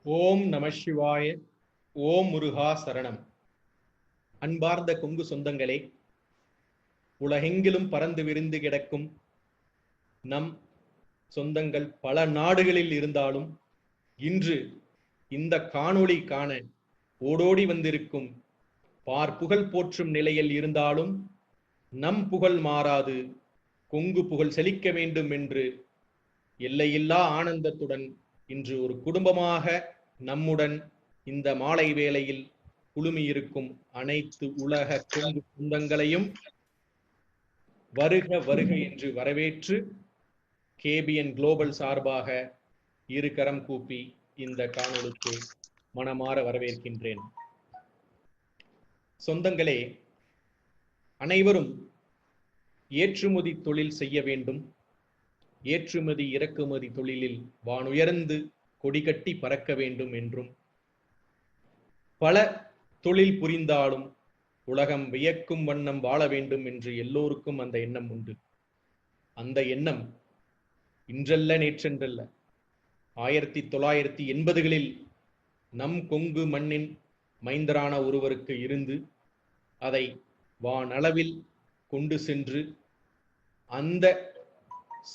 ஓம் நம சிவாய. ஓம் முருகா சரணம். அன்பார்ந்த கொங்கு சொந்தங்களே, உலகெங்கிலும் பறந்து விரிந்து கிடக்கும் நம் சொந்தங்கள் பல நாடுகளில் இருந்தாலும் இன்று இந்த காணொளி காண ஓடோடி வந்திருக்கும் புகழ் போற்றும் நிலையில் இருந்தாலும் நம் புகழ் மாறாது, கொங்கு புகழ் செழிக்க வேண்டும் என்று எல்லையில்லா ஆனந்தத்துடன் இன்று ஒரு குடும்பமாக நம்முடன் இந்த மாலை வேளையில் குழுமியிருக்கும் அனைத்து உலக கொங்கு சொந்தங்களையும் வருக வருக என்று வரவேற்று கேபிஎன் குளோபல் சார்பாக இரு கரம் கூப்பி இந்த காணொளிக்கு மனமாற வரவேற்கின்றேன். சொந்தங்களே, அனைவரும் ஏற்றுமதி தொழில் செய்ய வேண்டும். ஏற்றுமதி இறக்குமதி தொழிலில் வானுயர்ந்து கொடிகட்டி பறக்க வேண்டும் என்றும், பல தொழில் புரிந்தாலும் உலகம் வியக்கும் வண்ணம் வாழ வேண்டும் என்று எல்லோருக்கும் அந்த எண்ணம் உண்டு. அந்த எண்ணம் இன்றல்ல நேற்றென்றல்ல, 1980களில் நம் கொங்கு மண்ணின் மைந்தரான ஒருவருக்கு இருந்து அதை வானளவில் கொண்டு சென்று அந்த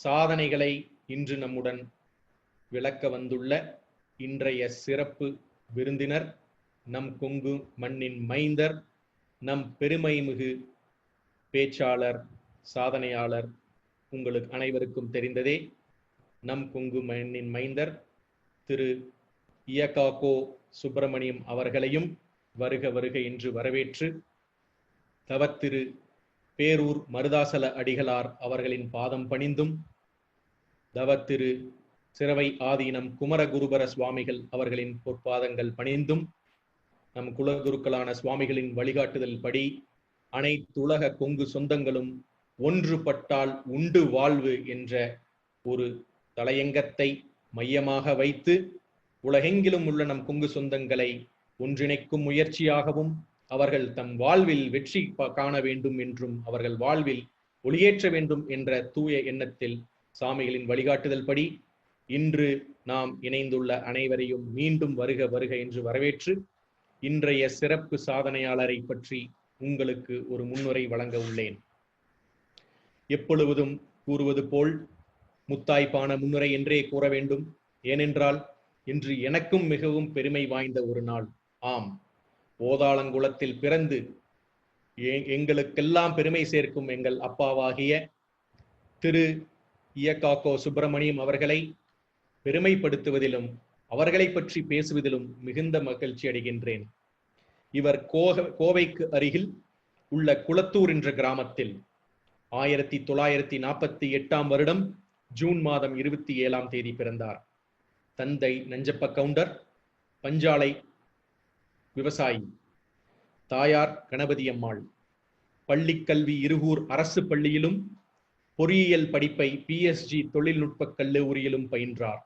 சாதனைகளை இன்று நம்முடன் விளக்க வந்துள்ள இன்றைய சிறப்பு விருந்தினர், நம் கொங்கு மண்ணின் மைந்தர், நம் பெருமைமிகு பேச்சாளர், சாதனையாளர், உங்களுக்கு அனைவருக்கும் தெரிந்ததே, நம் கொங்கு மண்ணின் மைந்தர் திரு இயக்காக்கோ சுப்பிரமணியம் அவர்களையும் வருக வருக என்று வரவேற்று, தவத்திரு பேரூர் மருதாசல அடிகளார் அவர்களின் பாதம் பணிந்தும், தவத்திரு சிரவை ஆதீனம் குமரகுருபர சுவாமிகள் அவர்களின் பொற்பாதங்கள் பணிந்தும், நம் குலகுருக்களான சுவாமிகளின் வழிகாட்டுதல் படி அனைத்துலக கொங்கு சொந்தங்களும் ஒன்றுபட்டால் உண்டு வாழ்வு என்ற ஒரு தலையங்கத்தை மையமாக வைத்து உலகெங்கிலும் உள்ள நம் கொங்கு சொந்தங்களை ஒன்றிணைக்கும் முயற்சியாகவும், அவர்கள் தம் வாழ்வில் வெற்றி காண வேண்டும் என்றும், அவர்கள் வாழ்வில் ஒளியேற்ற வேண்டும் என்ற தூய எண்ணத்தில் சாமிகளின் வழிகாட்டுதல் படி இன்று நாம் இணைந்துள்ள அனைவரையும் மீண்டும் வருக வருக என்று வரவேற்று, இன்றைய சிறப்பு சாதனையாளரை பற்றி உங்களுக்கு ஒரு முன்னுரை வழங்க உள்ளேன். எப்பொழுதும் கூறுவது போல் முத்தாய்ப்பான முன்னுரை என்றே கூற வேண்டும். ஏனென்றால் இன்று எனக்கும் மிகவும் பெருமை வாய்ந்த ஒரு நாள். ஆம், ஓதாளங்குளத்தில் பிறந்து எங்களுக்கெல்லாம் பெருமை சேர்க்கும் எங்கள் அப்பாவாகிய திரு இயக்காக்கோ சுப்பிரமணியம் அவர்களை பெருமைப்படுத்துவதிலும் அவர்களை பற்றி பேசுவதிலும் மிகுந்த மகிழ்ச்சி அடைகின்றேன். இவர் கோவைக்கு அருகில் உள்ள குளத்தூர் என்ற கிராமத்தில் 1948ஆம் வருடம் ஜூன் மாதம் 27ஆம் தேதி பிறந்தார். தந்தை நஞ்சப்ப கவுண்டர், பஞ்சாலை விவசாயி. தாயார் கணபதி அம்மாள். பள்ளிக்கல்வி இருகூர் அரசு பள்ளியிலும் பொறியியல் படிப்பை PSG தொழில்நுட்ப கல்லூரியிலும் பயின்றார்.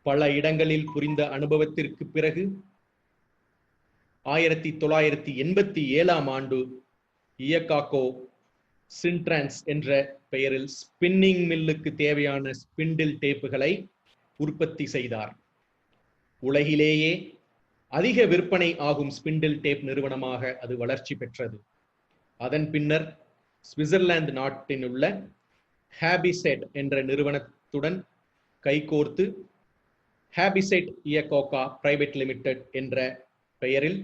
பல இடங்களில் புரிந்த அனுபவத்திற்கு பிறகு 1987ஆம் ஆண்டு இயக்காக்கோ சின்ட்ரான்ஸ் என்ற பெயரில் ஸ்பின்னிங் மில்லுக்கு தேவையான ஸ்பிண்டில் டேப்புகளை உற்பத்தி செய்தார். உலகிலேயே அதிக விற்பனை ஆகும் ஸ்பிண்டில் டேப் நிறுவனமாக அது வளர்ச்சி பெற்றது. அதன் பின்னர் சுவிட்சர்லாந்து நாட்டில் உள்ள ஹாபிசெட் என்ற நிறுவனத்துடன் கைகோர்த்து ஹாபிசெட் இயக்கோகா பிரைவேட் லிமிடெட் என்ற பெயரில்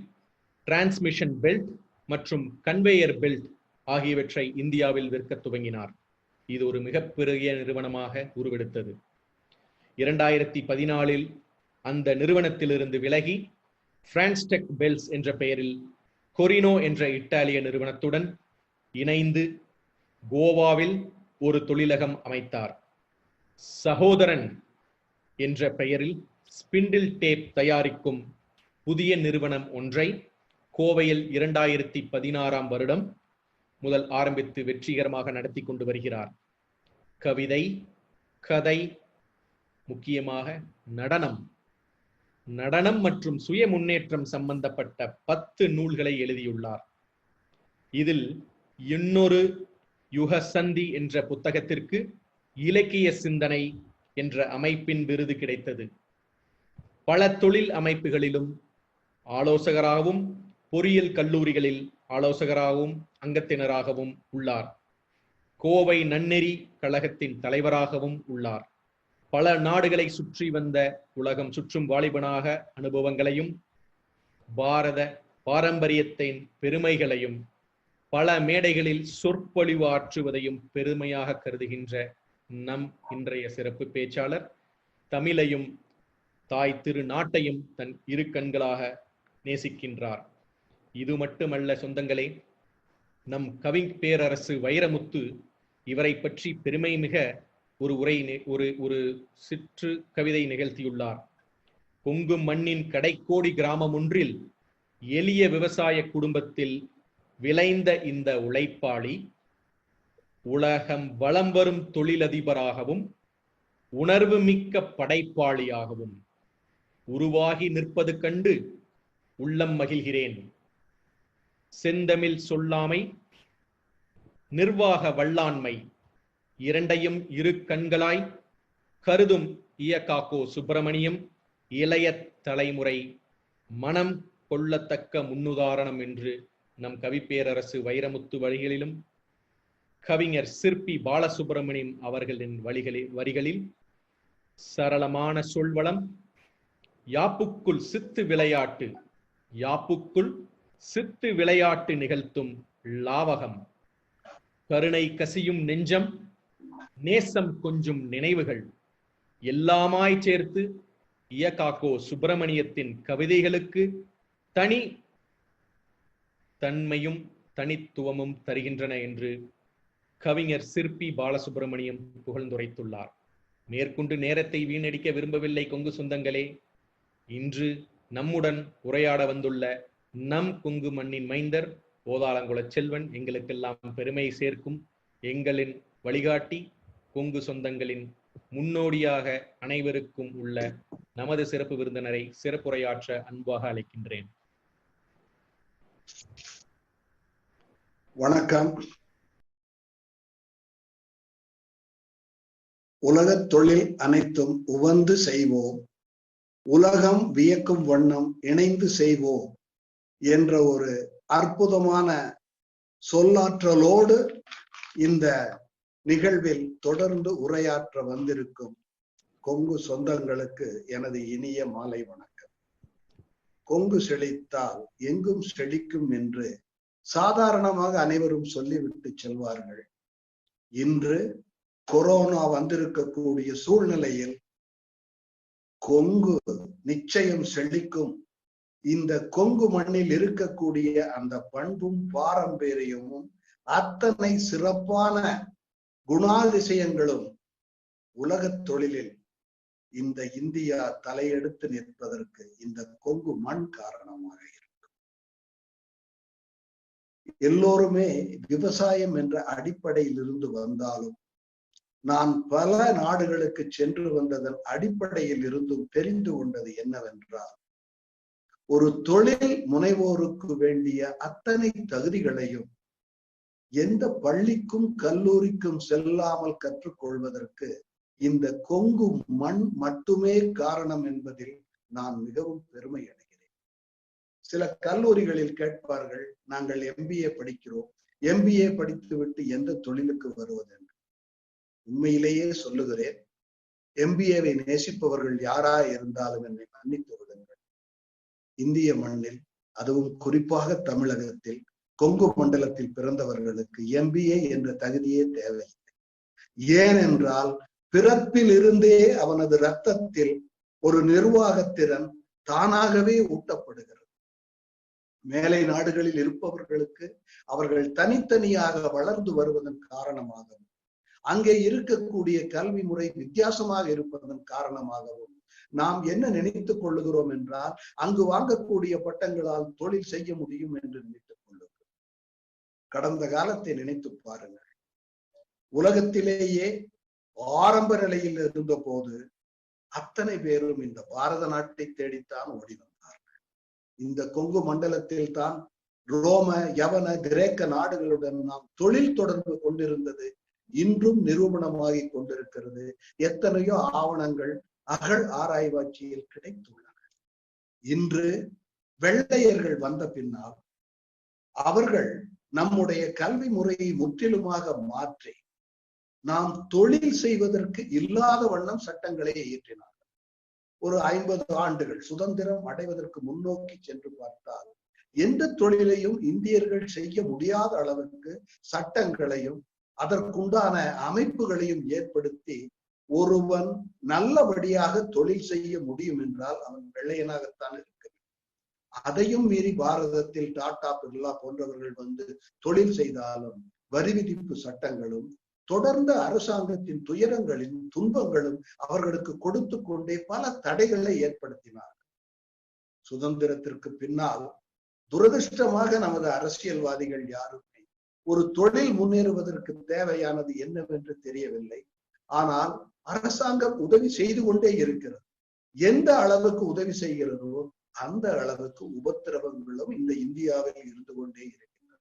டிரான்ஸ்மிஷன் பெல்ட் மற்றும் கன்வேயர் பெல்ட் ஆகியவற்றை இந்தியாவில் விற்க துவங்கினார். இது ஒரு மிகப்பெரிய நிறுவனமாக உருவெடுத்தது. 2014இல் அந்த நிறுவனத்திலிருந்து விலகி பிரான்ஸ்டெக் பெல்ஸ் என்ற பெயரில் கொரினோ என்ற இத்தாலிய நிறுவனத்துடன் இணைந்து கோவாவில் ஒரு தொழிலகம் அமைத்தார். சகோதரன் என்ற பெயரில் ஸ்பிண்டில் டேப் தயாரிக்கும் புதிய நிறுவனம் ஒன்றை கோவையில் 2016ஆம் வருடம் முதல் ஆரம்பித்து வெற்றிகரமாக நடத்தி கொண்டு வருகிறார். கவிதை, கதை, முக்கியமாக நடனம் மற்றும் சுய முன்னேற்றம் சம்பந்தப்பட்ட 10 நூல்களை எழுதியுள்ளார். இதில் இன்னொரு யுகசந்தி என்ற புத்தகத்திற்கு இலக்கிய சிந்தனை என்ற அமைப்பின் விருது கிடைத்தது. பல தொழில் அமைப்புகளிலும் ஆலோசகராகவும், பொறியியல் கல்லூரிகளில் ஆலோசகராகவும் அங்கத்தினராகவும் உள்ளார். கோவை நன்னெறி கழகத்தின் தலைவராகவும் உள்ளார். பல நாடுகளை சுற்றி வந்த உலகம் சுற்றும் வாலிபனாக அனுபவங்களையும் பாரத பாரம்பரியத்தின் பெருமைகளையும் பல மேடைகளில் சொற்பொழிவு ஆற்றுவதையும் பெருமையாக கருதுகின்ற நம் இன்றைய சிறப்பு பேச்சாளர் தமிழையும் தாய் திரு நாட்டையும் தன் இரு கண்களாக நேசிக்கின்றார். இது மட்டுமல்ல சொந்தங்களே, நம் கவி பேரரசு வைரமுத்து இவரை பற்றி பெருமை மிக ஒரு சிற்று கவிதை நிகழ்த்தியுள்ளார். கொங்கு மண்ணின் கடைக்கோடி கிராமம் ஒன்றில் எளிய விவசாய குடும்பத்தில் விளைந்த இந்த உழைப்பாளி உலகம் வலம் வரும் தொழிலதிபராகவும் உணர்வு மிக்க படைப்பாளியாகவும் உருவாகி நிற்பது கண்டு உள்ளம் மகிழ்கிறேன். செந்தமிழ் சொல்லாமை, நிர்வாக வல்லாண்மை இரண்டையும் இரு கண்களாய் கருதும் இயக்காக்கோ சுப்பிரமணியம் இளைய தலைமுறை மனம் கொள்ளத்தக்க முன்னுதாரணம் என்று நம் கவி பேரரசு வைரமுத்து வழிகளிலும் கவிஞர் சிற்பி பாலசுப்பிரமணியம் அவர்களின் வரிகளில் சரளமான சொல்வளம், யாப்புக்குள் சித்து விளையாட்டு நிகழ்த்தும் லாவகம், கருணை கசியும் நெஞ்சம், நேசம் கொஞ்சும் நினைவுகள் எல்லாமாய் சேர்த்து இயக்காக்கோ சுப்பிரமணியத்தின் கவிதைகளுக்கு தனி தன்மையும் தனித்துவமும் தருகின்றன என்று கவிஞர் சிற்பி பாலசுப்பிரமணியம் புகழ்ந்துரைத்துள்ளார். மேற்கொண்டு நேரத்தை வீணடிக்க விரும்பவில்லை கொங்கு சொந்தங்களே. இன்று நம்முடன் உரையாட வந்துள்ள நம் கொங்கு மண்ணின் மைந்தர் ஓதாளங்குள செல்வன் எங்களுக்கெல்லாம் பெருமை சேர்க்கும் எங்களின் வழிகாட்டி, கொங்கு சொந்தங்களின் முன்னோடியாக அனைவருக்கும் உள்ள நமது சிறப்பு விருந்தினரை சிறப்புரையாற்ற அன்பாக அழைக்கின்றேன். வணக்கம். உலகத் தொழில் அனைத்தும் உவந்து செய்வோம், உலகம் வியக்கும் வண்ணம் இணைந்து செய்வோம் என்ற ஒரு அற்புதமான சொல்லாற்றலோடு இந்த நிகழ்வில் தொடர்ந்து உரையாற்ற வந்திருக்கும் கொங்கு சொந்தங்களுக்கு எனது இனிய மாலை வணக்கம். கொங்கு செழித்தால் எங்கும் செழிக்கும் என்று சாதாரணமாக அனைவரும் சொல்லிவிட்டு செல்வார்கள். இன்று கொரோனா வந்திருக்கக்கூடிய சூழ்நிலையில் கொங்கு நிச்சயம் செழிக்கும். இந்த கொங்கு மண்ணில் இருக்கக்கூடிய அந்த பண்பும் பாரம்பரியமும் அத்தனை சிறப்பான குணாதிசயங்களும் உலகத் தொழிலில் இந்த இந்தியா தலையெடுத்து நிற்பதற்கு இந்த கொங்கு மண் காரணமாக இருக்கும். எல்லோருமே விவசாயம் என்ற அடிப்படையில் இருந்து வந்தாலும் நான் பல நாடுகளுக்கு சென்று வந்ததன் அடிப்படையில் இருந்தும் தெரிந்து கொண்டது என்னவென்றால், ஒரு தொழில் முனைவோருக்கு வேண்டிய அத்தனை தகுதிகளையும் எந்த பள்ளிக்கும் கல்லூரிக்கும் செல்லாமல் கற்றுக்கொள்வதற்கு இந்த கொங்கு மண் மட்டுமே காரணம் என்பதில் நான் மிகவும் பெருமை அடைகிறேன். சில கல்லூரிகளில் கேட்பார்கள், நாங்கள் MBA படிக்கிறோம், MBA படித்துவிட்டு எந்த தொழிலுக்கு வருவது என்று. உண்மையிலேயே சொல்லுகிறேன், MBAவை நேசிப்பவர்கள் யாரா இருந்தாலும் என்னை மன்னித்து விடுங்கள். இந்திய மண்ணில், அதுவும் குறிப்பாக தமிழகத்தில் கொங்கு மண்டலத்தில் பிறந்தவர்களுக்கு MBA என்ற தகுதியே தேவையில்லை. ஏனென்றால் பிறப்பில் இருந்தே அவனது இரத்தத்தில் ஒரு நிர்வாகத்திறன் தானாகவே ஊட்டப்படுகிறது. மேலை நாடுகளில் இருப்பவர்களுக்கு அவர்கள் தனித்தனியாக வளர்ந்து வருவதன் காரணமாகவும், அங்கே இருக்கக்கூடிய கல்வி முறை வித்தியாசமாக இருப்பதன் காரணமாகவும் நாம் என்ன நினைத்துக் கொள்ளுகிறோம் என்றால், அங்கு வாங்கக்கூடிய பட்டங்களால் தொழில் செய்ய முடியும் என்று நினைத்துக் கொள்ளுகிறோம். கடந்த காலத்தை நினைத்து பாருங்கள். உலகத்திலேயே ஆரம்ப நிலையில் இருந்த போது அத்தனை பேரும் இந்த பாரத நாட்டை தேடித்தான் ஓடி வந்தார்கள். இந்த கொங்கு மண்டலத்தில் தான் ரோம, யவன, கிரேக்க நாடுகளுடன் நாம் தொழில் தொடர்பு கொண்டிருந்தது இன்றும் நிரூபணமாகி கொண்டிருக்கிறது. எத்தனையோ ஆவணங்கள் அகழ் ஆராய்வாட்சியில் கிடைத்துள்ளன. இன்று வெள்ளையர்கள் வந்த பின்னால் அவர்கள் நம்முடைய கல்வி முறையை முற்றிலுமாக மாற்றி நாம் தொழில் செய்வதற்கு இல்லாத வண்ணம் சட்டங்களை இயற்றினார்கள். ஒரு 50 ஆண்டுகள் சுதந்திரம் அடைவதற்கு முன்னோக்கி சென்று பார்த்தால் எந்த தொழிலையும் இந்தியர்கள் செய்ய முடியாத அளவுக்கு சட்டங்களையும் அதற்குண்டான அமைப்புகளையும் ஏற்படுத்தி ஒருவன் நல்லபடியாக தொழில் செய்ய முடியும் என்றால் அவன் வெள்ளையனாகத்தான் இருக்க வேண்டும். அதையும் மீறி பாரதத்தில் டாடா பிர்லா போன்றவர்கள் வந்து தொழில் செய்தாலும் வரி விதிப்பு சட்டங்களும் தொடர்ந்த அரசாங்கத்தின் துயரங்களின் துன்பங்களும் அவர்களுக்கு கொடுத்து கொண்டே பல தடைகளை ஏற்படுத்தினார். சுதந்திரத்திற்கு பின்னால் துரதிருஷ்டமாக நமது அரசியல்வாதிகள் யாருமே ஒரு தொழில் முன்னேறுவதற்கு தேவையானது என்னவென்று தெரியவில்லை. ஆனால் அரசாங்கம் உதவி செய்து கொண்டே இருக்கிறது. எந்த அளவுக்கு உதவி செய்கிறதோ அந்த அளவுக்கு உபத்திரவங்களும் இந்த இந்தியாவில் இருந்து கொண்டே இருக்கின்றன.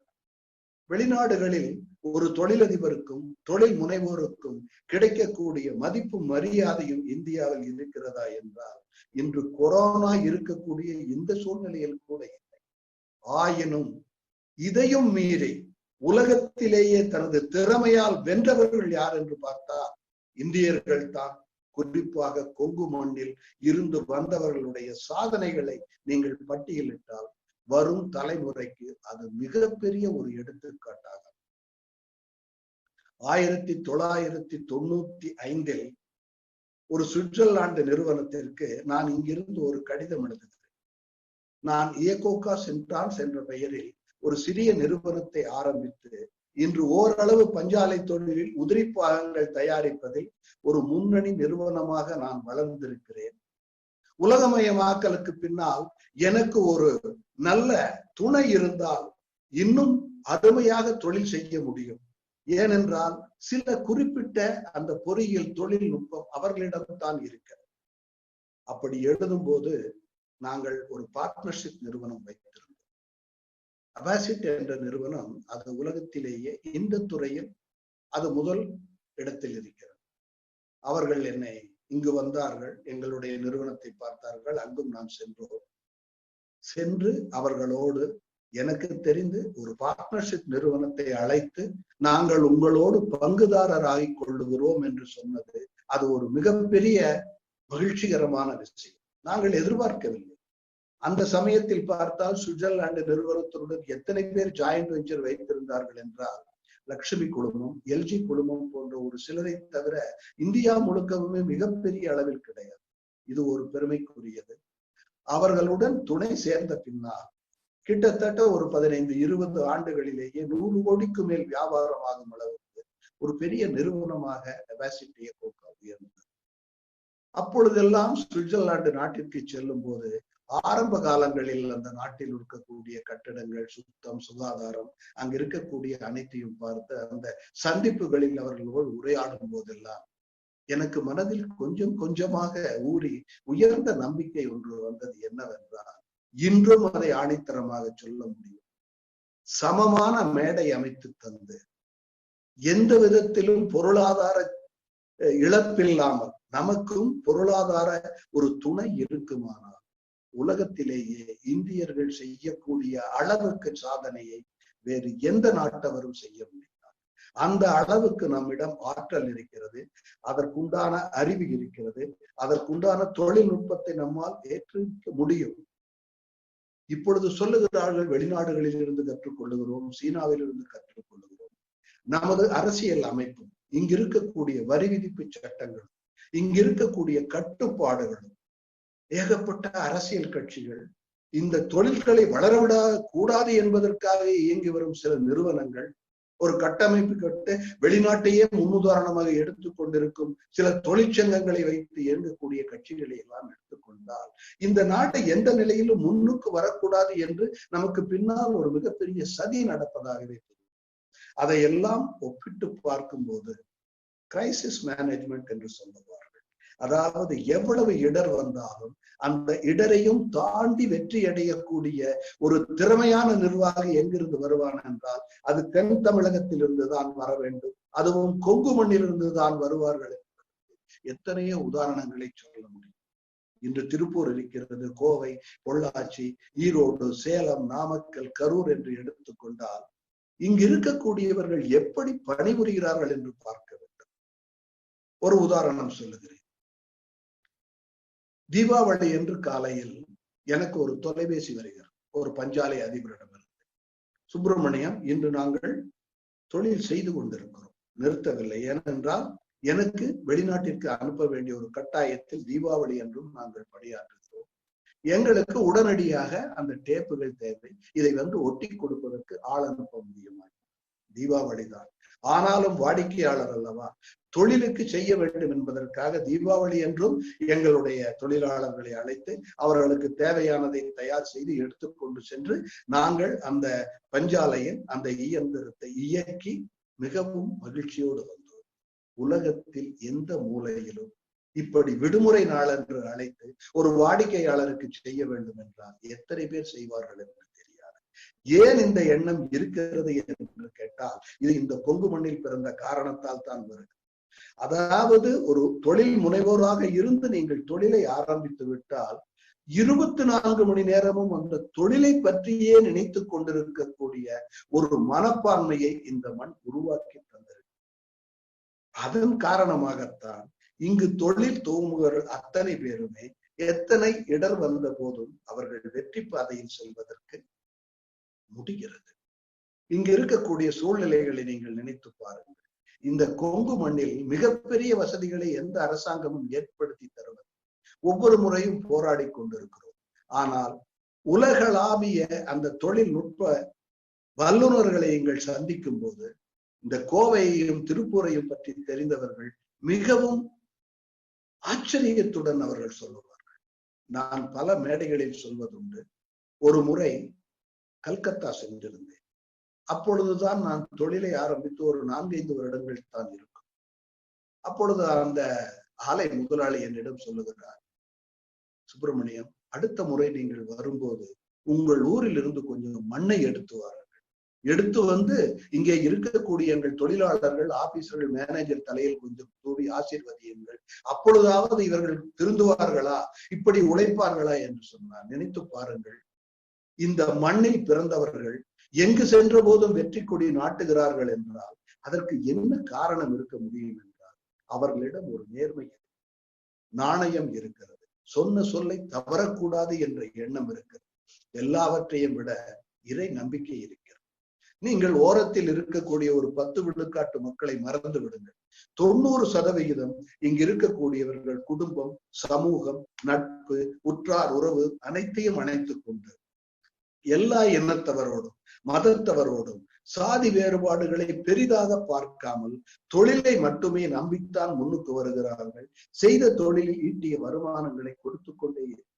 வெளிநாடுகளில் ஒரு தொழிலதிபருக்கும் தொழில் முனைவோருக்கும் கிடைக்கக்கூடிய மதிப்பும் மரியாதையும் இந்தியாவில் இருக்கிறதா என்றால் இன்று கொரோனா இருக்கக்கூடிய இந்த சூழ்நிலையில் கூட இல்லை. ஆயினும் இதையும் மீறி உலகத்திலேயே தனது திறமையால் வென்றவர்கள் யார் என்று பார்த்தால் இந்தியர்கள் தான். குறிப்பாக கொங்கு மண்ணில் இருந்து வந்தவர்களுடைய சாதனைகளை நீங்கள் பட்டியலிட்டால் வரும் தலைமுறைக்கு அது மிகப்பெரிய ஒரு எடுத்துக்காட்டாக. 1995 ஒரு சுவிட்சர்லாந்து நிறுவனத்திற்கு நான் இங்கிருந்து ஒரு கடிதம் எழுதுகிறேன். நான் ஏகோகா சென்டான்ஸ் என்ற பெயரில் ஒரு சிறிய நிறுவனத்தை ஆரம்பித்து இன்று ஓரளவு பஞ்சாலை தொழிலில் உதிரி பாகங்கள் தயாரிப்பதில் ஒரு முன்னணி நிறுவனமாக நான் வளர்ந்திருக்கிறேன். உலகமயமாக்கலுக்கு பின்னால் எனக்கு ஒரு நல்ல துணை இருந்தால் இன்னும் அருமையாக தொழில் செய்ய முடியும். ஏனென்றால் சில குறிப்பிட்ட அந்த பொறியியல் தொழில்நுட்பம் அவர்களிடம்தான் இருக்கிறது. அப்படி எழுதும் போது நாங்கள் ஒரு பார்ட்னர்ஷிப் நிறுவனம் வைத்திருந்தோம். அவாசிட் என்ற நிறுவனம் அது உலகத்திலேயே இந்த துறையில் அது முதல் இடத்தில் இருக்கிறது. அவர்கள் என்னை இங்கு வந்தார்கள், எங்களுடைய நிறுவனத்தை பார்த்தார்கள். அங்கும் நான் சென்று அவர்களோடு எனக்கு தெரிந்து ஒரு பார்ட்னர்ஷிப் நிறுவனத்தை அழைத்து நாங்கள் உங்களோடு பங்குதாரராகிக் கொள்ளுகிறோம் என்று சொன்னது அது ஒரு மிகப்பெரிய மகிழ்ச்சிகரமான விஷயம். நாங்கள் எதிர்பார்க்கவில்லை. அந்த சமயத்தில் பார்த்தால் சுவிட்சர்லாந்து நிறுவனத்துடன் எத்தனை பேர் ஜாயிண்ட் வெஞ்சர் வைத்திருந்தார்கள் என்றால் லட்சுமி குழுமம், எல்ஜி குழுமம் போன்ற ஒரு சிலரை தவிர இந்தியா முழுக்கவுமே மிகப்பெரிய அளவில் கிடையாது. இது ஒரு பெருமைக்குரியது. அவர்களுடன் துணை சேர்ந்த பின்னால் கிட்டத்தட்ட ஒரு 15-20 ஆண்டுகளிலேயே 100 கோடிக்கு மேல் வியாபாரம் ஆகும் அளவுக்கு ஒரு பெரிய நிறுவனமாக அவாசிட் ஏகோகா உயர்ந்தது. அப்பொழுதெல்லாம் சுவிட்சர்லாந்து நாட்டிற்கு செல்லும் போது ஆரம்ப காலங்களில் அந்த நாட்டில் இருக்கக்கூடிய கட்டடங்கள், சுத்தம், சுகாதாரம், அங்கு இருக்கக்கூடிய அனைத்தையும் பார்த்து அந்த சந்திப்புகளில் அவர்களோடு உரையாடும் போதெல்லாம் எனக்கு மனதில் கொஞ்சம் கொஞ்சமாக ஊறி உயர்ந்த நம்பிக்கை ஒன்று வந்தது. என்னவென்றால் இன்றும் அதை ஆணித்தரமாக சொல்ல முடியும். சமமான மேடை அமைத்து தந்து எந்த விதத்திலும் பொருளாதார இழப்பில்லாமல் நமக்கும் பொருளாதார ஒரு துணை இருக்குமானால் உலகத்திலேயே இந்தியர்கள் செய்யக்கூடிய அளவுக்கு சாதனையை வேறு எந்த நாட்டவரும் செய்ய முடியாது. அந்த அளவுக்கு நம்மிடம் ஆற்றல் இருக்கிறது, அதற்குண்டான அறிவு இருக்கிறது, அதற்குண்டான தொழில்நுட்பத்தை நம்மால் ஏற்றிருக்க முடியும். இப்பொழுது சொல்லுகிறார்கள் வெளிநாடுகளில் இருந்து கற்றுக்கொள்ளுகிறோம், சீனாவில் இருந்து கற்றுக்கொள்ளுகிறோம். நமது அரசியல் அமைப்பும் இங்கு இருக்கக்கூடிய வரி விதிப்பு சட்டங்களும் இங்கு இருக்கக்கூடிய கட்டுப்பாடுகளும் ஏகப்பட்ட அரசியல் கட்சிகள் இந்த தொழில்களை வளரவிட கூடாது என்பதற்காக இயங்கி வரும் சில நிறுவனங்கள் ஒரு கட்டமைப்பு கட்டு வெளிநாட்டையே முன்னுதாரணமாக எடுத்துக்கொண்டிருக்கும் சில தொழிற்சங்கங்களை வைத்து இயங்கக்கூடிய கட்சிகளை எல்லாம் எடுத்துக்கொண்டால் இந்த நாட்டை எந்த நிலையிலும் முன்னுக்கு வரக்கூடாது என்று நமக்கு பின்னால் ஒரு மிகப்பெரிய சதி நடப்பதாகவே தெரியும். அதையெல்லாம் ஒப்பிட்டு பார்க்கும்போது கிரைசிஸ் மேனேஜ்மெண்ட் என்று சொல்லுவார்கள். அதாவது எவ்வளவு இடர் வந்தாலும் அந்த இடரையும் தாண்டி வெற்றி அடையக்கூடிய ஒரு திறமையான நிர்வாகி எங்கிருந்து வருவான் என்றால் அது தென் தமிழகத்தில் இருந்து தான் வர வேண்டும், அதுவும் கொங்கு மண்ணிலிருந்து தான் வருவார்கள். எத்தனையோ உதாரணங்களை சொல்ல முடியும். இன்று திருப்பூர் இருக்கிறது, கோவை, பொள்ளாச்சி, ஈரோடு, சேலம், நாமக்கல், கரூர் என்று எடுத்துக்கொண்டால் இங்கு இருக்கக்கூடியவர்கள் எப்படி பணிபுரிகிறார்கள் என்று பார்க்க வேண்டும். ஒரு உதாரணம் சொல்லுகிறேன். தீபாவளி என்று காலையில் எனக்கு ஒரு தொலைபேசி வருகிறது, ஒரு பஞ்சாலை அதிபரிடமிருந்து. சுப்பிரமணியம், இன்று நாங்கள் தொழில் செய்து கொண்டிருக்கிறோம், நிறுத்தவில்லை. ஏனென்றால் எனக்கு வெளிநாட்டிற்கு அனுப்ப வேண்டிய ஒரு கட்டாயத்தில் தீபாவளி என்றும் நாங்கள் பணியாற்றுகிறோம். எங்களுக்கு உடனடியாக அந்த டேப்புகள் தேவை, இதை ஒட்டி கொடுப்பதற்கு ஆள் அனுப்ப முடியுமா? தீபாவளி தான், ஆனாலும் வாடிக்கையாளர் அல்லவா, தொழிலுக்கு செய்ய வேண்டும் என்பதற்காக தீபாவளி என்றும் எங்களுடைய தொழிலாளர்களை அழைத்து அவர்களுக்கு தேவையானதை தயார் செய்து எடுத்துக்கொண்டு சென்று நாங்கள் அந்த பஞ்சாலையின் அந்த இயந்திரத்தை இயக்கி மிகவும் மகிழ்ச்சியோடு வந்தோம். உலகத்தில் எந்த மூலையிலும் இப்படி விடுமுறை நாள் என்று அழைத்து ஒரு வாடிக்கையாளருக்கு செய்ய வேண்டும் என்றால் எத்தனை பேர் செய்வார்கள் என்று தெரியாது. ஏன் இந்த எண்ணம் இருக்கிறது என்று கேட்டால், இது இந்த கொங்கு மண்ணில் பிறந்த காரணத்தால் தான் வருகிறது. அதாவது ஒரு தொழில் முனைவோராக இருந்து நீங்கள் தொழிலை ஆரம்பித்து விட்டால் 24 மணி நேரமும் அந்த தொழிலை பற்றியே நினைத்து கொண்டிருக்கக்கூடிய ஒரு மனப்பான்மையை இந்த மண் உருவாக்கி தந்திருக்கு. அதன் காரணமாகத்தான் இங்கு தொழில் துவங்குவர்கள் அத்தனை பேருமே எத்தனை இடர் வந்த போதும் அவர்கள் வெற்றி பாதையில் செல்வதற்கு முடிகிறது. இங்கு இருக்கக்கூடிய சூழ்நிலைகளை நீங்கள் நினைத்து பாருங்கள். இந்த கொங்கு மண்ணில் மிகப்பெரிய வசதிகளை எந்த அரசாங்கமும் ஏற்படுத்தி தருவது, ஒவ்வொரு முறையும் போராடி கொண்டிருக்கிறோம். ஆனால் உலகளாவிய அந்த தொழில்நுட்ப வல்லுநர்களை நீங்கள் சந்திக்கும் போது இந்த கோவையையும் திருப்பூரையும் பற்றி தெரிந்தவர்கள் மிகவும் ஆச்சரியத்துடன் அவர்கள் சொல்லுவார்கள். நான் பல மேடைகளில் சொல்வதுண்டு. ஒரு முறை கல்கத்தா சென்றிருந்தேன். அப்பொழுதுதான் நான் தொழிலை ஆரம்பித்து ஒரு 4-5 வருடங்கள் தான் இருக்கும். அப்பொழுது அந்த ஆலை முதலாளி என்னிடம் சொல்லுகிறார், சுப்பிரமணியம், அடுத்த முறை நீங்கள் வரும்போது உங்கள் ஊரில் இருந்து கொஞ்சம் மண்ணை எடுத்து வாருங்கள், எடுத்து வந்து இங்கே இருக்கக்கூடிய எங்கள் தொழிலாளர்கள், ஆபீசர்கள், மேனேஜர் தலையில் கொஞ்சம் தூவி ஆசீர்வதியுங்கள், அப்பொழுதாவது இவர்கள் திருந்துவார்களா, இப்படி உழைப்பார்களா என்று சொன்னார். நினைத்து பாருங்கள், இந்த மண்ணில் பிறந்தவர்கள் எங்கு சென்ற போதும் வெற்றி கொடி நாட்டுகிறார்கள் என்றால் அதற்கு என்ன காரணம் இருக்க முடியும் என்றால் அவர்களிடம் ஒரு நேர்மை, நாணயம் இருக்கிறது, சொன்ன சொல்லை தவறக்கூடாது என்ற எண்ணம் இருக்கிறது. எல்லாவற்றையும் விட இறை நம்பிக்கை இருக்கிறது. நீங்கள் ஓரத்தில் இருக்கக்கூடிய ஒரு 10 விழுக்காட்டு மக்களை மறந்து விடுங்கள். 90% இங்கு இருக்கக்கூடியவர்கள் குடும்பம், சமூகம், நட்பு, உற்றார் உறவு அனைத்தையும் அணைத்துக் கொண்டு எல்லா எண்ணத்தவரோடும் மதத்தவரோடும் சாதி வேறுபாடுகளை பெரிதாக பார்க்காமல் தொழிலை மட்டுமே நம்பித்தான் முன்னுக்கு வருகிறார்கள். செய்த தொழிலில் ஈட்டிய வருமானங்களை கொடுத்து கொண்டே இருக்கிறார்.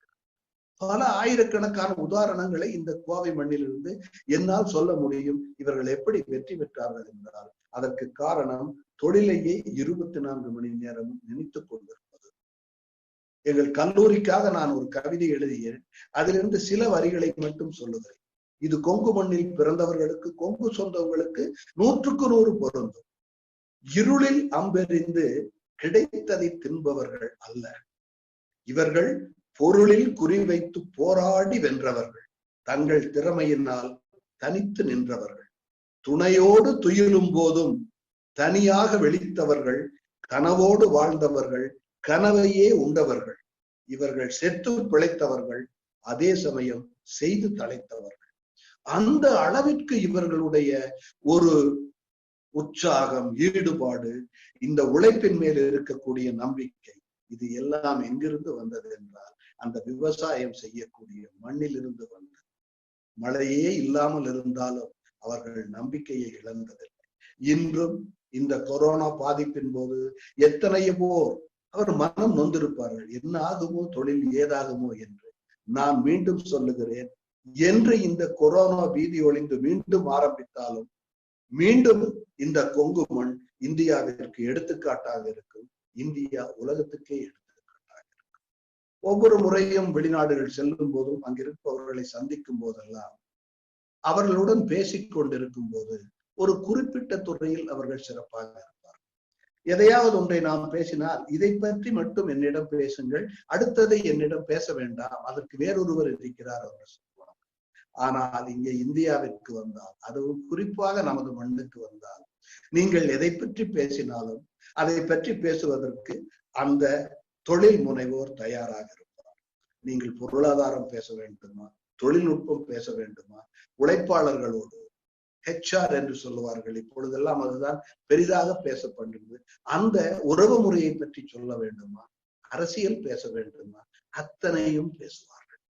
பல ஆயிரக்கணக்கான உதாரணங்களை இந்த கோவை மண்ணிலிருந்து என்னால் சொல்ல முடியும். இவர்கள் எப்படி வெற்றி பெற்றார்கள் என்றால் அதற்கு காரணம் தொழிலையே 24 மணி நேரமும் நினைத்துக் கொண்டிருப்பது. எங்கள் கல்லூரிக்காக நான் ஒரு கவிதை எழுதியேன். அதிலிருந்து சில வரிகளை மட்டும் சொல்லுகிறேன். இது கொங்கு மண்ணில் பிறந்தவர்களுக்கு, கொங்கு சொந்தவங்களுக்கு 100க்கு 100 பொருந்தும். இருளில் அம்பெறிந்து கிடைத்ததை தின்பவர்கள் அல்ல, இவர்கள் பொருளில் குறிவைத்து போராடி வென்றவர்கள், தங்கள் திறமையினால் தனித்து நின்றவர்கள், துணையோடு துயிலும் போதும் தனியாக வெளித்தவர்கள், கனவோடு வாழ்ந்தவர்கள், கனவையே உண்டவர்கள். இவர்கள் செத்து பிழைத்தவர்கள், அதே சமயம் செய்து தழைத்தவர்கள். அந்த அளவிற்கு இவர்களுடைய ஒரு உற்சாகம், ஈடுபாடு, இந்த உழைப்பின் மேல் இருக்கக்கூடிய நம்பிக்கை, இது எல்லாம் எங்கிருந்து வந்தது என்றால் அந்த விவசாயம் செய்யக்கூடிய மண்ணில் இருந்து வந்தது. மழையே இல்லாமல் இருந்தாலும் அவர்கள் நம்பிக்கையை இழந்ததில்லை. இன்றும் இந்த கொரோனா பாதிப்பின் போது எத்தனையோ போர் அவர் மனம் நொந்திருப்பார்கள், என்ன ஆகுமோ, தொழில் ஏதாகுமோ என்று. நான் மீண்டும் சொல்லுகிறேன், என்று இந்த கொரோனா பீதி ஒழிந்து மீண்டும் ஆரம்பித்தாலும் மீண்டும் இந்த கொங்கு மண் இந்தியாவிற்கு எடுத்துக்காட்டாக இருக்கும். இந்தியா உலகத்துக்கே எடுத்துக்காட்டாக இருக்கும். ஒவ்வொரு முறையும் வெளிநாடுகள் செல்லும் போதும் அங்கிருப்பவர்களை சந்திக்கும் போதெல்லாம் அவர்களுடன் பேசிக் கொண்டிருக்கும் போது ஒரு குறிப்பிட்ட துறையில் அவர்கள் சிறப்பாக இருப்பார். எதையாவது ஒன்றை நாம் பேசினால் இதை பற்றி மட்டும் என்னிடம் பேசுங்கள், அடுத்ததை என்னிடம் பேச வேண்டாம், அதற்கு வேறொருவர் இருக்கிறார் என்று சொல்லுவாங்க. ஆனால் இங்கே இந்தியாவிற்கு வந்தால், அதுவும் குறிப்பாக நமது மண்ணுக்கு வந்தால், நீங்கள் எதை பற்றி பேசினாலும் அதை பற்றி பேசுவதற்கு அந்த தொழில் முனைவோர் தயாராக இருப்பார். நீங்கள் பொருளாதாரம் பேச வேண்டுமா, தொழில்நுட்பம் பேச வேண்டுமா, உழைப்பாளர்களோடு HR என்று சொல்லுவார்கள், இப்பொழுதெல்லாம் அதுதான் பெரிதாக பேசப்படுகிறது, அந்த உறவு முறையை பற்றி சொல்ல வேண்டுமா, அரசியல் பேச வேண்டுமா, அத்தனையும் பேசுவார்கள்.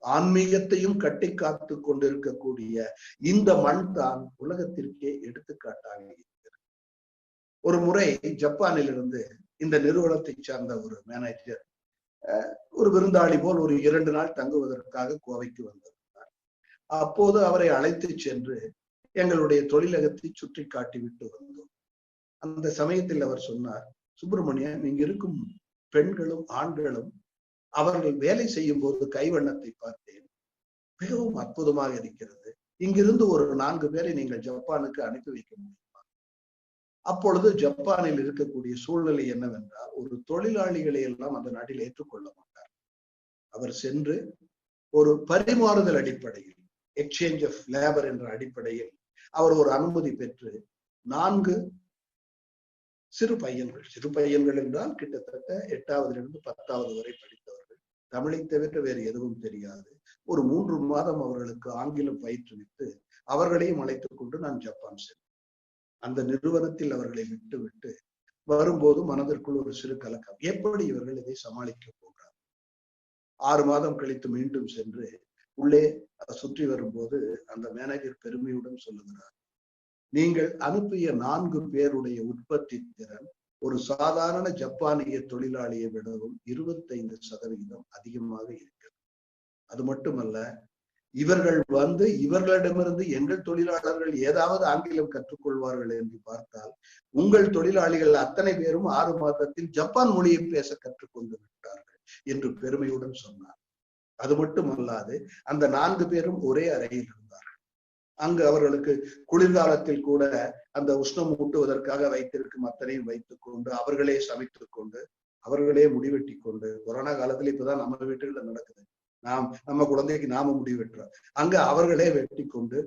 ஆன்மீகத்தையும் கட்டி காத்து கொண்டிருக்கக்கூடிய இந்த மண் தான் உலகத்திற்கே எடுத்துக்காட்டாக இருக்கிறது. ஒரு முறை ஜப்பானில் இருந்து இந்த நிறுவனத்தை சார்ந்த ஒரு மேனேஜர் ஒரு விருந்தாளி போல் ஒரு 2 நாள் தங்குவதற்காக கோவைக்கு வந்திருந்தார். அப்போது அவரை அழைத்து சென்று எங்களுடைய தொழிலகத்தை சுற்றி காட்டிவிட்டு வந்தோம். அந்த சமயத்தில் அவர் சொன்னார், சுப்பிரமணியன், இங்க இருக்கும் பெண்களும் ஆண்களும் அவர்கள் வேலை செய்யும் போது கைவண்ணத்தை பார்த்தேன், மிகவும் அற்புதமாக இருக்கிறது. இங்கிருந்து ஒரு 4 பேரை நீங்கள் ஜப்பானுக்கு அனுப்பி வைக்க முடியுமா? அப்பொழுது ஜப்பானில் இருக்கக்கூடிய சூழ்நிலை என்னவென்றால், ஒரு தொழிலாளிகளை எல்லாம் அந்த நாட்டில் ஏற்றுக்கொள்ள மாட்டார். அவர் சென்று ஒரு பரிமாறுதல் அடிப்படையில், எக்ஸ்சேஞ்ச் ஆஃப் லேபர் என்ற அடிப்படையில் அவர் ஒரு அனுமதி பெற்று 4 சிறு பையன்கள் என்றால் கிட்டத்தட்ட 8வதிலிருந்து 10வது வரை படித்தவர்கள், தமிழை தவிர வேறு எதுவும் தெரியாது. ஒரு 3 மாதம் அவர்களுக்கு ஆங்கிலம் பயிற்றுவித்து அவர்களையும் அழைத்துக் கொண்டு நான் ஜப்பான் சென்றேன். அந்த நிறுவனத்தில் அவர்களை விட்டு வரும்போது மனதிற்குள் ஒரு சிறு கலக்கம், எப்படி இவர்கள் இதை சமாளிக்க போகிறார். 6 மாதம் கழித்து மீண்டும் சென்று உள்ளே சுற்றி வரும்போது அந்த மேனேஜர் பெருமையுடன் சொல்லுகிறார், நீங்கள் அனுப்பிய 4 பேருடைய உற்பத்தி திறன் ஒரு சாதாரண ஜப்பானிய தொழிலாளியை விடவும் 25% அதிகமாக இருக்கிறது. அது மட்டுமல்ல, இவர்கள் வந்து இவர்களிடமிருந்து எங்கள் தொழிலாளர்கள் ஏதாவது ஆங்கிலம் கற்றுக்கொள்வார்கள் என்று பார்த்தால், உங்கள் தொழிலாளிகள் அத்தனை பேரும் 6 மாதத்தில் ஜப்பான் மொழியை பேச கற்றுக்கொண்டு விட்டார்கள் என்று பெருமையுடன் சொன்னார். அது மட்டுமல்லாது அந்த 4 பேரும் ஒரே அறையில் இருந்தார்கள். அங்கு அவர்களுக்கு குளிர்காலத்தில் கூட அந்த உஷ்ணம் ஊட்டுவதற்காக வைத்திருக்கும் அத்தனையும் வைத்துக் கொண்டு, அவர்களே சமைத்துக் கொண்டு, அவர்களே முடிவெட்டி கொண்டு, கொரோனா காலத்துல இப்பதான் நம்ம வீட்டுல நடக்குது, நம்ம குழந்தைக்கு நாம முடி வெட்டுறோம், அங்க அவர்களே வெட்டி கொண்டு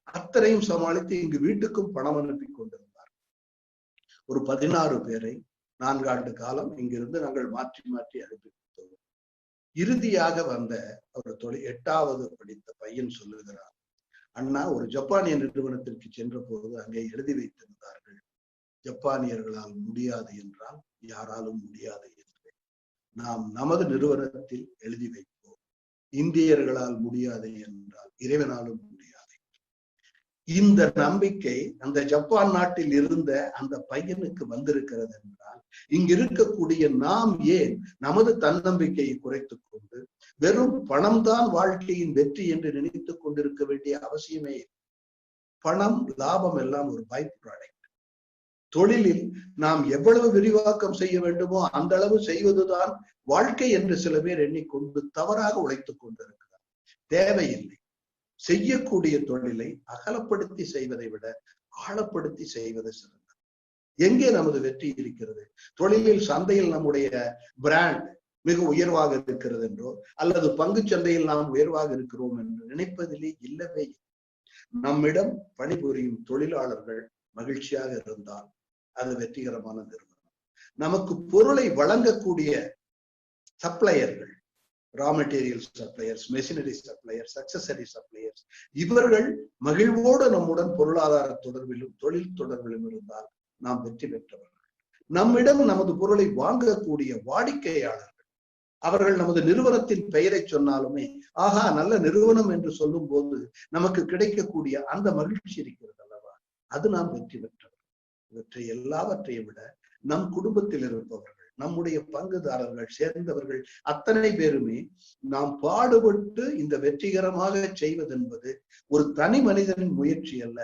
அத்தனையும் சமாளித்து இங்கு வீட்டுக்கும் பணம் அனுப்பி கொண்டிருந்தார். ஒரு 16 பேரை 4 ஆண்டு காலம் இங்கிருந்து நாங்கள் மாற்றி மாற்றி அனுப்பி கொடுத்தோம். இறுதியாக வந்த ஒரு 8வது படித்த பையன் சொல்லுகிறார், அண்ணா, ஒரு ஜப்பானிய நிறுவனத்திற்கு சென்ற போது அங்கே எழுதி வைத்திருந்தார்கள், ஜப்பானியர்களால் முடியாது என்றால் யாராலும் முடியாது என்று. நாம் நமது நிறுவனத்தில் எழுதி வைப்போம், இந்தியர்களால் முடியாது என்றால் இறைவனாலும் முடியாது. இந்த நம்பிக்கை அந்த ஜப்பான் நாட்டில் இருந்த அந்த பையனுக்கு வந்திருக்கிறது என்றால், இங்கு இருக்கக்கூடிய நாம் ஏன் நமது தன்னம்பிக்கையை குறைத்துக் கொண்டு வெறும் பணம் தான் வாழ்க்கையின் வெற்றி என்று நினைத்துக் கொண்டிருக்க வேண்டிய அவசியமே. பணம், லாபம் எல்லாம் ஒரு பை ப்ராடக்ட். தொழிலில் நாம் எவ்வளவு விரிவாக்கம் செய்ய வேண்டுமோ அந்த அளவு செய்வதுதான் வாழ்க்கை என்று சில பேர் எண்ணிக்கொண்டு தவறாக உழைத்துக் கொண்டிருக்கிறார். தேவையில்லை. செய்யக்கூடிய தொழிலை அகலப்படுத்தி செய்வதை விட ஆழப்படுத்தி செய்வது சிறந்தது. எங்கே நமது வெற்றி இருக்கிறது? தொழிலில், சந்தையில் நம்முடைய பிராண்ட் மிக உயர்வாக இருக்கிறது என்றோ அல்லது பங்கு சந்தையில் நாம் உயர்வாக இருக்கிறோம் என்று நினைப்பதிலே இல்லவே இல்லை. நம்மிடம் பணிபுரியும் தொழிலாளர்கள் மகிழ்ச்சியாக இருந்தால் அது வெற்றிகரமான நிறுவனம். நமக்கு பொருளை வழங்கக்கூடிய சப்ளையர்கள், raw material suppliers, machinery suppliers, accessory suppliers, இவர்கள் மகிழ்வோடு நம்முடன் பொருளாதார தொடர்பிலும் தொழில் தொடர்பிலும் இருந்தால் நாம் வெற்றி பெற்றவர்கள். நம்மிடம் நமது பொருளை வாங்கக்கூடிய வாடிக்கையாளர்கள், அவர்கள் நமது நிறுவனத்தின் பெயரை சொன்னாலுமே ஆஹா நல்ல நிறுவனம் என்று சொல்லும் போது நமக்கு கிடைக்கக்கூடிய அந்த மகிழ்ச்சி இருக்கிறது அல்லவா, அது நாம் வெற்றி பெற்றவர்கள். இவற்றை எல்லாவற்றையும் விட நம் குடும்பத்தில் இருப்பவர்கள், நம்முடைய பங்குதாரர்கள், சேர்ந்தவர்கள் அத்தனை பேருமே நாம் பாடுபட்டு இந்த வெற்றிகரமாக செய்வதென்பது ஒரு தனி மனிதனின் முயற்சி அல்ல,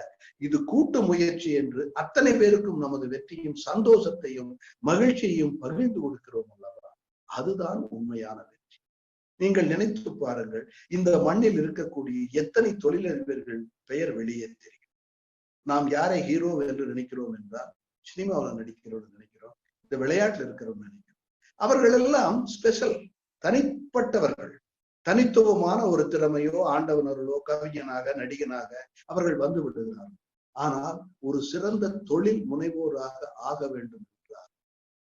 இது கூட்டு முயற்சி என்று அத்தனை பேருக்கும் நமது வெற்றியும் சந்தோஷத்தையும் மகிழ்ச்சியையும் பகிர்ந்து கொடுக்கிறோம் அல்லவா, அதுதான் உண்மையான வெற்றி. நீங்கள் நினைத்து பாருங்கள், இந்த மண்ணில் இருக்கக்கூடிய எத்தனை தொழிலதிபர்கள் பெயர் வெளியே தெரியும். நாம் யாரை ஹீரோ என்று நினைக்கிறோம் என்றால் சினிமாவில் நடிக்கிறோம் நினைக்கிறோம், இந்த விளையாட்டுல இருக்கிறவங்க நினைக்கிறேன். அவர்கள் எல்லாம் ஸ்பெஷல், தனிப்பட்டவர்கள், தனித்துவமான ஒரு திறமையோ ஆண்டவனர்களோ கவிஞனாக நடிகனாக அவர்கள் வந்து விடுகிறார்கள். ஆனால் ஒரு சிறந்த தொழில் முனைவோராக ஆக வேண்டும் என்றார்,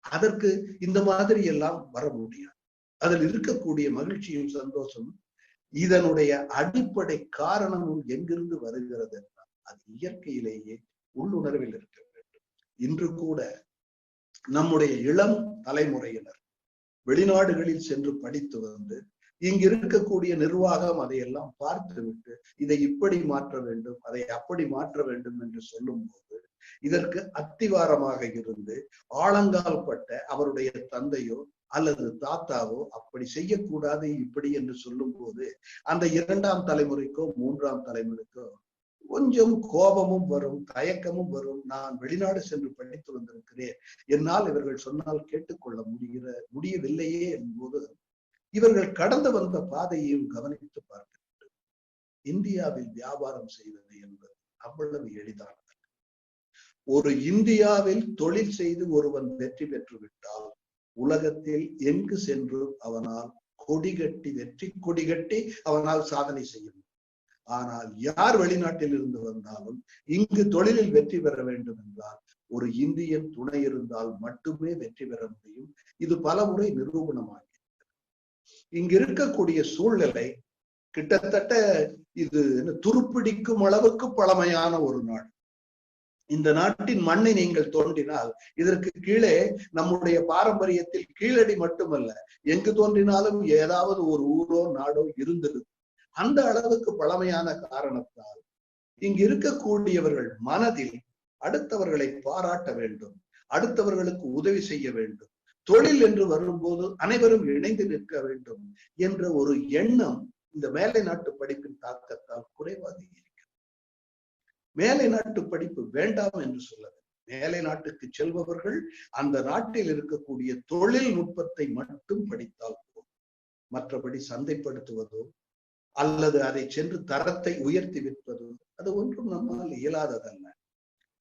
அதற்கு இந்த மாதிரி எல்லாம் வர முடியாது. அதில் இருக்கக்கூடிய மகிழ்ச்சியும் சந்தோஷம், இதனுடைய அடிப்படை காரணமும் எங்கிருந்து வருகிறது என்றால் அது இயற்கையிலேயே உள்ளுணர்வில் இருக்க வேண்டும். இன்று கூட நம்முடைய இளம் தலைமுறையினர் வெளிநாடுகளில் சென்று படித்து வந்து இங்கு இருக்கக்கூடிய நிர்வாகம் அதையெல்லாம் பார்த்துவிட்டு இதை இப்படி மாற்ற வேண்டும், அதை அப்படி மாற்ற வேண்டும் என்று சொல்லும் போது இதற்கு அத்திவாரமாக இருந்து ஆழங்கால் பட்ட அவருடைய தந்தையோ அல்லது தாத்தாவோ அப்படி செய்யக்கூடாது இப்படி என்று சொல்லும் போது அந்த இரண்டாம் தலைமுறைக்கோ மூன்றாம் தலைமுறைக்கோ கொஞ்சம் கோபமும் வரும், தயக்கமும் வரும். நான் வெளிநாடு சென்று படித்து வந்திருக்கிறேன், என்னால் இவர்கள் சொன்னால் கேட்டுக்கொள்ள முடியவில்லையே என்போது இவர்கள் கடந்து வந்த பாதையையும் கவனித்து பார்க்க வேண்டும். இந்தியாவில் வியாபாரம் செய்வது என்பது அவ்வளவு எளிதானது. ஒரு இந்தியாவில் தொழில் செய்து ஒருவன் வெற்றி பெற்று விட்டால் உலகத்தில் எங்கு சென்று அவனால் கொடிகட்டி வெற்றி கொடிகட்டி அவனால் சாதனை செய்ய முடியும். ஆனால் யார் வெளிநாட்டில் இருந்து வந்தாலும் இங்கு தொழிலில் வெற்றி பெற வேண்டும் என்றால் ஒரு இந்தியன் துணை இருந்தால் மட்டுமே வெற்றி பெற முடியும். இது பல முறை நிரூபணமாகி இங்கு இருக்கக்கூடிய சூழ்நிலை கிட்டத்தட்ட இது துருப்பிடிக்கும் அளவுக்கு பழமையான ஒரு நாடு. இந்த நாட்டின் மண்ணை நீங்கள் தோன்றினால் இதற்கு கீழே நம்முடைய பாரம்பரியத்தில் கீழடி மட்டுமல்ல, எங்கு தோன்றினாலும் ஏதாவது ஒரு ஊரோ நாடோ இருந்தது. அந்த அளவுக்கு பழமையான காரணத்தால் இங்கு இருக்கக்கூடியவர்கள் மனதில் அடுத்தவர்களை பாராட்ட வேண்டும், அடுத்தவர்களுக்கு உதவி செய்ய வேண்டும், தொழில் என்று வரும்போது அனைவரும் இணைந்து நிற்க வேண்டும் என்ற ஒரு எண்ணம் இந்த மேலை நாட்டு படிப்பின் தாக்கத்தால் குறைவாக இருக்கிறது. மேலை நாட்டு படிப்பு வேண்டாம் என்று சொல்லவில்லை. மேலை நாட்டுக்கு செல்பவர்கள் அந்த நாட்டில் இருக்கக்கூடிய தொழில்நுட்பத்தை மட்டும் படித்தால் போதும். மற்றபடி சந்தைப்படுத்துவதோ அல்லது அதை சென்று தரத்தை உயர்த்தி விற்பதோ அது ஒன்றும் நம்மால் இயலாததல்ல.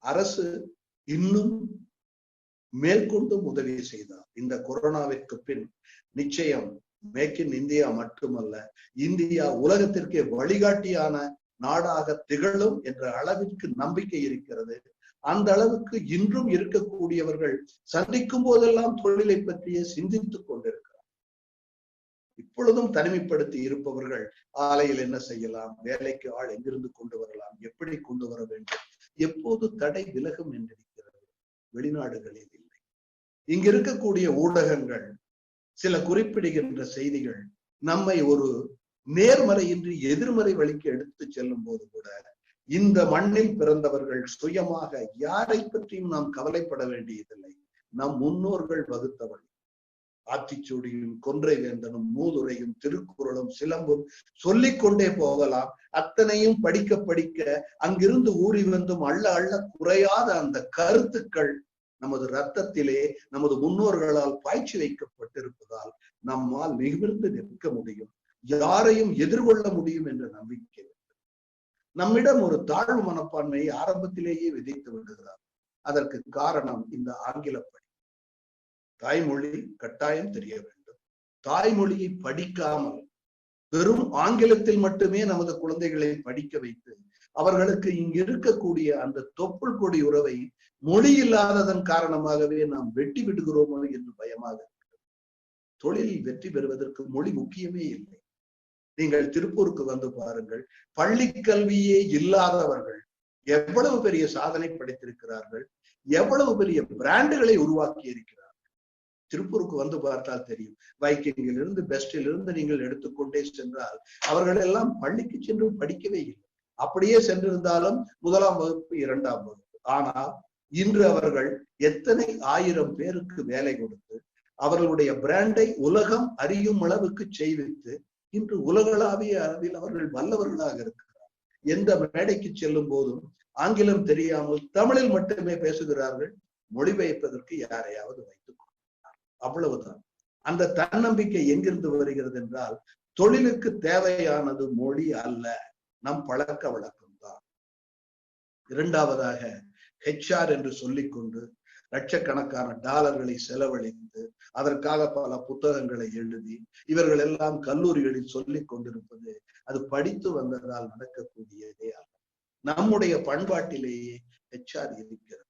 அரசு இன்னும் மேற்கொண்டும் உதவி செய்தார். இந்த கொரோனாவிற்கு பின் நிச்சயம் மேக் இன் இந்தியா மட்டுமல்ல, இந்தியா உலகத்திற்கே வழிகாட்டியான நாடாக திகழும் என்ற அளவிற்கு நம்பிக்கை இருக்கிறது. அந்த அளவுக்கு இன்றும் இருக்கக்கூடியவர்கள் சந்திக்கும் போதெல்லாம் தொழிலை பற்றியே சிந்தித்துக் கொண்டிருக்கிறார். இப்பொழுதும் தனிமைப்படுத்தி இருப்பவர்கள் ஆலையில் என்ன செய்யலாம், வேலைக்கு ஆள் எங்கிருந்து கொண்டு வரலாம், எப்படி கொண்டு வர வேண்டும், எப்போது தடை விலகும் என்றிருக்கிறது. வெளிநாடுகளில் இல்லை. இங்க இருக்கக்கூடிய ஊடகங்கள் சில குறிப்பிடுகின்ற செய்திகள் நம்மை ஒரு நேர்மறையின்றி எதிர்மறை வழிக்கு எடுத்து செல்லும் போது கூட இந்த மண்ணில் பிறந்தவர்கள் சுயமாக யாரை பற்றியும் நாம் கவலைப்பட வேண்டியதில்லை. நம் முன்னோர்கள் வகுத்த வழி. ஆத்திச்சூடியும் கொன்றை வேந்தனும் மூதுரையும் திருக்குறளும் சிலம்பும் சொல்லிக் கொண்டே போகலாம். அத்தனையும் படிக்க படிக்க அங்கிருந்து ஊறி வந்தும் அள்ள அள்ள குறையாத அந்த கருத்துக்கள் நமது ரத்தத்திலே நமது முன்னோர்களால் பாய்ச்சி வைக்கப்பட்டிருப்பதால் நம்மால் நிமிர்ந்து நிற்க முடியும், யாரையும் எதிர்கொள்ள முடியும் என்ற நம்பிக்கை. நம்மிடம் ஒரு தாழ்வு மனப்பான்மையை ஆரம்பத்திலேயே விதைத்து விடுகிறார். அதற்கு காரணம் இந்த ஆங்கில படி. தாய்மொழி கட்டாயம் தெரிய வேண்டும். தாய்மொழியை படிக்காமல் வெறும் ஆங்கிலத்தில் மட்டுமே நமது குழந்தைகளை படிக்க வைத்து அவர்களுக்கு இங்கு இருக்கக்கூடிய அந்த தொப்புள் கொடி உறவை மொழி இல்லாததன் காரணமாகவே நாம் வெட்டி விடுகிறோமோ என்று பயமாக இருக்கிறது. தொழிலில் வெற்றி பெறுவதற்கு மொழி முக்கியமே இல்லை. நீங்கள் திருப்பூருக்கு வந்து பாருங்கள், பள்ளி கல்வியே இல்லாதவர்கள் எவ்வளவு பெரிய சாதனை படைத்திருக்கிறார்கள், எவ்வளவு பெரிய பிராண்டுகளை உருவாக்கி இருக்கிறார்கள். திருப்பூருக்கு வந்து பார்த்தால் தெரியும். வைக்கிங்கில் இருந்து பெஸ்டில் இருந்து நீங்கள் எடுத்துக்கொண்டே சென்றால் அவர்கள் எல்லாம் பள்ளிக்கு சென்று படிக்கவே இல்லை. அப்படியே சென்றிருந்தாலும் 1ஆம் வகுப்பு 2ஆம் வகுப்பு. ஆனால் இன்று அவர்கள் எத்தனை 1000 பேருக்கு வேலை கொடுத்து அவர்களுடைய பிராண்டை உலகம் அறியும் அளவுக்கு செய்வித்து இன்று உலகளாவிய அளவில் அவர்கள் வல்லவர்களாக இருக்கிறார். எந்த மேடைக்கு செல்லும் போதும் ஆங்கிலம் தெரியாமல் தமிழில் மட்டுமே பேசுகிறார்கள். மொழிபெயர்ப்பதற்கு யாரையாவது வைத்துக் கொள்கிறார். அவ்வளவுதான். அந்த தன்னம்பிக்கை எங்கிருந்து வருகிறது என்றால் தொழிலுக்கு தேவையானது மொழி அல்ல, நம் பழக்க வழக்கம் தான். இரண்டாவதாக HR என்று சொல்லிக்கொண்டு லட்சக்கணக்கான டாலர்களை செலவழித்து அதற்காக பல புத்தகங்களை எழுதி இவர்கள் எல்லாம் கல்லூரிகளில் சொல்லிக் கொண்டிருப்பது அது படித்து வந்ததால் நடக்கக்கூடியதே அல்ல. நம்முடைய பண்பாட்டிலேயே HR இருக்கிறது.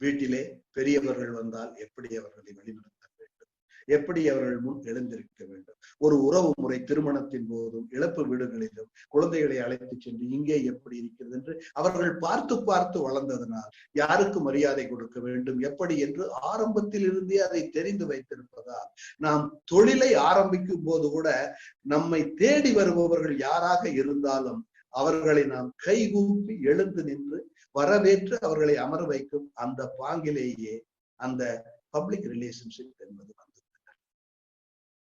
வீட்டிலே பெரியவர்கள் வந்தால் எப்படி அவர்களை வழிநடத்த வேண்டும், எப்படி அவர்கள் முன் எழுந்திருக்க வேண்டும். ஒரு உறவு முறை திருமணத்தின் போதும் இழப்பு வீடுகளிலும் குழந்தைகளை அழைத்து சென்று இங்கே எப்படி இருக்கிறது என்று அவர்கள் பார்த்து பார்த்து வளர்ந்ததனால் யாருக்கு மரியாதை கொடுக்க வேண்டும் எப்படி என்று ஆரம்பத்தில் இருந்தே அதை தெரிந்து வைத்திருப்பதால் நாம் தொழிலை ஆரம்பிக்கும் போது கூட நம்மை தேடி வருபவர்கள் யாராக இருந்தாலும் அவர்களை நாம் கைகூப்பி எழுந்து நின்று வரவேற்று அவர்களை அமர வைக்கும் அந்த பாங்கிலேயே அந்த பப்ளிக் ரிலேஷன்ஷிப் என்பது வந்துவிட்டது.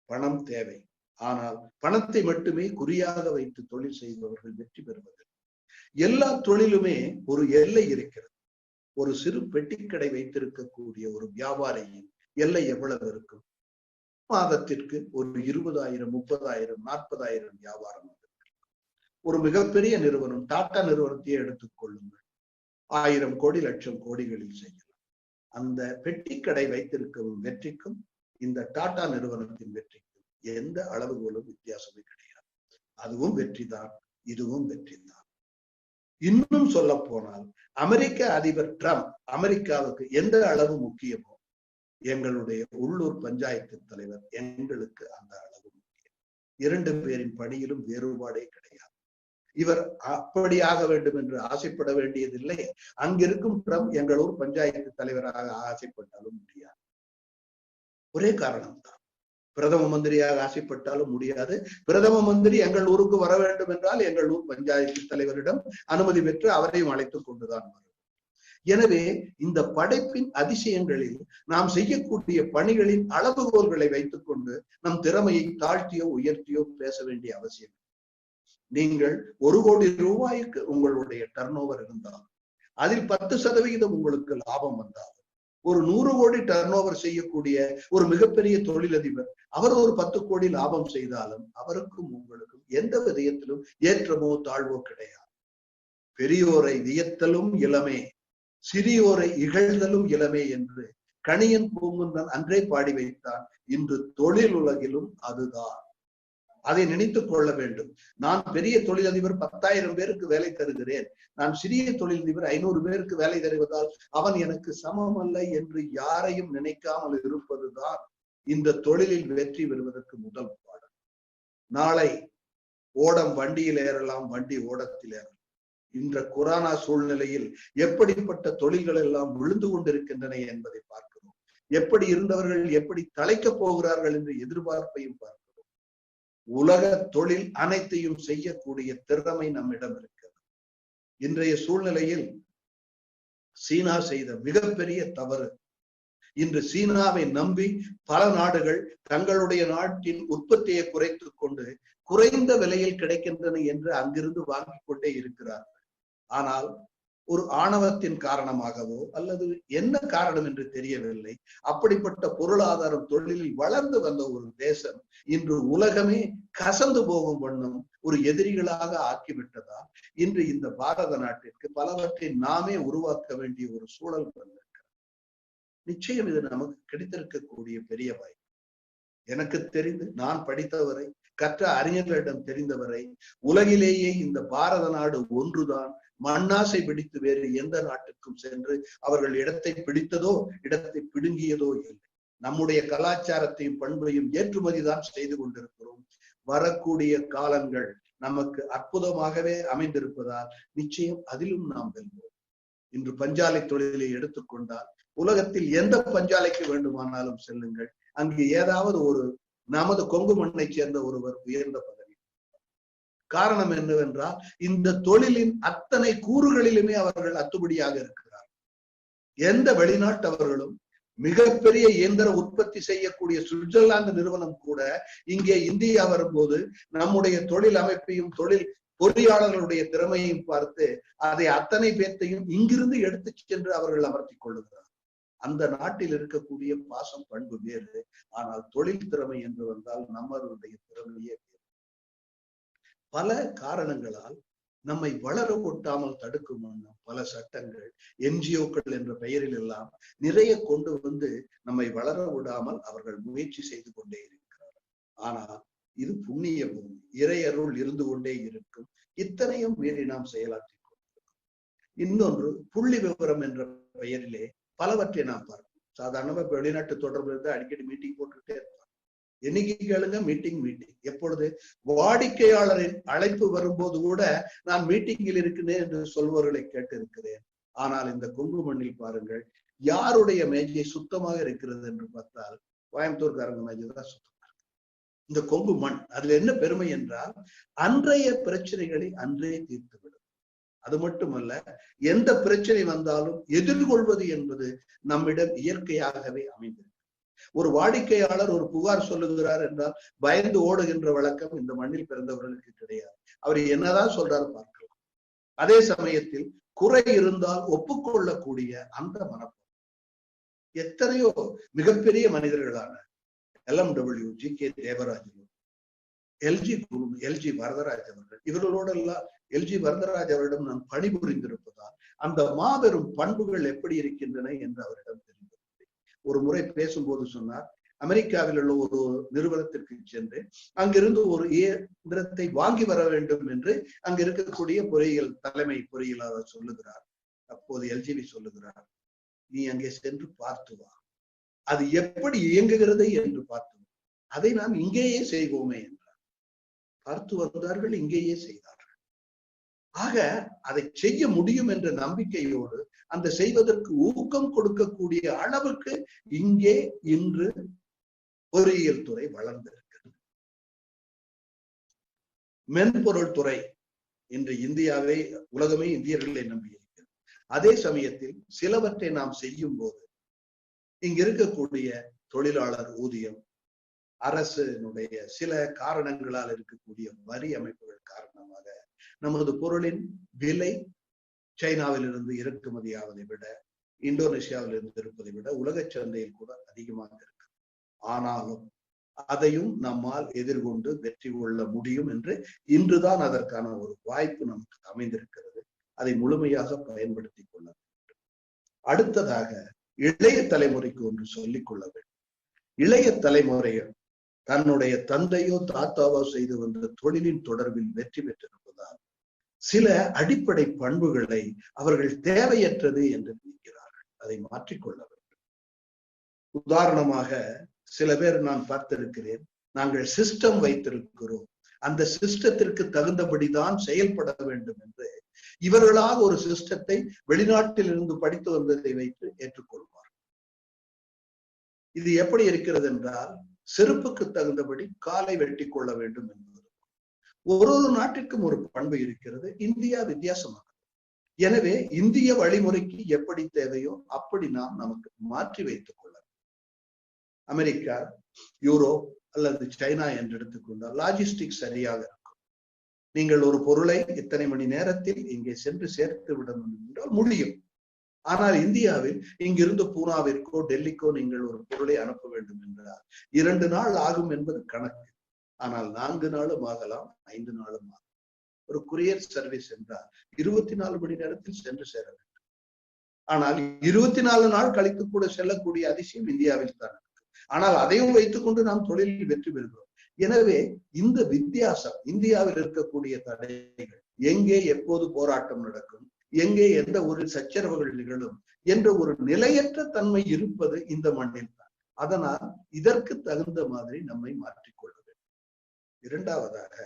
பணம் தேவை, ஆனால் பணத்தை மட்டுமே குறியாக வைத்து தொழில் செய்பவர்கள் வெற்றி பெறுவதில்லை. எல்லா தொழிலுமே ஒரு எல்லை இருக்கிறது. ஒரு சிறு பெட்டிக்கடை வைத்திருக்கக்கூடிய ஒரு வியாபாரியின் எல்லை எவ்வளவு இருக்கும்? மாதத்திற்கு ஒரு 20,000, 30,000, 40,000 வியாபாரம். ஒரு மிகப்பெரிய நிறுவனம், டாடா நிறுவனத்தையே எடுத்துக் கொள்ளுங்கள், 1000 கோடி, லட்சம் கோடிகளில் செய்யலாம். அந்த பெட்டிக்கடை வைத்திருக்கும் வெற்றிக்கும் இந்த டாடா நிறுவனத்தின் வெற்றிக்கும் எந்த அளவுகளும் வித்தியாசமே கிடையாது. அதுவும் வெற்றிதான், இதுவும் வெற்றிதான். இன்னும் சொல்ல போனால் அமெரிக்க அதிபர் ட்ரம்ப் அமெரிக்காவுக்கு எந்த அளவு முக்கியமோ எங்களுடைய உள்ளூர் பஞ்சாயத்து தலைவர் எங்களுக்கு அந்த அளவு முக்கியம். 2 பேரின் பணியிலும் வேறுபாடே கிடையாது. இவர் அப்படியாக வேண்டும் என்று ஆசைப்பட வேண்டியதில்லை. அங்கிருக்கும் ட்ரம்ப் எங்களூர் பஞ்சாயத்து தலைவராக ஆசைப்பட்டாலும் முடியாது. ஒரே காரணம் தான். பிரதம மந்திரியாக ஆசைப்பட்டாலும் முடியாது. பிரதம மந்திரி எங்கள் ஊருக்கு வர வேண்டும் என்றால் எங்கள் ஊர் பஞ்சாயத்து தலைவரிடம் அனுமதி பெற்று அவரையும் அழைத்துக் கொண்டுதான் வரும். எனவே இந்த படைப்பின் அதிசயங்களில் நாம் செய்யக்கூடிய பணிகளின் அளவுகோல்களை வைத்துக் கொண்டு நம் திறமையை தாழ்த்தியோ உயர்த்தியோ பேச வேண்டிய அவசியம். நீங்கள் 1 கோடி ரூபாய்க்கு உங்களுடைய டர்ன் ஓவர் இருந்தால் அதில் 10% உங்களுக்கு லாபம் வந்தால் ஒரு 100 கோடி டர்ன் ஓவர் செய்யக்கூடிய ஒரு மிகப்பெரிய தொழிலதிபர் அவர் ஒரு 10 கோடி லாபம் செய்தாலும் அவருக்கும் உங்களுக்கும் எந்த விதத்திலும் ஏற்றமோ தாழ்வோ கிடையாது. பெரியோரை வியத்தலும் இளமே, சிறியோரை இகழ்தலும் இளமே என்று கணியன் பூங்குன்றன் அன்றே பாடி வைத்தான். இன்று தொழில் உலகிலும் அதுதான். அதை நினைத்துக் கொள்ள வேண்டும். நான் பெரிய தொழிலதிபர் 10,000 பேருக்கு வேலை தருகிறேன், நான் சிறிய தொழிலதிபர் 500 பேருக்கு வேலை தருவதால் அவன் எனக்கு சமம் அல்ல என்று யாரையும் நினைக்காமல் இருப்பதுதான் இந்த தொழிலில் வெற்றி பெறுவதற்கு முதல் பாடம். நாளை ஓடம் வண்டியில் ஏறலாம், வண்டி ஓடத்தில் ஏறலாம். இந்த கொரோனா சூழ்நிலையில் எப்படிப்பட்ட தொழில்கள் எல்லாம் விழுந்து கொண்டிருக்கின்றன என்பதை பார்க்கிறோம். எப்படி இருந்தவர்கள் எப்படி தலைக்கப் போகிறார்கள் என்று எதிர்பார்ப்பையும் பார்க்கிறோம். உலக தொழில் அனைத்தையும் செய்யக்கூடிய திறமை நம்மிடம் இருக்கிறது. இன்றைய சூழ்நிலையில் சீனா செய்த மிகப்பெரிய தவறு, இன்று சீனாவை நம்பி பல நாடுகள் தங்களுடைய நாட்டின் உற்பத்தியை குறைத்துக் கொண்டு குறைந்த விலையில் கிடைக்கின்றன என்று அங்கிருந்து வாங்கிக் கொண்டே இருக்கிறார்கள். ஆனால் ஒரு ஆணவத்தின் காரணமாகவோ அல்லது என்ன காரணம் என்று தெரியவில்லை, அப்படிப்பட்ட பொருளாதாரம் தொழிலில் வளர்ந்து வந்த ஒரு தேசம் இன்று உலகமே கசந்து போகும் வண்ணம் ஒரு எதிரிகளாக ஆக்கிவிட்டதால் இன்று இந்த பாரத நாட்டிற்கு பலவற்றை நாமே உருவாக்க வேண்டிய ஒரு சூழல் வந்திருக்கிறது. நிச்சயம் இது நமக்கு கிடைத்திருக்கக்கூடிய பெரிய வாய்ப்பு. எனக்கு தெரிந்து நான் படித்தவரை, கற்ற அறிஞர்களிடம் தெரிந்தவரை, உலகிலேயே இந்த பாரத நாடு ஒன்றுதான் மண்ணாசை பிடித்து வேறு எந்த நாட்டுக்கும் சென்று அவர்கள் இடத்தை பிடித்ததோ இடத்தை பிடுங்கியதோ இல்லை. நம்முடைய கலாச்சாரத்தையும் பண்பையும் ஏற்றுமதி தான் செய்து கொண்டிருக்கிறோம். வரக்கூடிய காலங்கள் நமக்கு அற்புதமாகவே அமைந்திருப்பதால் நிச்சயம் அதிலும் நாம் வெல்வோம். இன்று பஞ்சாலை தொழிலை எடுத்துக்கொண்டால் உலகத்தில் எந்த பஞ்சாலைக்கு வேண்டுமானாலும் செல்லுங்கள், அங்கு ஏதாவது ஒரு நமது கொங்கு மண்ணை சேர்ந்த ஒருவர் உயர்ந்த பதவி. காரணம் என்னவென்றால் இந்த தொழிலின் அத்தனை கூறுகளிலுமே அவர்கள் அத்துபடியாக இருக்கிறார். எந்த வெளிநாட்டவர்களும் மிகப்பெரிய இயந்திர உற்பத்தி செய்யக்கூடிய சுவிட்சர்லாந்து நிறுவனம் கூட இங்கே இந்தியா வரும்போது நம்முடைய தொழில் அமைப்பையும் தொழில் பொறியாளர்களுடைய திறமையையும் பார்த்து அதை அத்தனை பேர்த்தையும் இங்கிருந்து எடுத்து சென்று அவர்கள் அமர்த்தி கொள்ளுகிறார். அந்த நாட்டில் இருக்கக்கூடிய பாசம் பண்பு வேறு, ஆனால் தொழில் திறமை என்று வந்தால் நம்மளுடைய திறமையே வேறு. பல காரணங்களால் நம்மை வளர ஒட்டாமல் தடுக்கும் பல சட்டங்கள், என்ஜிஓக்கள் என்ற பெயரில் எல்லாம் நிறைய கொண்டு வந்து நம்மை வளர விடாமல் அவர்கள் முயற்சி செய்து கொண்டே இருக்கிறார்கள். ஆனால் இது புண்ணிய பூமி, இறையருள் இருந்து கொண்டே இருக்கும். இத்தனையும் மீறி நாம் செயலாற்றி கொண்டிருக்கிறோம். இன்னொன்று, புள்ளி விவரம் என்ற பெயரிலே பலவற்றை நாம் பார்க்கிறோம். சாதாரணமா வெளிநாட்டு தொடர்பு இருந்து அடிக்கடி மீட்டிங் போட்டுக்கிட்டே இருப்பாங்க. என்னைக்கு கேளுங்க மீட்டிங். எப்பொழுது வாடிக்கையாளரின் அழைப்பு வரும்போது கூட நான் மீட்டிங்கில் இருக்கிறேன் என்று சொல்பவர்களை கேட்டு இருக்கிறேன். ஆனால் இந்த கொங்கு மண்ணில் பாருங்கள், யாருடைய மேஜை சுத்தமாக இருக்கிறது என்று பார்த்தால் கோயம்புத்தூர்காரங்க மேஜை தான் சுத்தமாக இருக்கு. இந்த கொங்கு மண், அதுல என்ன பெருமை என்றால் அன்றைய பிரச்சனைகளை அன்றே தீர்த்துவிடும். அது மட்டுமல்ல, எந்த பிரச்சனை வந்தாலும் எதிர்கொள்வது என்பது நம்மிடம் இயற்கையாகவே அமைந்திருக்கு. ஒரு வாடிக்கையாளர் ஒரு புகார் சொல்லுகிறார் என்றால் பயந்து ஓடுகின்ற வழக்கம் இந்த மண்ணில் பிறந்தவர்களுக்கு கிடையாது. அவர் என்னதான் சொல்றாரு பார்க்கலாம். அதே சமயத்தில் குறை இருந்தால் ஒப்புக்கொள்ளக்கூடிய அந்த மனப்பான்மை. எத்தனையோ மிகப்பெரிய மனிதர்களான LMW, GK Devarajan, LG Varadaraj அவர்கள், இவர்களோட எல்லாம் LG வரதராஜ் அவரிடம் நான் பணிபுரிந்திருப்பதால் அந்த மாபெரும் பண்புகள் எப்படி இருக்கின்றன என்று அவரிடம் தெரிந்தது. ஒரு முறை பேசும்போது சொன்னார், அமெரிக்காவில் உள்ள ஒரு நிறுவனத்திற்கு சென்று அங்கிருந்து ஒரு இயந்திரத்தை வாங்கி வர வேண்டும் என்று அங்க இருக்கக்கூடிய தலைமை பொறியியலாளர் சொல்லுகிறார். அப்போது LGV சொல்லுகிறார், நீ அங்கே சென்று பார்த்து வா, அது எப்படி இயங்குகிறது என்று பார்த்து, அதை நாம் இங்கேயே செய்வோமே என்றார். பார்த்து வந்தார்கள், இங்கேயே செய்தார்கள். ஆக அதை செய்ய முடியும் என்ற நம்பிக்கையோடு அந்த செய்வதற்கு ஊக்கம் கொடுக்கக்கூடிய அளவுக்கு இங்கே இன்று பொறியியல் துறை வளர்ந்திருக்கிறது. மென்பொருள் துறை இன்று இந்தியாவே, உலகமே இந்தியர்களை நம்பியிருக்கிறது. அதே சமயத்தில் சிலவற்றை நாம் செய்யும் போது இங்க இருக்கக்கூடிய தொழிலாளர் ஊதியம், அரசினுடைய சில காரணங்களால் இருக்கக்கூடிய வரி அமைப்புகள் காரணமாக நமது பொருளின் விலை சைனாவில் இருந்து இறக்குமதி ஆவதை விட, இந்தோனேஷியாவில் இருந்து இருப்பதை விட உலக சந்தையில் கூட அதிகமாக இருக்கு. ஆனாலும் அதையும் நம்மால் எதிர்கொண்டு வெற்றி கொள்ள முடியும் என்று இன்றுதான் அதற்கான ஒரு வாய்ப்பு நமக்கு அமைந்திருக்கிறது. அதை முழுமையாக பயன்படுத்திக் கொள்ள வேண்டும். அடுத்ததாக இளைய தலைமுறைக்கு ஒன்று சொல்லிக் கொள்ள வேண்டும். இளைய தலைமுறைகள் தன்னுடைய தந்தையோ தாத்தாவோ செய்து வந்த தொழிலின் தொடர்பில் வெற்றி பெற்றிருப்பதால் சில அடிப்படை பண்புகளை அவர்கள் தேவையற்றது என்று நினைக்கிறார்கள். அதை மாற்றிக்கொள்ள வேண்டும். உதாரணமாக சில பேர் நான் பார்த்திருக்கிறேன், நாங்கள் சிஸ்டம் வைத்திருக்கிறோம், அந்த சிஸ்டத்திற்கு தகுந்தபடிதான் செயல்பட வேண்டும் என்று இவர்களாக ஒரு சிஸ்டத்தை வெளிநாட்டில் இருந்து படித்து வந்ததை வைத்து ஏற்றுக்கொள்வார். இது எப்படி இருக்கிறது என்றால், செருப்புக்கு தகுந்தபடி காலை வெட்டி கொள்ள வேண்டும் என்பது. ஒரு நாட்டிற்கும் ஒரு பண்பு இருக்கிறது. இந்தியா வித்தியாசமானது. எனவே இந்திய வழிமுறைக்கு எப்படி தேவையோ அப்படி நாம் நமக்கு மாற்றி வைத்துக் கொள்ள. அமெரிக்கா, யூரோப் அல்லது சைனா என்று எடுத்துக்கொண்டால் லாஜிஸ்டிக் சரியாக இருக்கும். நீங்கள் ஒரு பொருளை இத்தனை மணி நேரத்தில் இங்கே சென்று சேர்த்து விட முடியும் என்றால் முடியும். ஆனால் இந்தியாவில் இங்கிருந்து பூனாவிற்கோ டெல்லிக்கோ நீங்கள் ஒரு பொருளை அனுப்ப வேண்டும் என்றால் 2 நாள் ஆகும் என்பது கணக்கு. ஆனால் 4 நாளும் ஆகலாம், 5 நாளும் ஆகும். ஒரு குரியர் சர்வீஸ் என்றால் 24 மணி நேரத்தில் சென்று சேர வேண்டும். ஆனால் 24 நாள் கழித்து கூட செல்லக்கூடிய அதிசயம் இந்தியாவில் தான் இருக்கு. ஆனால் அதையும் வைத்துக் கொண்டு நாம் தொழிலில் வெற்றி பெறுகிறோம். எனவே இந்த வித்தியாசம், இந்தியாவில் இருக்கக்கூடிய தடைகள், எங்கே எப்போது போராட்டம் நடக்கும், எங்கே எந்த ஒரு சச்சரவுகள் நிகழும் என்ற ஒரு நிலையற்ற தன்மை இருப்பது இந்த மண்ணில் தான். அதனால் இதற்கு தகுந்த மாதிரி நம்மை மாற்றிக்கொள்ள வேண்டும். இரண்டாவதாக,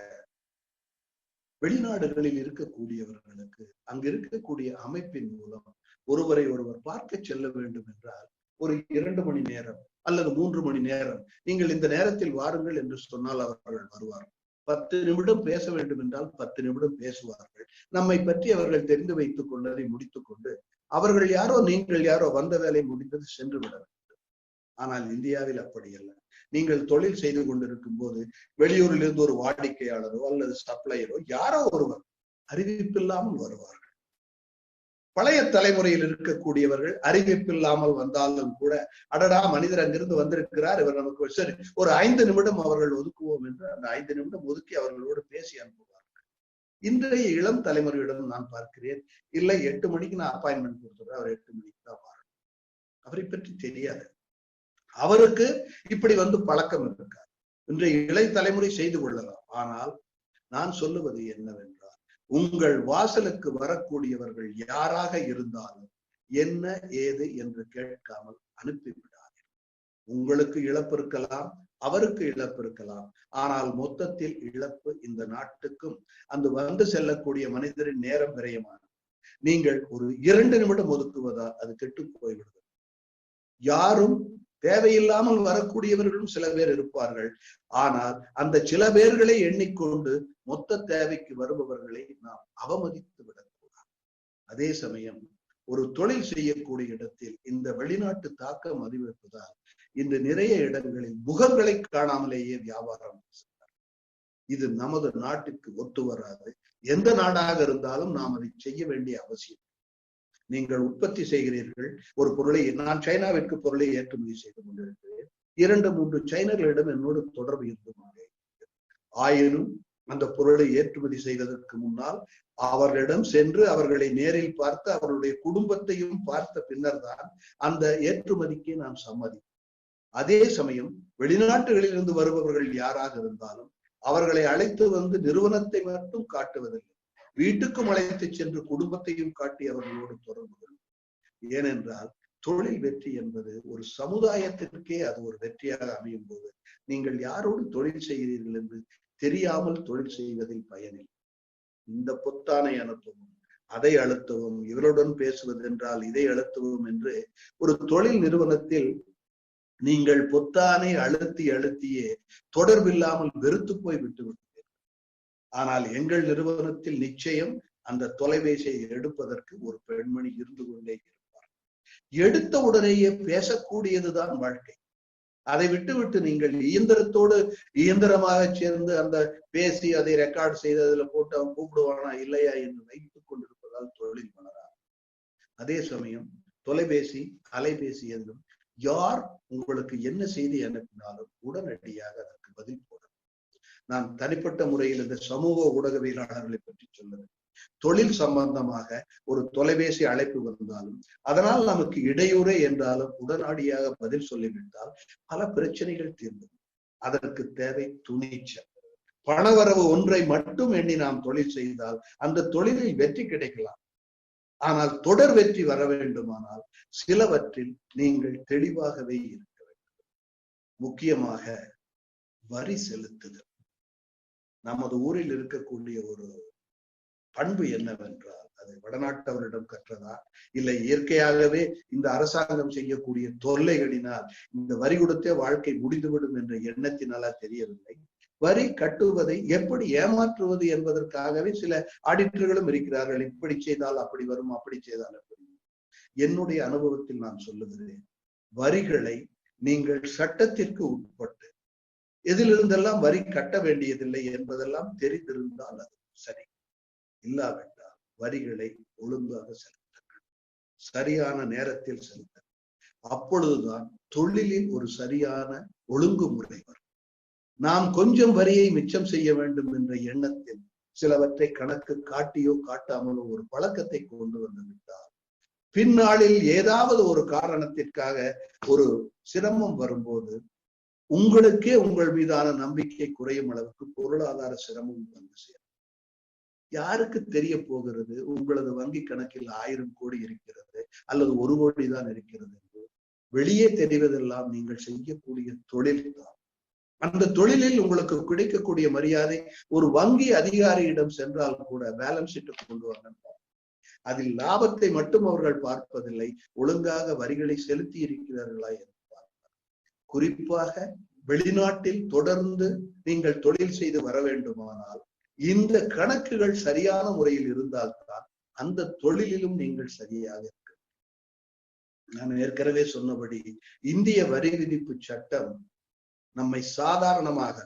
வெளிநாடுகளில் இருக்கக்கூடியவர்களுக்கு அங்கு இருக்கக்கூடிய அமைப்பின் மூலம் ஒருவரை ஒருவர் பார்க்க செல்ல வேண்டும் என்றால் ஒரு 2 மணி நேரம் அல்லது 3 மணி நேரம் நீங்கள் இந்த நேரத்தில் வாருங்கள் என்று சொன்னால் அவர்கள் வருவார்கள். 10 நிமிடம் பேச வேண்டும் என்றால் 10 நிமிடம் பேசுவார்கள். நம்மை பற்றி அவர்கள் தெரிந்து வைத்துக் கொண்டதை முடித்துக் கொண்டு அவர்கள் யாரோ நீங்கள் யாரோ, வந்த வேலை முடிந்தது, சென்று விட வேண்டும். ஆனால் இந்தியாவில் அப்படி அல்ல. நீங்கள் தொழில் செய்து கொண்டிருக்கும் போது வெளியூரில் இருந்து ஒரு வாடிக்கையாளரோ அல்லது சப்ளையரோ யாரோ ஒருவர் அறிவிப்பில்லாமல் வருவார்கள். பழைய தலைமுறையில் இருக்கக்கூடியவர்கள் அறிவிப்பில்லாமல் வந்தாலும் கூட, அடடா மனிதர் அங்கிருந்து வந்திருக்கிறார், இவர் நமக்கு சரி ஒரு 5 நிமிடம் அவர்கள் ஒதுக்குவோம் என்று அந்த 5 நிமிடம் ஒதுக்கி அவர்களோடு பேசி அனுப்புவார்கள். இன்றைய இளம் தலைமுறையிடம் நான் பார்க்கிறேன், இல்லை 8 மணிக்கு நான் அப்பாயின்மெண்ட் கொடுத்துறேன், அவர் 8 மணிக்கு தான் வரணும். அவரை பற்றி தெரியாது. அவருக்கு இப்படி பழக்கம் இருக்காது. இன்றைய இளைய தலைமுறை செய்து கொள்ளலாம். ஆனால் நான் சொல்லுவது என்னவென்றால், உங்கள் வாசலுக்கு வரக்கூடியவர்கள் யாராக இருந்தாலும் என்ன ஏது என்று கேட்காமல் அனுப்பிவிடாது. உங்களுக்கு இழப்பு இருக்கலாம், அவருக்கு இழப்பு இருக்கலாம். ஆனால் மொத்தத்தில் இழப்பு இந்த நாட்டுக்கும் அந்த செல்லக்கூடிய மனிதரின் நேரம் விரயமான. நீங்கள் ஒரு 2 நிமிடம் ஒதுக்குவதால் அது கெட்டு போய்விடுது. யாரும் தேவையில்லாமல் வரக்கூடியவர்களும் சில பேர் இருப்பார்கள். ஆனால் அந்த சில பேர்களை எண்ணிக்கொண்டு மொத்த தேவைக்கு வருபவர்களை நாம் அவமதித்து விடக்கூடாது. அதே சமயம் ஒரு தொழில் செய்யக்கூடிய இடத்தில் இந்த வெளிநாட்டு தாக்கம் அதிகரிப்பதால் இன்று நிறைய இடங்களில் முகங்களை காணாமலேயே வியாபாரம் செய்கிறார். இது நமது நாட்டுக்கு ஒத்து வராது. எந்த நாடாக இருந்தாலும் நாம் அதை செய்ய வேண்டிய அவசியம். நீங்கள் உற்பத்தி செய்கிறீர்கள் ஒரு பொருளை, நான் சைனாவிற்கு பொருளை ஏற்றுமதி செய்து கொண்டிருக்கிறேன். 2-3 சைனர்களிடம் என்னோடு தொடர்பு இருந்து கொண்டே. ஆயினும் அந்த பொருளை ஏற்றுமதி செய்வதற்கு முன்னால் அவர்களிடம் சென்று அவர்களை நேரில் பார்த்து அவர்களுடைய குடும்பத்தையும் பார்த்த பின்னர் தான் அந்த ஏற்றுமதிக்கு நாம் சம்மதி. அதே சமயம் வெளிநாட்டுகளில் இருந்து வருபவர்கள் யாராக இருந்தாலும் அவர்களை அழைத்து நிறுவனத்தை மட்டும் காட்டுவதில்லை, வீட்டுக்கும் அழைத்து சென்று குடும்பத்தையும் காட்டி அவர்களோடு தொடர்பு கொள்ளும். ஏனென்றால் தொழில் வெற்றி என்பது ஒரு சமுதாயத்திற்கே அது ஒரு வெற்றியாக அமையும் போது நீங்கள் யாரோடு தொழில் செய்கிறீர்கள் என்று தெரியாமல் தொழில் செய்வதில் பயனில்லை. இந்த பொத்தானை அனுப்பவும், அதை அழுத்தவும், இவருடன் பேசுவது என்றால் இதை அழுத்தவும் என்று ஒரு தொழில் நிறுவனத்தில் நீங்கள் பொத்தானை அழுத்தியே தொடர்பில்லாமல் வெறுத்து போய் விட்டு விட்டீர்கள். ஆனால் எங்கள் நிறுவனத்தில் நிச்சயம் அந்த தொலைபேசியை எடுப்பதற்கு ஒரு பெண்மணி இருந்து கொண்டே இருப்பார். எடுத்த உடனேயே பேசக்கூடியதுதான் வாழ்க்கை. அதை விட்டு நீங்கள் இயந்திரத்தோடு இயந்திரமாக சேர்ந்து அந்த பேசி அதை ரெக்கார்ட் செய்து அதுல போட்டு அவன் கூப்பிடுவானா இல்லையா என்று வைத்துக் கொண்டிருப்பதால் தொழில் வளராது. அதே சமயம் தொலைபேசி, அலைபேசி என்றும் யார் உங்களுக்கு என்ன செய்தி அனுப்பினாலும் உடனடியாக அதற்கு பதில் போடும். நான் தனிப்பட்ட முறையில் இந்த சமூக ஊடகவியலாளர்களை பற்றி சொல்லுவேன். தொழில் சம்பந்தமாக ஒரு தொலைபேசி அழைப்பு வந்தாலும் அதனால் நமக்கு இடையூறு என்றாலும் உடனடியாக பதில் சொல்லிவிட்டால் பல பிரச்சனைகள் தீர்ந்தது. அதற்கு தேவை துணிச்சல். பணவரவு ஒன்றை மட்டும் எண்ணி நாம் தொழில் செய்தால் அந்த தொழிலில் வெற்றி கிடைக்கலாம். ஆனால் தொடர் வெற்றி வர வேண்டுமானால் சிலவற்றில் நீங்கள் தெளிவாகவே இருக்க வேண்டும். முக்கியமாக வரி செலுத்துதல். நமது ஊரில் இருக்கக்கூடிய ஒரு பண்பு என்னவென்றால், அது வடநாட்டவரிடம் கற்றதா இல்லை இயற்கையாகவே இந்த அரசாங்கம் செய்யக்கூடிய தொல்லைகளினால் இந்த வரி கொடுத்தே வாழ்க்கை முடிந்துவிடும் என்ற எண்ணத்தினாலா தெரியவில்லை. வரி கட்டுவதை எப்படி ஏமாற்றுவது என்பதற்காகவே சில ஆடிட்டர்களும் இருக்கிறார்கள். இப்படி செய்தால் அப்படி வரும், அப்படி செய்தால் அப்படி. என்னுடைய அனுபவத்தில் நான் சொல்லுகிறேன், வரிகளை நீங்கள் சட்டத்திற்கு உட்பட்டு எதிலிருந்தெல்லாம் வரி கட்ட வேண்டியதில்லை என்பதெல்லாம் தெரிந்திருந்தால் அது சரி. இல்லாவிட்டால் வரிகளை ஒழுங்காக செலுத்துங்கள், சரியான நேரத்தில் செலுத்துங்கள். அப்பொழுதுதான் தொழிலில் ஒரு சரியான ஒழுங்குமுறை வரும். நாம் கொஞ்சம் வரியை மிச்சம் செய்ய வேண்டும் என்ற எண்ணத்தில் சிலவற்றை கணக்கு காட்டியோ காட்டாமலோ ஒரு பழக்கத்தை கொண்டு வந்து விட்டால் பின்னாளில் ஏதாவது ஒரு காரணத்திற்காக ஒரு சிரமம் வரும்போது உங்களுக்கே உங்கள் மீதான நம்பிக்கை குறையும் அளவுக்கு பொருளாதார சிரமம் வந்து சேரும். யாருக்கு தெரிய போகிறது உங்களது வங்கி கணக்கில் 1000 கோடி இருக்கிறது அல்லது 1 கோடி தான் இருக்கிறது என்று? வெளியே தெரிவதெல்லாம் நீங்கள் செய்யக்கூடிய தொழில் தான். அந்த தொழிலில் உங்களுக்கு கிடைக்கக்கூடிய மரியாதை ஒரு வங்கி அதிகாரியிடம் சென்றால் கூட பேலன்ஸ் ஷீட் கொண்டு வாங்க, அதில் லாபத்தை மட்டும் அவர்கள் பார்ப்பதில்லை, ஒழுங்காக வரிகளை செலுத்தி இருக்கிறார்களா என்று பார்ப்பார். குறிப்பாக வெளிநாட்டில் தொடர்ந்து நீங்கள் தொழில் செய்து வர வேண்டுமானால் இந்த கணக்குகள் சரியான முறையில் இருந்தால்தான் அந்த தொழிலிலும் நீங்கள் சரியாக இருக்க. நான் ஏற்கனவே சொன்னபடி இந்திய வரி விதிப்பு சட்டம் நம்மை சாதாரணமாக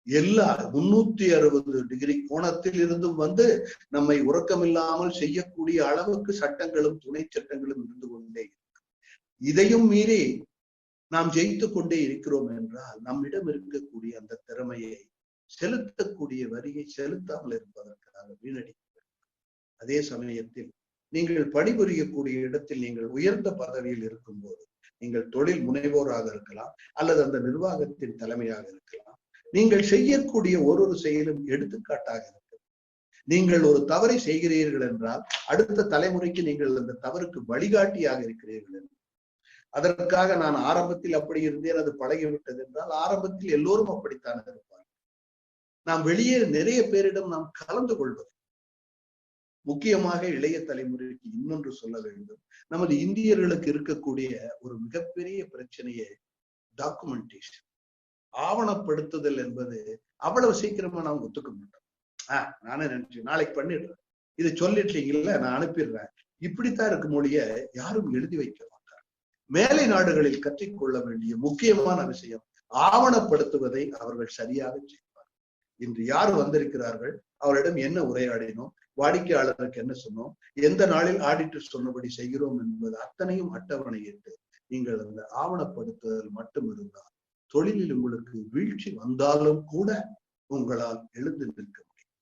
எல்லா 360 டிகிரி கோணத்தில் இருந்தும் நம்மை உறக்கமில்லாமல் செய்யக்கூடிய அளவுக்கு சட்டங்களும் துணை சட்டங்களும் இருந்து கொண்டே இருக்கு. இதையும் மீறி நாம் ஜெயித்து கொண்டே இருக்கிறோம் என்றால் நம்மிடம் இருக்கக்கூடிய அந்த திறமையை செலுத்தக்கூடிய வரியை செலுத்தாமல் இருப்பதற்காக அதே சமயத்தில் நீங்கள் பணிபுரியக்கூடிய இடத்தில் நீங்கள் உயர்ந்த பதவியில் இருக்கும்போது, நீங்கள் தொழில் முனைவோராக இருக்கலாம் அல்லது அந்த நிர்வாகத்தின் தலைமையாக இருக்கலாம், நீங்கள் செய்யக்கூடிய ஒரு செயலும் எடுத்துக்காட்டாக இருக்கும். நீங்கள் ஒரு தவறை செய்கிறீர்கள் என்றால் அடுத்த தலைமுறைக்கு நீங்கள் அந்த தவறுக்கு வழிகாட்டியாக இருக்கிறீர்கள். அதற்காக நான் ஆரம்பத்தில் அப்படி இருந்தேன், அது பழகிவிட்டது என்றால் ஆரம்பத்தில் எல்லோரும் அப்படித்தான் இருப்பார். நாம் வெளியே நிறைய பேரிடம் நாம் கலந்து கொள்வது. முக்கியமாக இளைய தலைமுறைக்கு இன்னொன்று சொல்ல வேண்டும். நமது இந்தியர்களுக்கு இருக்கக்கூடிய ஒரு மிகப்பெரிய பிரச்சனையே டாக்குமெண்டேஷன், ஆவணப்படுத்துதல் என்பது அவ்வளவு சீக்கிரமா நாம் ஒத்துக்க மாட்டோம். நானே நினைச்சேன் நாளைக்கு பண்ணிடுறேன், இது சொல்லிட்டீங்கல்ல நான் அனுப்பிடுறேன், இப்படித்தான் இருக்கும் மொழிய யாரும் எழுதி வைக்க மாட்டார். மேலை நாடுகளில் கற்றுக்கொள்ள வேண்டிய முக்கியமான விஷயம் ஆவணப்படுத்துவதை அவர்கள் சரியாக செய்வார். இன்று யார் வந்திருக்கிறார்கள், அவரிடம் என்ன உரையாடினோம், வாடிக்கையாளருக்கு என்ன சொன்னோம், எந்த நாளில் ஆடிட்டர் சொன்னபடி செய்கிறோம் என்பது அத்தனையும் அட்டவணையிட்டு நீங்கள் அந்த ஆவணப்படுத்துதல் மட்டும் இருந்தால் தொழிலில் உங்களுக்கு வீழ்ச்சி வந்தாலும் கூட உங்களால் எழுந்து நிற்க முடியும்.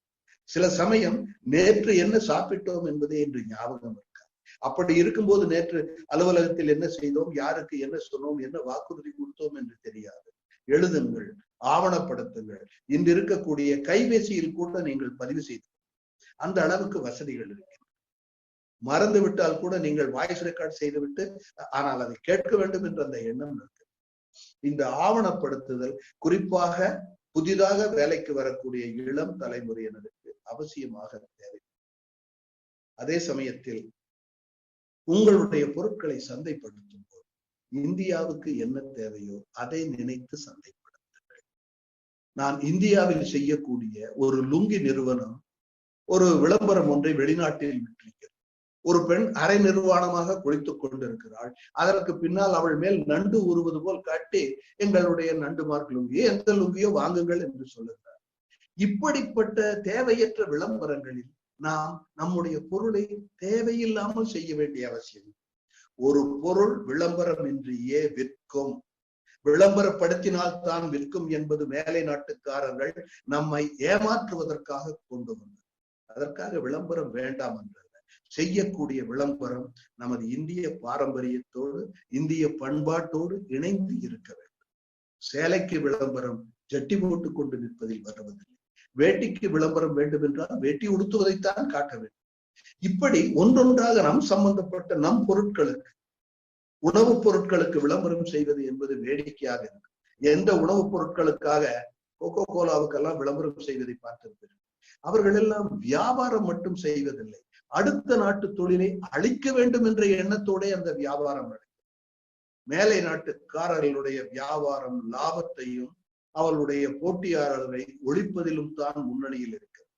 சில சமயம் நேற்று என்ன சாப்பிட்டோம் என்பதே என்று ஞாபகம் இருக்காது. அப்படி இருக்கும்போது நேற்று அலுவலகத்தில் என்ன செய்தோம், யாருக்கு என்ன சொன்னோம், என்ன வாக்குறுதி கொடுத்தோம் என்று தெரியாது. எழுதுங்கள், ஆவணப்படுத்துங்கள். இன்று இருக்கக்கூடிய கைபேசியில் கூட நீங்கள் பதிவு செய்து அந்த அளவுக்கு வசதிகள் இருக்கின்றன. மறந்து விட்டால் கூட நீங்கள் வாய்ஸ் ரெக்கார்ட் செய்துவிட்டு ஆனால் அதை கேட்க வேண்டும் என்ற அந்த எண்ணம் இருக்கு. இந்த ஆவணப்படுத்துதல் குறிப்பாக புதிதாக வேலைக்கு வரக்கூடிய இளம் தலைமுறையினருக்கு அவசியமாக தேவை. அதே சமயத்தில் உங்களுடைய பொருட்களை சந்தைப்படுத்தும் போது இந்தியாவுக்கு என்ன தேவையோ அதை நினைத்து சந்தைப்படுத்துங்கள். நான் இந்தியாவில் செய்யக்கூடிய ஒரு லுங்கி நிறுவனம் ஒரு விளம்பரம் ஒன்றை வெளிநாட்டில் விட்டிருக்கிறது. ஒரு பெண் அரை நிர்வாணமாக குளித்துக் கொண்டிருக்கிறாள். அதற்கு பின்னால் அவள் மேல் நண்டு ஊறுவது போல் காட்டி எங்களுடைய நண்டு மார்க் லுங்கியோ எந்த லுங்கியோ வாங்குங்கள் என்று சொல்லுகிறார். இப்படிப்பட்ட தேவையற்ற விளம்பரங்களில் நாம் நம்முடைய பொருளை தேவையில்லாமல் செய்ய வேண்டிய அவசியம். ஒரு பொருள் விளம்பரம் இன்றியே விற்கும், விளம்பரப்படுத்தினால் தான் விற்கும் என்பது மேலை நாட்டுக்காரர்கள் நம்மை ஏமாற்றுவதற்காக கொண்டு வந்தது. அதற்காக விளம்பரம் வேண்டாம் என்றல்ல, செய்யக்கூடிய விளம்பரம் நமது இந்திய பாரம்பரியத்தோடு இந்திய பண்பாட்டோடு இணைந்து இருக்க வேண்டும். சேலைக்கு விளம்பரம் ஜட்டி போட்டுக் கொண்டு நிற்பதில் வருவதில்லை. வேட்டிக்கு விளம்பரம் வேண்டும் என்றால் வேட்டி உடுத்துவதைத்தான் காட்ட வேண்டும். இப்படி ஒன்றொன்றாக நம் சம்பந்தப்பட்ட நம் பொருட்களுக்கு, உணவுப் பொருட்களுக்கு விளம்பரம் செய்வது என்பது வேடிக்கையாக இருக்கு. எந்த உணவுப் பொருட்களுக்காக கோகோ கோலாவுக்கெல்லாம் விளம்பரம் செய்வதை பார்த்திருக்கிறேன். அவர்கள் எல்லாம் வியாபாரம் மட்டும் செய்வதில்லை, அடுத்த நாட்டு தொழிலை அழிக்க வேண்டும் என்ற எண்ணத்தோட அந்த வியாபாரம் நடக்கும். மேலை நாட்டுக்காரர்களுடைய வியாபாரம் லாபத்தையும் அவர்களுடைய போட்டியாளர்களை ஒழிப்பதிலும் தான் முன்னணியில் இருக்கிறது.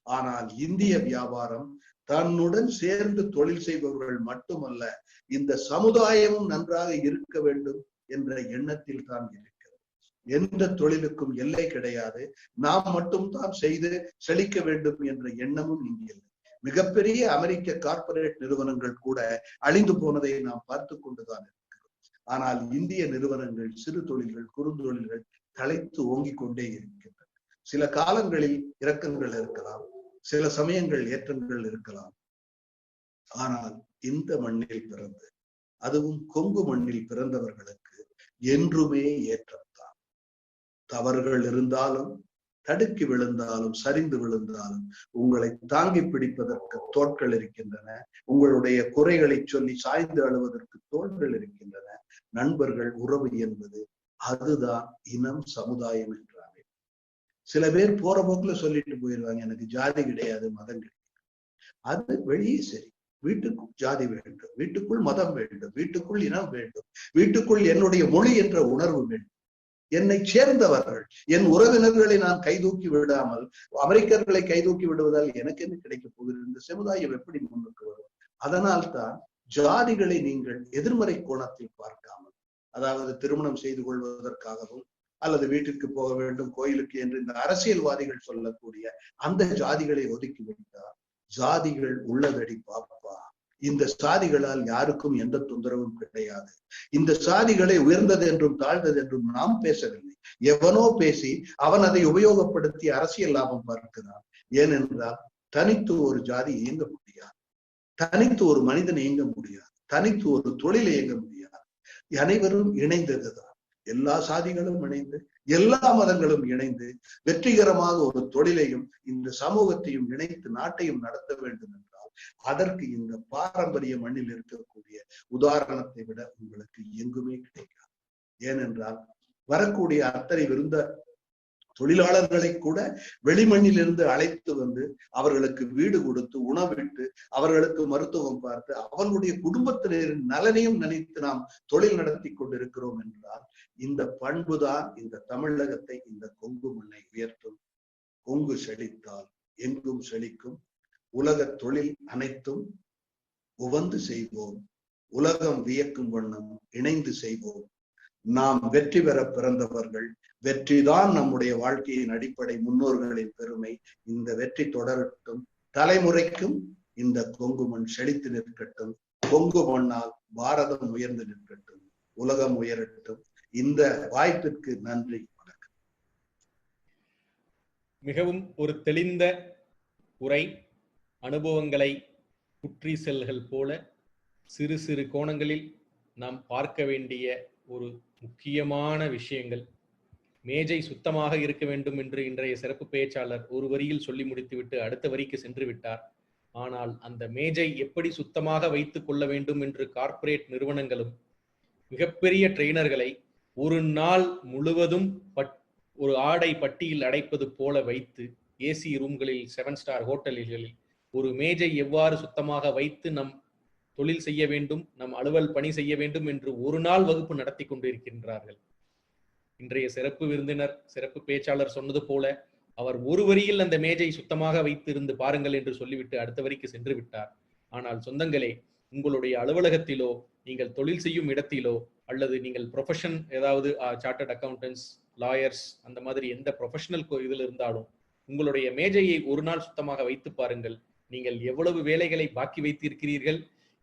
ஆனால் இந்திய வியாபாரம் தன்னுடன் சேர்ந்து தொழில் செய்பவர்கள் மட்டுமல்ல, இந்த சமுதாயமும் நன்றாக இருக்க வேண்டும் என்ற எண்ணத்தில் தான் இருக்கிறது. எந்த தொழிலுக்கும் எல்லை கிடையாது, நாம் மட்டும் தான் செய்து செழிக்க வேண்டும் என்ற எண்ணமும் இங்கே இல்லை. மிகப்பெரிய அமெரிக்க கார்ப்பரேட் நிறுவனங்கள் கூட அழிந்து போனதை நாம் பார்த்து கொண்டுதான் இருக்கிறோம். ஆனால் இந்திய நிறுவனங்கள், சிறு தொழில்கள், குறுந்தொழில்கள் தலைத்து ஓங்கிக் கொண்டே இருக்கின்றன. சில காலங்களில் இறக்கங்கள் இருக்கலாம், சில சமயங்கள் ஏற்றங்கள் இருக்கலாம். ஆனால் இந்த மண்ணில் பிறந்து, அதுவும் கொங்கு மண்ணில் பிறந்தவர்களுக்கு என்றுமே ஏற்றம்தான். தவறுகள் இருந்தாலும், தடுக்கி விழுந்தாலும், சரிந்து விழுந்தாலும் உங்களை தாங்கி பிடிப்பதற்கு தோட்கள் இருக்கின்றன. உங்களுடைய குறைகளை சொல்லி சாய்ந்து அழுவதற்கு தோள்கள் இருக்கின்றன. நண்பர்கள், உறவு என்பது அதுதான் இனம், சமுதாயம் என்றாங்க. சில பேர் போற போக்குல சொல்லிட்டு போயிடுவாங்க, எனக்கு ஜாதி கிடையாது, மதம் கிடையாது. அது வெளியே சரி, வீட்டுக்குள் ஜாதி வேண்டும், வீட்டுக்குள் மதம் வேண்டும், வீட்டுக்குள் இனம் வேண்டும், வீட்டுக்குள் என்னுடைய மொழி என்ற உணர்வு வேண்டும். என்னை சேர்ந்தவர்கள், என் உறவினர்களை நான் கைதூக்கி விடாமல் அமெரிக்கர்களை கைதூக்கி விடுவதால் எனக்கு என்ன கிடைக்க போகிறது? இந்த சமுதாயம் எப்படி முன்னுக்கு வரும்? அதனால் தான் ஜாதிகளை நீங்கள் எதிர்மறை கோணத்தில் பார்க்காமல், அதாவது திருமணம் செய்து கொள்வதற்காகவும் அல்லது வீட்டிற்கு போக வேண்டும் கோயிலுக்கு என்று இந்த அரசியல்வாதிகள் சொல்லக்கூடிய அந்த ஜாதிகளை ஒதுக்கி விட்டால், ஜாதிகள் உள்ளதடி பாப்பா, இந்த சாதிகளால் யாருக்கும் எந்த தொந்தரவும் கிடையாது. இந்த சாதிகளை உயர்ந்தது என்றும் தாழ்ந்தது என்றும் நாம் பேசவில்லை. எவனோ பேசி அவன் அதை உபயோகப்படுத்தி அரசியல் லாபம் பார்க்கிறான். ஏனென்றால் தனித்து ஒரு ஜாதி இயங்க முடியாது, தனித்து ஒரு மனிதன் இயங்க முடியாது, தனித்து ஒரு தொழில் இயங்க முடியாது. அனைவரும் இணைந்ததுதான். எல்லா சாதிகளும் இணைந்து, எல்லா மதங்களும் இணைந்து வெற்றிகரமாக ஒரு தொழிலையும் இந்த சமூகத்தையும் இணைத்து நாட்டையும் நடத்த வேண்டும் என்றால் அதற்கு இந்த பாரம்பரிய மண்ணில் இருக்கக்கூடிய உதாரணத்தை விட உங்களுக்கு எங்குமே கிடைக்காது. ஏனென்றால் வரக்கூடிய அத்தனை விருந்த தொழிலாளர்களை கூட வெளிமண்ணிலிருந்து அழைத்து வந்து அவர்களுக்கு வீடு கொடுத்து உணவிட்டு அவர்களுக்கு மருத்துவம் பார்த்து அவர்களுடைய குடும்பத்தினரின் நலனையும் நினைத்து நாம் தொழில் நடத்தி கொண்டிருக்கிறோம் என்றால் இந்த பண்புதான் இந்த தமிழகத்தை, இந்த கொங்கு மண்ணை உயர்த்தும். கொங்கு செழித்தால் எங்கும் செழிக்கும். உலக தொழில் அனைத்தும் உவந்து செய்வோம். உலகம் வியக்கும் வண்ணம் இணைந்து செய்வோம். நாம் வெற்றி பெற பிறந்தவர்கள். வெற்றிதான் நம்முடைய வாழ்க்கையின் அடிப்படை, முன்னோர்களின் பெருமை. இந்த வெற்றி தொடரட்டும். தலைமுறைக்கும் இந்த கொங்கு மண் செழித்து நிற்கட்டும். கொங்கு மண்ணால் பாரதம் உயர்ந்து நிற்கட்டும். உலகம் உயரட்டும். இந்த வாய்ப்பிற்கு நன்றி, வணக்கம். மிகவும் ஒரு தெளிந்த உரை, அனுபவங்களை குற்றி செல்கள் போல சிறு சிறு கோணங்களில் நாம் பார்க்க வேண்டிய ஒரு முக்கியமான விஷயங்கள். மேஜை சுத்தமாக இருக்க வேண்டும் என்று இன்றைய சிறப்பு பேச்சாளர் ஒரு வரியில் சொல்லி முடித்துவிட்டு அடுத்த வரிக்கு சென்று விட்டார். ஆனால் அந்த மேஜை எப்படி சுத்தமாக வைத்துக் கொள்ள வேண்டும் என்று கார்ப்பரேட் நிறுவனங்களும் மிகப்பெரிய ட்ரெய்னர்களை ஒரு நாள் முழுவதும் ஒரு ஆடை பட்டியில் அடைப்பது போல வைத்து ஏசி ரூம்களில், 7 ஸ்டார் ஹோட்டல்களில் ஒரு மேஜை எவ்வாறு சுத்தமாக வைத்து நம் தொழில் செய்ய வேண்டும், நம் அலுவல் பணி செய்ய வேண்டும் என்று ஒரு நாள் வகுப்பு நடத்தி கொண்டிருக்கின்றார்கள். இன்றைய சிறப்பு விருந்தினர், சிறப்பு பேச்சாளர் சொன்னது போல அவர் ஒரு வரியில் அந்த மேஜை சுத்தமாக வைத்து இருந்து பாருங்கள் என்று சொல்லிவிட்டு அடுத்த வரிக்கு சென்று விட்டார். ஆனால் சொந்தங்களே, உங்களுடைய அலுவலகத்திலோ, நீங்கள் தொழில் செய்யும் இடத்திலோ, அல்லது நீங்கள் ப்ரொஃபஷன் ஏதாவது சார்ட்டர்ட் அக்கௌண்டன்ஸ், லாயர்ஸ், அந்த மாதிரி எந்த ப்ரொஃபஷனல் இதில் இருந்தாலும் உங்களுடைய மேஜையை ஒரு நாள் சுத்தமாக வைத்து பாருங்கள். நீங்கள் எவ்வளவு வேலைகளை பாக்கி வைத்திருக்கிறீர்கள்,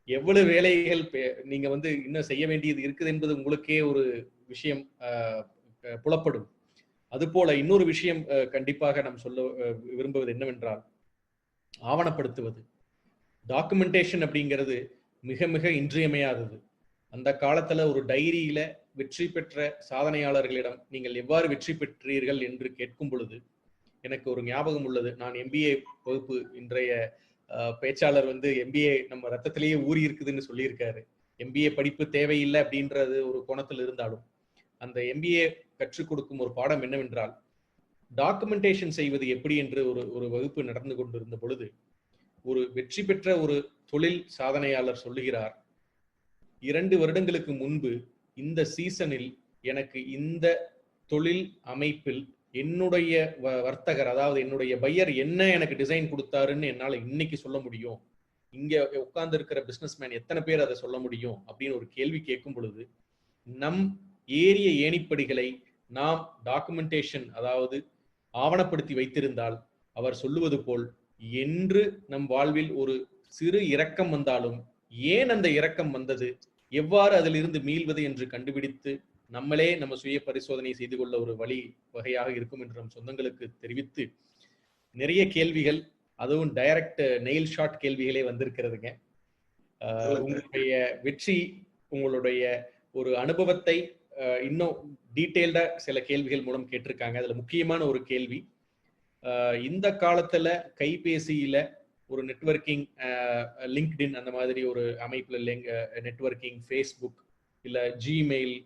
எவ்வளவு வேலைகள் நீங்க இன்னும் செய்ய வேண்டியது இருக்குது என்பது உங்களுக்கே ஒரு விஷயம் புலப்படும். அதுபோல இன்னொரு விஷயம் கண்டிப்பாக நாம் சொல்ல விரும்புவது என்னவென்றால், ஆவணப்படுத்துவது. டாக்குமெண்டேஷன் அப்படிங்கிறது மிக மிக இன்றியமையாதது. அந்த காலத்துல ஒரு டைரியில வெற்றி பெற்ற சாதனையாளர்களிடம் நீங்கள் எவ்வாறு வெற்றி பெற்றீர்கள் என்று கேட்கும் பொழுது எனக்கு ஒரு ஞாபகம் உள்ளது. நான் MBA வகுப்பு, இன்றைய பேச்சாளர் MBA நம்ம ரத்தத்திலேயே ஊறி இருக்குதுன்னு சொல்லியிருக்காரு. MBA படிப்பு தேவையில்லை அப்படின்றது ஒரு கோணத்தில் இருந்தாலும் அந்த MBA கற்றுக் கொடுக்கும் ஒரு பாடம் என்னவென்றால், டாக்குமெண்டேஷன் செய்வது எப்படி என்று ஒரு வகுப்பு நடந்து கொண்டிருந்த பொழுது ஒரு வெற்றி பெற்ற ஒரு தொழில் சாதனையாளர் சொல்லுகிறார், 2 வருடங்களுக்கு முன்பு இந்த சீசனில் எனக்கு இந்த தொழில் அமைப்பில் என்னுடைய வர்த்தகர், அதாவது என்னுடைய பையர் என்ன எனக்கு டிசைன் கொடுத்தாருன்னு என்னால இன்னைக்கு சொல்ல முடியும். இங்க உட்கார்ந்து இருக்கிற பிசினஸ்மேன் எத்தனை பேர் அதை சொல்ல முடியும் அப்படின்னு ஒரு கேள்வி கேட்கும் பொழுது, நம் ஏரிய ஏணிப்படிகளை நாம் டாக்குமெண்டேஷன், அதாவது ஆவணப்படுத்தி வைத்திருந்தால், அவர் சொல்லுவது போல் என்று நம் வாழ்வில் ஒரு சிறு இரக்கம் வந்தாலும் ஏன் அந்த இரக்கம் வந்தது, எவ்வாறு அதிலிருந்து மீள்வது என்று கண்டுபிடித்து நம்மளே நம்ம சுய பரிசோதனை செய்து கொள்ள ஒரு வழி வகையாக இருக்கும் என்று நம் சொந்தங்களுக்கு தெரிவித்து, நிறைய கேள்விகள், அதுவும் டைரக்ட் நெயில் ஷாட் கேள்விகளே வந்திருக்கிறதுங்க. உங்களுடைய வெற்றி, உங்களுடைய ஒரு அனுபவத்தை இன்னும் டீட்டெயில்டா சில கேள்விகள் மூலம் கேட்டிருக்காங்க. அதுல முக்கியமான ஒரு கேள்வி, இந்த காலத்துல கைபேசியில ஒரு நெட்வொர்க்கிங், லிங்க்டின் அந்த மாதிரி ஒரு அமைப்புல நெட்வொர்க்கிங், ஃபேஸ்புக் இல்ல ஜிமெயில்,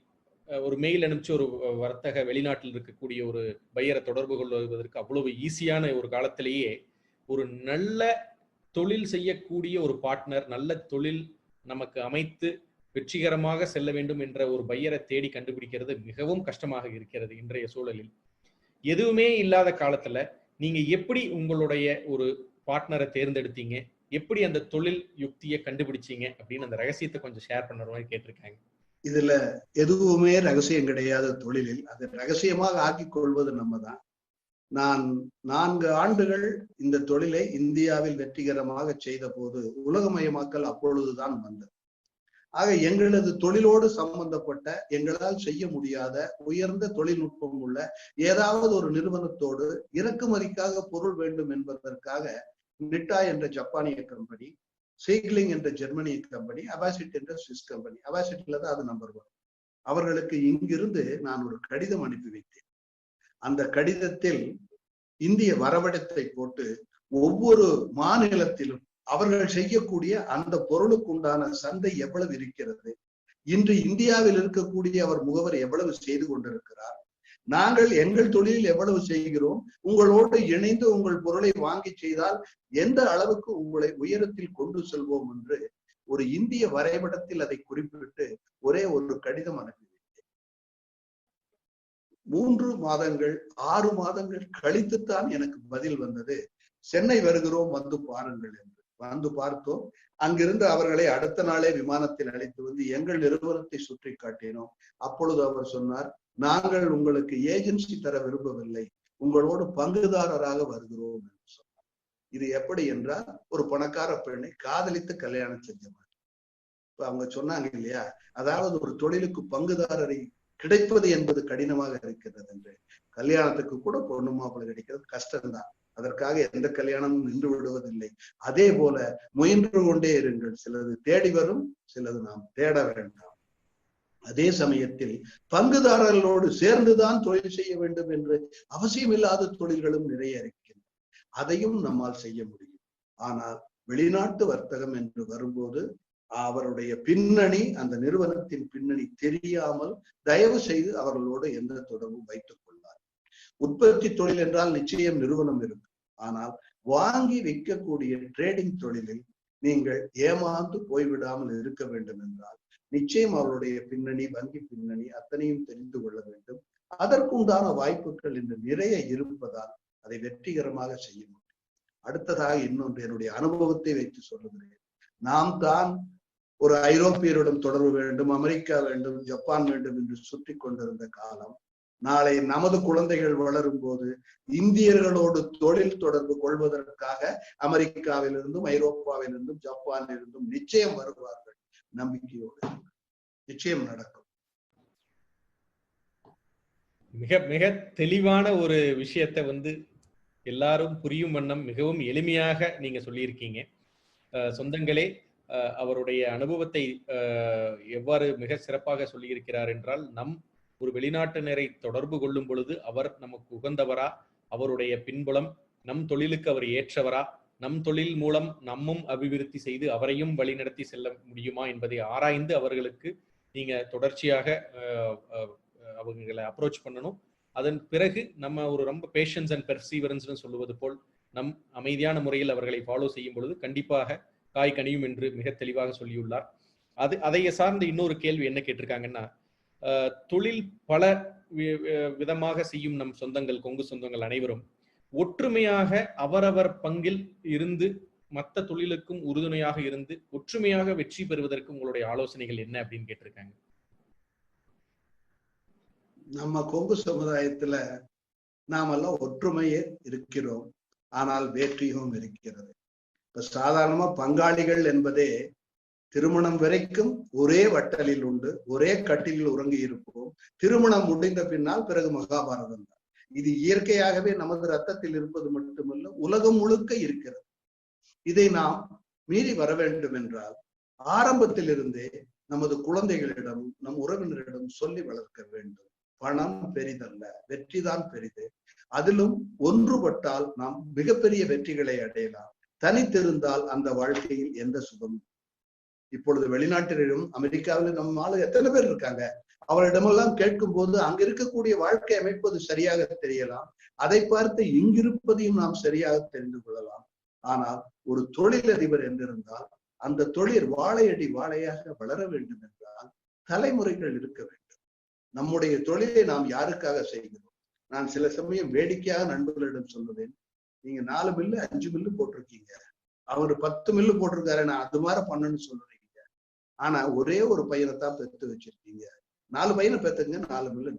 ஒரு மெயில் அனுப்பிச்சு ஒரு வர்த்தக வெளிநாட்டில் இருக்கக்கூடிய ஒரு பையரை தொடர்பு கொள்வதற்கு அவ்வளவு ஈஸியான ஒரு காலத்திலேயே ஒரு நல்ல தொழில் செய்யக்கூடிய ஒரு பார்ட்னர், நல்ல தொழில் நமக்கு அமைத்து வெற்றிகரமாக செல்ல வேண்டும் என்ற ஒரு பையரை தேடி கண்டுபிடிக்கிறது மிகவும் கஷ்டமாக இருக்கிறது இன்றைய சூழலில். எதுவுமே இல்லாத காலத்துல நீங்க எப்படி உங்களுடைய ஒரு பார்ட்னரை தேர்ந்தெடுத்தீங்க, எப்படி அந்த தொழில் யுக்தியை கண்டுபிடிச்சீங்க அப்படின்னு அந்த ரகசியத்தை கொஞ்சம் ஷேர் பண்ணுற மாதிரி கேட்டிருக்காங்க. இதுல எதுவுமே ரகசியம் கிடையாது தொழிலில். அதை ரகசியமாக ஆக்கிக் கொள்வது நம்ம தான். நான் 4 ஆண்டுகள் இந்த தொழிலை இந்தியாவில் வெற்றிகரமாக செய்த போது உலகமயமாக்கல் அப்பொழுதுதான் வந்தது. ஆக எங்களது தொழிலோடு சம்பந்தப்பட்ட, எங்களால் செய்ய முடியாத உயர்ந்த தொழில்நுட்பம் உள்ள ஏதாவது ஒரு நிறுவனத்தோடு இறக்குமதிக்காக பொருள் வேண்டும் என்பதற்காக நிட்டா என்ற ஜப்பானிய கம்பெனி, சீக்லிங் என்ற ஜெர்மனிய கம்பெனி, அபாசிட் என்ற சுவிஸ் கம்பெனி. அபாசிட்ல தான் அது நம்பர் 1. அவர்களுக்கு இங்கிருந்து நான் ஒரு கடிதம் அனுப்பி வைத்தேன். அந்த கடிதத்தில் இந்திய வரைபடத்தை போட்டு ஒவ்வொரு மாநிலத்திலும் அவர்கள் செய்யக்கூடிய அந்த பொருளுக்குண்டான சந்தை எவ்வளவு இருக்கிறது, இன்று இந்தியாவில் இருக்கக்கூடிய அவர் முகவர் எவ்வளவு செய்து கொண்டிருக்கிறார், நாங்கள் எங்கள் தொழிலில் எவ்வளவு செய்கிறோம், உங்களோடு இணைந்து உங்கள் பொருளை வாங்கி செய்தால் எந்த அளவுக்கு உங்களை உயரத்தில் கொண்டு செல்வோம் என்று ஒரு இந்திய வரைபடத்தில் அதை குறிப்பிட்டு ஒரே ஒரு கடிதம் அனுப்பி வைத்தேன். 3 மாதங்கள் 6 மாதங்கள் கழித்துத்தான் எனக்கு பதில் வந்தது. சென்னை வருகிறோம், வந்து பாருங்கள் என்று. வந்து பார்த்தோம். அங்கிருந்து அவர்களை அடுத்த நாளே விமானத்தில் அழைத்து வந்து எங்கள் நிறுவனத்தை சுற்றி காட்டினோம். அப்பொழுது அவர் சொன்னார், நாங்கள் உங்களுக்கு ஏஜென்சி தர விரும்பவில்லை, உங்களோடு பங்குதாரராக வருகிறோம் என்று சொன்னார். இது எப்படி என்றால், ஒரு பணக்கார பெண்ணை காதலித்து கல்யாணம் செஞ்ச மாதிரி. இப்ப அவங்க சொன்னாங்க இல்லையா, அதாவது ஒரு தொழிலுக்கு பங்குதாரரை கிடைப்பது என்பது கடினமாக இருக்கிறது என்று. கல்யாணத்துக்கு கூட பொண்ணு மாப்பிள்ளை கிடைக்கிறது கஷ்டம்தான். அதற்காக எந்த கல்யாணமும் நின்று விடுவதில்லை. அதே போல முயன்று கொண்டே இருங்கள். சிலது தேடி வரும், சிலது நாம் தேட வேண்டாம். அதே சமயத்தில் பங்குதாரர்களோடு சேர்ந்துதான் தொழில் செய்ய வேண்டும் என்று அவசியமில்லாத தொழில்களும் நிறைய இருக்கின்றன. அதையும் நம்மால் செய்ய முடியும். ஆனால் வெளிநாட்டு வர்த்தகம் என்று வரும்போது அவருடைய பின்னணி, அந்த நிறுவனத்தின் பின்னணி தெரியாமல் தயவு செய்து அவர்களோடு எந்த தொடர்பும் வைத்துக் கொள்ளார். உற்பத்தி தொழில் என்றால் நிச்சயம் நிறுவனம் இருக்கு. ஆனால் வாங்கி விற்கக்கூடிய ட்ரேடிங் தொழிலில் நீங்கள் ஏமாந்து போய்விடாமல் இருக்க வேண்டும் என்றால் நிச்சயம் அவருடைய பின்னணி, வங்கி பின்னணி அத்தனையும் தெரிந்து கொள்ள வேண்டும். அதற்குண்டான வாய்ப்புகள் இன்று நிறைய இருப்பதால் அதை வெற்றிகரமாக செய்ய முடியும். அடுத்ததாக இன்னொன்று என்னுடைய அனுபவத்தை வைத்து சொல்லுகிறேன். நாம் தான் ஒரு ஐரோப்பியருடன் தொடர்பு வேண்டும், அமெரிக்கா வேண்டும், ஜப்பான் வேண்டும் என்று சுற்றி கொண்டிருந்த காலம், நாளை நமது குழந்தைகள் வளரும் போது இந்தியர்களோடு தொழில் தொடர்பு கொள்வதற்காக அமெரிக்காவிலிருந்தும் ஐரோப்பாவிலிருந்தும் ஜப்பானிலிருந்தும் நிச்சயம் வருவார்கள். நம்பிக்கையோடு நிச்சயம் நடக்கும். மிக மிக தெளிவான ஒரு விஷயத்தை எல்லாரும் புரியும் வண்ணம் மிகவும் எளிமையாக நீங்க சொல்லியிருக்கீங்க. சொந்தங்களே, அவருடைய அனுபவத்தை எவ்வாறு மிக சிறப்பாக சொல்லியிருக்கிறார் என்றால், ஒரு வெளிநாட்டினரை தொடர்பு கொள்ளும் பொழுது அவர் நமக்கு உகந்தவரா, அவருடைய பின்புலம், நம் தொழிலுக்கு அவர் ஏற்றவரா, நம் தொழில் மூலம் நம்மும் அபிவிருத்தி செய்து அவரையும் வழிநடத்தி செல்ல முடியுமா என்பதை ஆராய்ந்து அவர்களுக்கு நீங்க தொடர்ச்சியாக அவங்களை அப்ரோச் பண்ணணும். அதன் பிறகு நம்ம ஒரு ரொம்ப பேஷன்ஸ் அண்ட் பெர்சீவரன்ஸ் சொல்லுவது போல் நம் அமைதியான முறையில் அவர்களை ஃபாலோ செய்யும் பொழுது கண்டிப்பாக காய் கனியும் என்று மிக தெளிவாக சொல்லியுள்ளார். அதை சார்ந்த இன்னொரு கேள்வி என்ன கேட்டிருக்காங்கன்னா, தொழில் பல விதமாக செய்யும் நம் சொந்தங்கள், கொங்கு சொந்தங்கள் அனைவரும் ஒற்றுமையாக அவரவர் பங்கில் இருந்து மற்ற தொழிலுக்கும் உறுதுணையாக இருந்து ஒற்றுமையாக வெற்றி பெறுவதற்கு உங்களுடைய ஆலோசனைகள் என்ன அப்படின்னு கேட்டிருக்காங்க. நம்ம கொங்கு சமுதாயத்துல நாமெல்லாம் ஒற்றுமையே இருக்கிறோம், ஆனால் வேற்றியும் இருக்கிறது. இப்ப சாதாரணமா பங்காளிகள் என்பதே திருமணம் வரைக்கும் ஒரே வட்டலில் உண்டு, ஒரே கட்டிலில் உறங்கி இருப்போம். திருமணம் முடிந்த பின்னால் பிறகு மகாபாரதம் தான். இது இயற்கையாகவே நமது ரத்தத்தில் இருப்பது மட்டுமல்ல, உலகம் முழுக்க இருக்கிறது. இதை நாம் மீறி வர வேண்டும் என்றால் ஆரம்பத்திலிருந்தே நமது குழந்தைகளிடம், நம் உறவினரிடம் சொல்லி வளர்க்க வேண்டும். பணம் பெரிதல்ல, வெற்றிதான் பெரிது. அதிலும் ஒன்றுபட்டால் நாம் மிகப்பெரிய வெற்றிகளை அடையலாம். தனித்திருந்தால் அந்த வாழ்க்கையில் எந்த சுகமும். இப்பொழுது வெளிநாட்டிலும் அமெரிக்காவிலும் நம்ம ஆளு எத்தனை பேர் இருக்காங்க, அவரிடமெல்லாம் கேட்கும் போது அங்க இருக்கக்கூடிய வாழ்க்கை அமைப்பது சரியாக தெரியலாம். அதை பார்த்து இங்கிருப்பதையும் நாம் சரியாக தெரிந்து கொள்ளலாம். ஆனால் ஒரு தொழிலதிபர் என்றிருந்தால் அந்த தொழில் வாழையடி வாழையாக வளர வேண்டும் என்றால் தலைமுறைகள் இருக்க வேண்டும். நம்முடைய தொழிலை நாம் யாருக்காக செய்கிறோம்? நான் சில சமயம் வேடிக்கையாக நண்பர்களிடம் சொல்லுவேன், நீங்க 4 மில்லு 5 மில்லு போட்டிருக்கீங்க, அவரு 10 மில்லு போட்டிருக்காரு, நான் அது மாதிரி பண்ணணும்னு சொல்றீங்க. ஆனா ஒரே ஒரு பையனைத்தான் பெற்று வச்சிருக்கீங்க, 4 பையனை பெற்றுங்க, 4 மில்லு.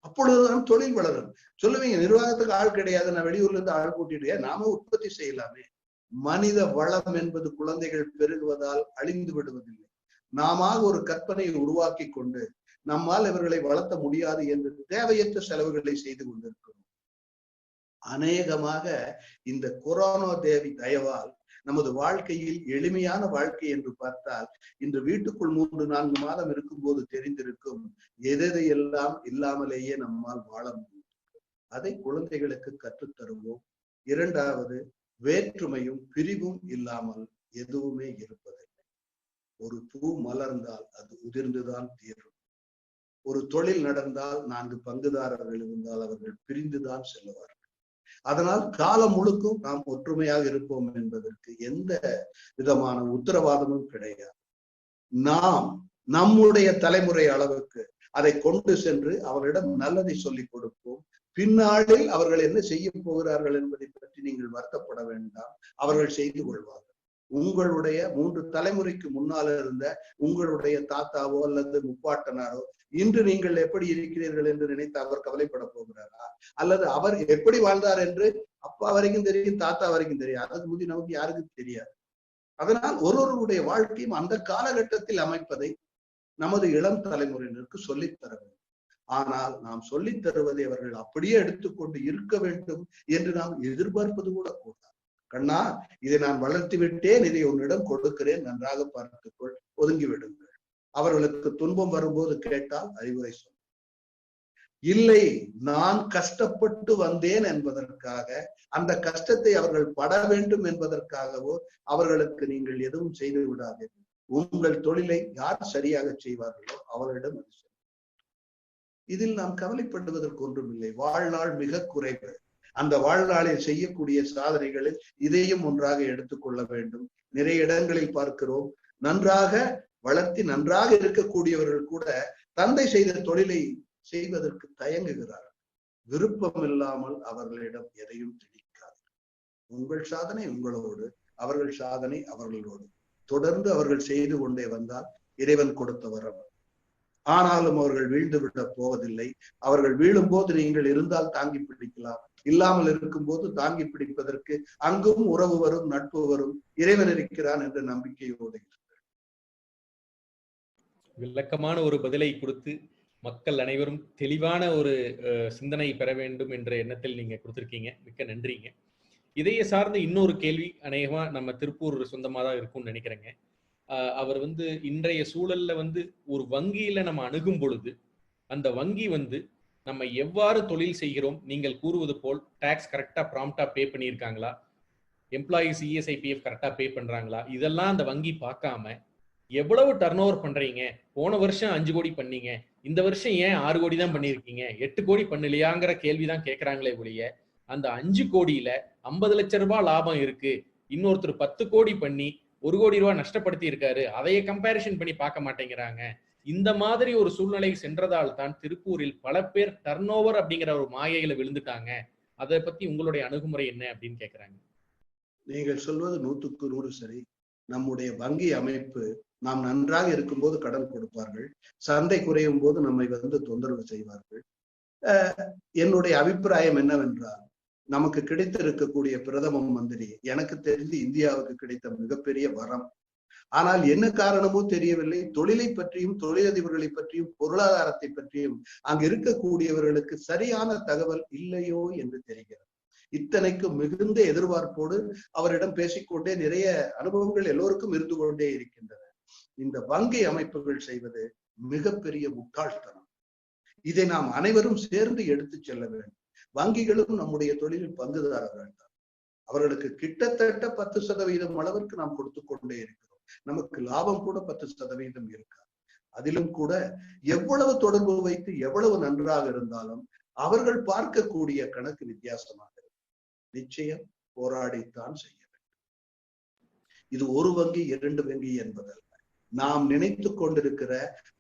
அப்பொழுதுதான் தொழில் வளரும். சொல்லுவீங்க நிர்வாகத்துக்கு ஆள் கிடையாது, நான் வெளியூர்ல இருந்து ஆள் கூட்டிட்டு, நாம உற்பத்தி செய்யலாமே. மனித வளம் என்பது குழந்தைகள் பெருகுவதால் அழிந்து விடுவதில்லை. நாம ஒரு கற்பனையை உருவாக்கி கொண்டு நம்மால் இவர்களை வளர்த்த முடியாது என்று தேவையற்ற செலவுகளை செய்து கொண்டிருக்கிறோம். அநேகமாக இந்த கொரோனா தேவி தயவால் நமது வாழ்க்கையில் எளிமையான வாழ்க்கை என்று பார்த்தால் இன்று வீட்டுக்குள் 3-4 மாதம் இருக்கும்போது தெரிந்திருக்கும் எதையெல்லாம் இல்லாமலேயே நம்மால் வாழ முடியும். அதை குழந்தைகளுக்கு கற்றுத்தருவோம். இரண்டாவது, வேற்றுமையும் பிரிவும் இல்லாமல் எதுவுமே இருப்பதில்லை. ஒரு பூ மலர்ந்தால் அது உதிர்ந்துதான் தீரும். ஒரு தொழில் நடந்தால் 4 பங்குதாரர்கள் இருந்தால் அவர்கள் பிரிந்துதான் செல்லுவார்கள். அதனால் காலம் முழுக்கும் நாம் ஒற்றுமையாக இருப்போம் என்பதற்கு எந்த விதமான உத்தரவாதமும் கிடையாது. நாம் நம்முடைய தலைமுறை அளவுக்கு அதை கொண்டு சென்று அவர்களிடம் நல்லதை சொல்லிக் கொடுப்போம். பின்னாளில் அவர்கள் என்ன செய்ய போகிறார்கள் என்பதை பற்றி நீங்கள் வருத்தப்பட வேண்டாம். அவர்கள் செய்து கொள்வார்கள். உங்களுடைய 3 தலைமுறைக்கு முன்னால் இருந்த உங்களுடைய தாத்தாவோ அல்லது முப்பாட்டனாரோ இன்று நீங்கள் எப்படி இருக்கிறீர்கள் என்று நினைத்து அவர் கவலைப்பட போகிறாரா? அல்லது அவர் எப்படி வாழ்ந்தார் என்று அப்பா வரைக்கும் தெரியும், தாத்தா வரைக்கும் தெரியும். அதுக்கு முந்தி நமக்கு யாருக்கும் தெரியாது. அதனால் ஒருவருடைய வாழ்க்கையும் அந்த காலகட்டத்தில் அமைப்பதை நமது இளம் தலைமுறையினருக்கு சொல்லித் தர வேண்டும். ஆனால் நாம் சொல்லித் தருவதை அவர்கள் அப்படியே எடுத்துக்கொண்டு இருக்க வேண்டும் என்று நாம் எதிர்பார்ப்பது கூட கூடாது. கண்ணா, இதை நான் வளர்த்து விட்டேன், இதை உன்னிடம் கொடுக்கிறேன், நன்றாக பார்த்துக்கொள், ஒதுங்கி விடுங்கள். அவர்களுக்கு துன்பம் வரும்போது கேட்டால் அறிவுரை சொல்ல. இல்லை, நான் கஷ்டப்பட்டு வந்தேன் என்பதற்காக, அந்த கஷ்டத்தை அவர்கள் பட வேண்டும் என்பதற்காகவோ அவர்களுக்கு நீங்கள் எதுவும் செய்து விடாதீர்கள். உங்கள் தொழிலை யார் சரியாக செய்வார்களோ அவர்களிடம் அது சொல்லும். இதில் நாம் கவலைப்படுவதற்கு ஒன்றுமில்லை. வாழ்நாள் மிக குறைவு. அந்த வாழ்நாளில் செய்யக்கூடிய சாதனைகளில் இதையும் ஒன்றாக எடுத்துக்கொள்ள வேண்டும். நிறைய இடங்களில் பார்க்கிறோம், நன்றாக வளர்த்தி நன்றாக இருக்கக்கூடியவர்கள் கூட தந்தை செய்த தொழிலை செய்வதற்கு தயங்குகிறார்கள். விருப்பம் இல்லாமல் அவர்களிடம் எதையும் திணிக்காது. உங்கள் சாதனை உங்களோடு, அவர்கள் சாதனை அவர்களோடு. தொடர்ந்து அவர்கள் செய்து கொண்டே வந்தால் இறைவன் கொடுத்த வரம். ஆனாலும் அவர்கள் வீழ்ந்து விட போவதில்லை. அவர்கள் வீழும் போது நீங்கள் இருந்தால் தாங்கி பிடிக்கலாம், இல்லாமல் இருக்கும் போது தாங்கி பிடிப்பதற்கு அங்கும் உறவு வரும், நட்பு வரும், இறைவன் இருக்கிறான் என்ற நம்பிக்கையோடு. விளக்கமான ஒரு பதிலை கொடுத்து மக்கள் அனைவரும் தெளிவான ஒரு சிந்தனை பெற வேண்டும் என்ற எண்ணத்தில் நீங்க கொடுத்திருக்கீங்க. மிக்க நன்றிங்க. இதையே சார்ந்த இன்னொரு கேள்வி அநேகமா நம்ம திருப்பூர் சொந்தமா தான் இருக்கும்னு நினைக்கிறேங்க. அவர் இன்றைய சூழல்ல ஒரு வங்கியில நம்ம அணுகும் பொழுது அந்த வங்கி நம்ம எவ்வாறு தொழில் செய்கிறோம், நீங்கள் கூறுவது போல் டாக்ஸ் கரெக்டா ப்ராம்ப்டா பே பண்ணியிருக்காங்களா, எம்ப்ளாயிஸ் இஎஸ்ஐபிஎஃப் கரெக்டா பே பண்றாங்களா, இதெல்லாம் அந்த வங்கி பார்க்காம எவ்வளவு டர்ன் ஓவர் பண்றீங்க, போன வருஷம் 5 கோடி பண்ணீங்க, இந்த வருஷம் ஏன் 6 கோடி தான் பண்ணிருக்கீங்க, 8 கோடி பண்ணலையாங்கிற கேள்விதான் கேட்கறாங்களே ஒழிய அந்த 5 கோடியில 50 லட்சம் ரூபாய் லாபம் இருக்கு, இன்னொருத்தர் 10 கோடி பண்ணி 1 கோடி ரூபாய் நஷ்டப்படுத்தி இருக்காரு, அதையே கம்பேரிசன் பண்ணி பார்க்க மாட்டேங்கிறாங்க. இந்த மாதிரி ஒரு சூழ்நிலை சென்றதால் தான் திருப்பூரில் பல பேர் டர்ன் ஓவர் அப்படிங்கிற ஒரு மாயையில விழுந்துட்டாங்க. அதை பத்தி உங்களுடைய அணுகுமுறை என்ன அப்படின்னு கேட்கிறாங்க. நீங்கள் சொல்வது 100க்கு 100 சரி. நம்முடைய வங்கி அமைப்பு நாம் நன்றாக இருக்கும்போது கடன் கொடுப்பார்கள், சந்தை குறையும் போது நம்மை தொந்தரவு செய்வார்கள். என்னுடைய அபிப்பிராயம் என்னவென்றால், நமக்கு கிடைத்திருக்கக்கூடிய பிரதம மந்திரி எனக்கு தெரிந்து இந்தியாவுக்கு கிடைத்த மிகப்பெரிய வரம். ஆனால் என்ன காரணமோ தெரியவில்லை, தொழிலை பற்றியும் தொழிலதிபர்களை பற்றியும் பொருளாதாரத்தை பற்றியும் அங்கு இருக்கக்கூடியவர்களுக்கு சரியான தகவல் இல்லையோ என்று தெரிகிறது. இத்தனைக்கு மிகுந்த எதிர்பார்ப்போடு அவரிடம் பேசிக்கொண்டே நிறைய அனுபவங்கள் எல்லோருக்கும் இருந்து கொண்டே இருக்கின்றன. இந்த வங்கி அமைப்புகள் செய்வது மிகப்பெரிய முட்டாள்தனம். இதை நாம் அனைவரும் சேர்ந்து எடுத்து செல்ல வேண்டும். வங்கிகளும் நம்முடைய தொழிலில் பங்குதாரர்கள் தான். அவர்களுக்கு கிட்டத்தட்ட 10% அளவிற்கு நாம் கொடுத்து கொண்டே இருக்கிறோம். நமக்கு லாபம் கூட 10% இருக்காது. அதிலும் கூட எவ்வளவு தொடர்பு வைத்து எவ்வளவு நன்றாக இருந்தாலும் அவர்கள் பார்க்கக்கூடிய கணக்கு வித்தியாசமாக இருக்கும். நிச்சயம் போராடித்தான் செய்ய வேண்டும். இது ஒரு வங்கி 2 வங்கி என்பதல்ல. நாம் நினைத்து கொண்டிருக்கிற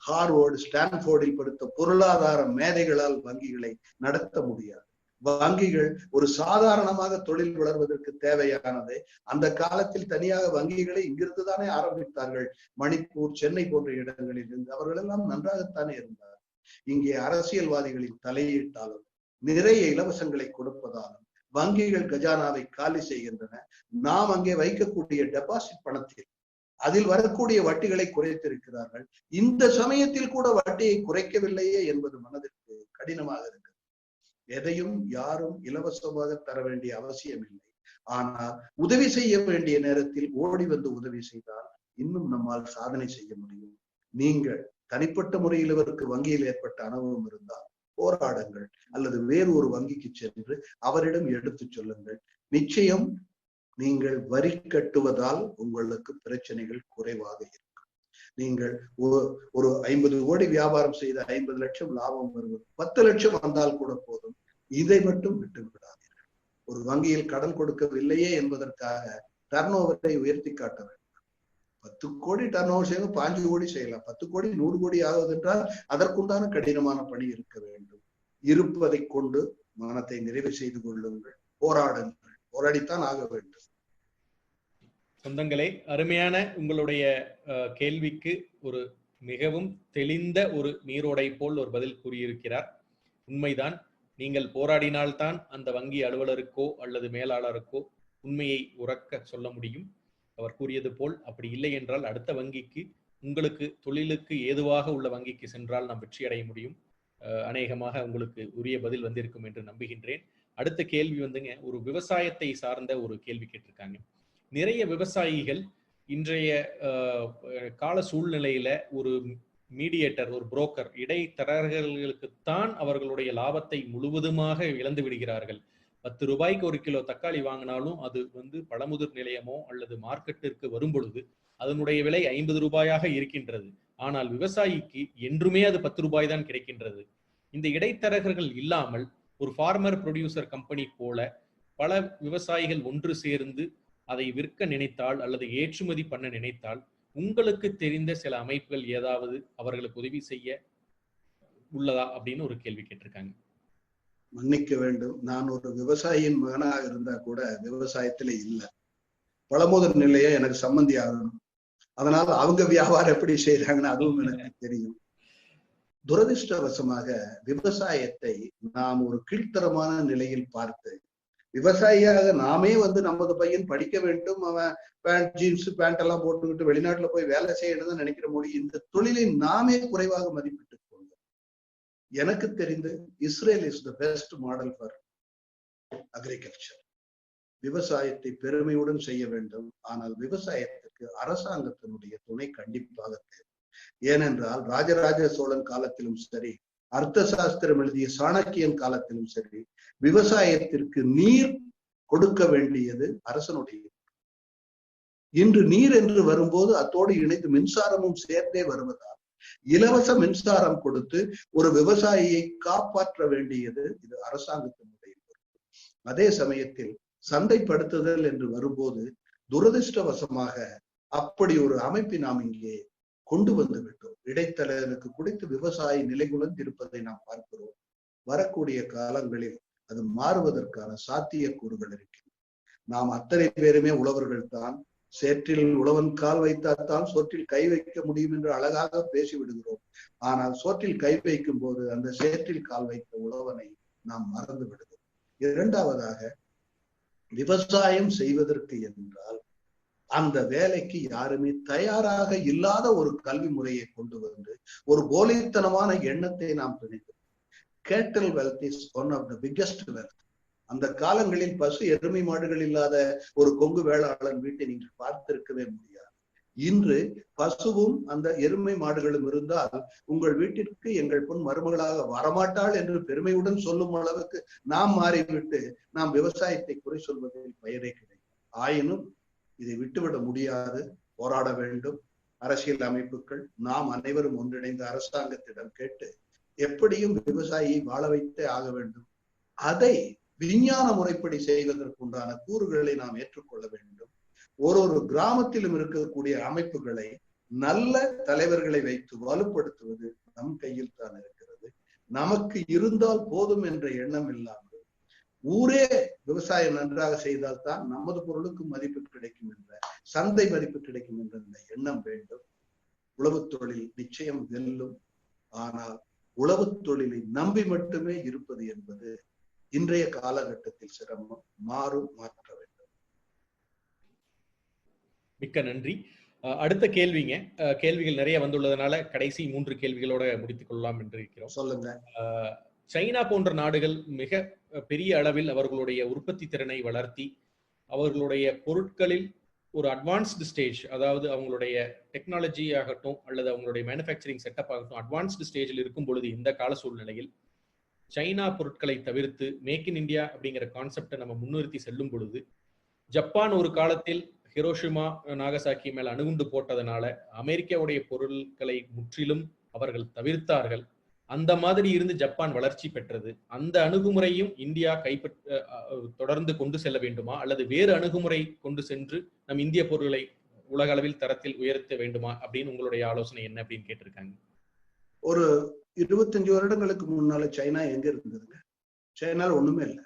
ஹார்வர்டு, ஸ்டான்ஃபோர்டில் படித்த பொருளாதார மேதைகளால் வங்கிகளை நடத்த முடியாது. வங்கிகள் ஒரு சாதாரணமாக தொழில் வளர்வதற்கு தேவையானது. அந்த காலத்தில் தனியாக வங்கிகளை இங்கிருந்து தானே ஆரம்பித்தார்கள். மணிப்பூர், சென்னை போன்ற இடங்களில் இருந்து அவர்கள் எல்லாம் நன்றாகத்தானே இருந்தார். இங்கே அரசியல்வாதிகளின் தலையீட்டாலும் நிறைய இலவசங்களை கொடுப்பதாலும் வங்கிகள் கஜானாவை காலி செய்கின்றன. நாம் அங்கே வைக்கக்கூடிய டெபாசிட் பணத்தில் அதில் வரக்கூடிய வட்டிகளை குறைத்திருக்கிறார்கள். இந்த சமயத்தில் கூட வட்டியை குறைக்கவில்லையே என்பது மனதிற்கு கடினமாக இருக்கிறது. எதையும் யாரும் இலவசமாக தர வேண்டிய அவசியம் இல்லை. ஆனால் உதவி செய்ய வேண்டிய நேரத்தில் ஓடி வந்து உதவி செய்தால் இன்னும் நம்மால் சாதனை செய்ய முடியும். நீங்கள் தனிப்பட்ட முறையில் இவருக்கு வங்கியில் ஏற்பட்ட அனுபவம் இருந்தால் போராடுங்கள், அல்லது வேறு ஒரு வங்கிக்கு சென்று அவரிடம் எடுத்து சொல்லுங்கள். நிச்சயம் நீங்கள் வரி கட்டுவதால் உங்களுக்கு பிரச்சனைகள் குறைவாக இருக்கும். நீங்கள் ஒரு 50 கோடி வியாபாரம் செய்த 50 லட்சம் லாபம் வருவது 10 லட்சம் வந்தால் கூட போதும். இதை மட்டும் விட்டு விடாதீர்கள். ஒரு வங்கியில் கடன் கொடுக்கவில்லையே என்பதற்காக டர்ன் ஓவரை உயர்த்தி காட்ட வேண்டும். 10 கோடி டர்ன் ஓவர் செய்யணும், 5 கோடி செய்யலாம். 10 கோடி 100 கோடி ஆகுது என்றால் அதற்குண்டான கடினமான பணி இருக்க வேண்டும். இருப்பதை கொண்டு மனத்தை நிறைவு செய்து கொள்ளுங்கள், போராடுங்கள், போராடித்தான் ஆக வேண்டும். சொந்தங்களே, அருமையான உங்களுடைய கேள்விக்கு ஒரு மிகவும் தெளிந்த ஒரு நீரோடை போல் ஒரு பதில் கூறியிருக்கிறார். உண்மைதான், நீங்கள் போராடினால்தான் அந்த வங்கி அலுவலருக்கோ அல்லது மேலாளருக்கோ உண்மையை உரக்க சொல்ல முடியும். அவர் கூறியது போல் அப்படி இல்லை என்றால் அடுத்த வங்கிக்கு, உங்களுக்கு தொழிலுக்கு ஏதுவாக உள்ள வங்கிக்கு சென்றால் நாம் வெற்றி அடைய முடியும். அநேகமாக உங்களுக்கு உரிய பதில் வந்திருக்கும் என்று நம்புகின்றேன். அடுத்த கேள்வி வந்துங்க, ஒரு விவசாயத்தை சார்ந்த ஒரு கேள்வி கேட்டிருக்காங்க. நிறைய விவசாயிகள் இன்றைய கால சூழ்நிலையில ஒரு மீடியேட்டர், ஒரு புரோக்கர், இடைத்தரகர்களுக்குத்தான் அவர்களுடைய லாபத்தை முழுவதுமாக இழந்து விடுகிறார்கள். 10 ரூபாய்க்கு 1 கிலோ தக்காளி வாங்கினாலும் அது பழமுதிர் நிலையமோ அல்லது மார்க்கெட்டிற்கு வரும் பொழுது அதனுடைய விலை 50 ரூபாயாக இருக்கின்றது. ஆனால் விவசாயிக்கு என்றுமே அது 10 ரூபாய் தான் கிடைக்கின்றது. இந்த இடைத்தரகர்கள் இல்லாமல் ஒரு ஃபார்மர் ப்ரொடியூசர் கம்பெனி போல பல விவசாயிகள் ஒன்று சேர்ந்து அதை விற்க நினைத்தால் அல்லது ஏற்றுமதி பண்ண நினைத்தால் உங்களுக்கு தெரிந்த சில அமைப்புகள் ஏதாவது அவர்களுக்கு உதவி செய்ய உள்ளதா அப்படின்னு ஒரு கேள்வி கேட்டிருக்காங்க. மன்னிக்க வேண்டும், நான் ஒரு விவசாயியின் மகனாக இருந்தா கூட விவசாயத்துல இல்லை. பழமுதிர் நிலைய எனக்கு சம்பந்தி ஆகணும். அதனால அவங்க வியாபாரம் எப்படி செய்யறாங்கன்னு அதுவும் எனக்கு தெரியும். துரதிருஷ்டவசமாக விவசாயத்தை நாம் ஒரு கீழ்த்தரமான நிலையில் பார்த்து, விவசாயியாக நாமே நமது பையன் படிக்க வேண்டும், அவன் பேண்ட் ஜீன்ஸ் பேண்ட் எல்லாம் போட்டுக்கிட்டு வெளிநாட்டுல போய் வேலை செய்யணும்னு நினைக்கிற மொழி, இந்த தொழிலை நாமே குறைவாக மதிப்பிட்டுக் கொள்வோம். எனக்கு தெரிந்து Israel is the best model for agriculture. விவசாயத்தை பெருமையுடன் செய்ய வேண்டும். ஆனால் விவசாயத்துக்கு அரசாங்கத்தினுடைய துணை கண்டிப்பாக தேவை. ஏனென்றால் ராஜராஜ சோழன் காலத்திலும் சரி, அர்த்த சாஸ்திரம் எழுதிய சாணக்கியன் காலத்திலும் சரி, விவசாயத்திற்கு நீர் கொடுக்க வேண்டியது அரசனுடைய. இன்று நீர் என்று வரும்போது அத்தோடு இணைத்து மின்சாரமும் சேர்ந்தே வருவதால் இலவச மின்சாரம் கொடுத்து ஒரு விவசாயியை காப்பாற்ற வேண்டியது இது அரசாங்கத்தினுடைய. அதே சமயத்தில் சந்தைப்படுத்துதல் என்று வரும்போது துரதிருஷ்டவசமாக அப்படி ஒரு அமைப்பை நாம் இங்கே கொண்டு வந்து விட்டோம். இடைத்தரகருக்கு குடித்து விவசாயி நிலைகுலந்து இருப்பதை நாம் பார்க்கிறோம். வரக்கூடிய காலங்களில் அது மாறுவதற்கான சாத்தியக்கூறுகள் இருக்கின்றன. நாம் அத்தனை பேருமே உழவர்கள் தான். சேற்றில் உழவன் கால் வைத்தால்தான் சோற்றில் கை வைக்க முடியும் என்று அழகாக பேசிவிடுகிறோம். ஆனால் சோற்றில் கை வைக்கும் போது அந்த சேற்றில் கால் வைத்த உழவனை நாம் மறந்து விடுகிறோம். இரண்டாவதாக, விவசாயம் செய்வதற்கு என்றால் அந்த வேலைக்கு யாருமே தயாராக இல்லாத ஒரு கல்வி முறையை கொண்டு வந்து ஒரு போலித்தனமான எண்ணத்தை நாம் திணிக்கிறோம். Cattle wealth is one of the biggest wealth. அந்த காலங்களில் பசு எருமை மாடுகள் இல்லாத ஒரு கொங்கு வேளாளன் வீட்டை நீங்கள் பார்த்திருக்கவே முடியாது. இன்று பசுவும் அந்த எருமை மாடுகளும் இருந்தால் உங்கள் வீட்டிற்கு எங்கள் பொன் மருமகளாக வரமாட்டாள் என்று பெருமையுடன் சொல்லும் அளவுக்கு நாம் மாறிவிட்டு நாம் விவசாயத்தை குறை சொல்வதில் பெயரே கிடையாது. ஆயினும் இதை விட்டுவிட முடியாது, போராட வேண்டும். அரசியல் அமைப்புகள் நாம் அனைவரும் ஒன்றிணைந்த அரசாங்கத்திடம் கேட்டு எப்படியும் விவசாயியை வாழ வைத்தே ஆக வேண்டும். அதை விஞ்ஞான முறைப்படி செய்வதற்குண்டான கூறுகளை நாம் ஏற்றுக்கொள்ள வேண்டும். ஒரு கிராமத்திலும் இருக்கக்கூடிய அமைப்புகளை நல்ல தலைவர்களை வைத்து வலுப்படுத்துவது நம் கையில் தான் இருக்கிறது. நமக்கு இருந்தால் போதும் என்ற எண்ணம் இல்லாமல் ஊரே விவசாயம் நன்றாக செய்தால் தான் நமது பொருளுக்கு மதிப்பு கிடைக்கும் என்ற, சந்தை மதிப்பு கிடைக்கும் என்ற இந்த எண்ணம் வேண்டும். உழவு தொழில் நிச்சயம் வெல்லும். ஆனால் உழவு தொழிலை நம்பி மட்டுமே இருப்பது என்பது இன்றைய காலகட்டத்தில் சிரமம். மாற்ற வேண்டும். மிக்க நன்றி. அடுத்த கேள்விங்க, கேள்விகள் நிறைய வந்துள்ளதனால கடைசி 3 கேள்விகளோட முடித்துக் கொள்ளலாம் என்று இருக்கிறோம். சொல்லுங்க. சைனா போன்ற நாடுகள் மிக பெரிய அளவில் அவர்களுடைய உற்பத்தி திறனை வளர்த்தி அவர்களுடைய பொருட்களில் ஒரு அட்வான்ஸ்டு ஸ்டேஜ், அதாவது அவங்களுடைய டெக்னாலஜி ஆகட்டும் அல்லது அவங்களுடைய மேனுஃபேக்சரிங் செட்டப் ஆகட்டும் அட்வான்ஸ்டு ஸ்டேஜில் இருக்கும் பொழுது இந்த கால சூழ்நிலையில் சைனா பொருட்களை தவிர்த்து மேக் இன் இந்தியா அப்படிங்கிற கான்செப்டை நம்ம முன்னிறுத்தி செல்லும் பொழுது, ஜப்பான் ஒரு காலத்தில் ஹிரோஷிமா நாகசாக்கி மேல அணுகுண்டு போட்டதனால அமெரிக்காவுடைய பொருட்களை முற்றிலும் அவர்கள் தவிர்த்தார்கள். அந்த மாதிரி இருந்து ஜப்பான் வளர்ச்சி பெற்றது. அந்த அணுகுமுறையும் இந்தியா தொடர்ந்து கொண்டு செல்ல வேண்டுமா, அல்லது வேறு அணுகுமுறை கொண்டு சென்று நம் இந்திய பொருட்களை உலக அளவில் தரத்தில் உயர்த்த வேண்டுமா அப்படின்னு உங்களுடைய ஆலோசனை என்ன அப்படின்னு கேட்டிருக்காங்க. ஒரு 25 வருடங்களுக்கு முன்னால சைனா எங்க இருந்ததுங்க? சைனால ஒண்ணுமே இல்லை.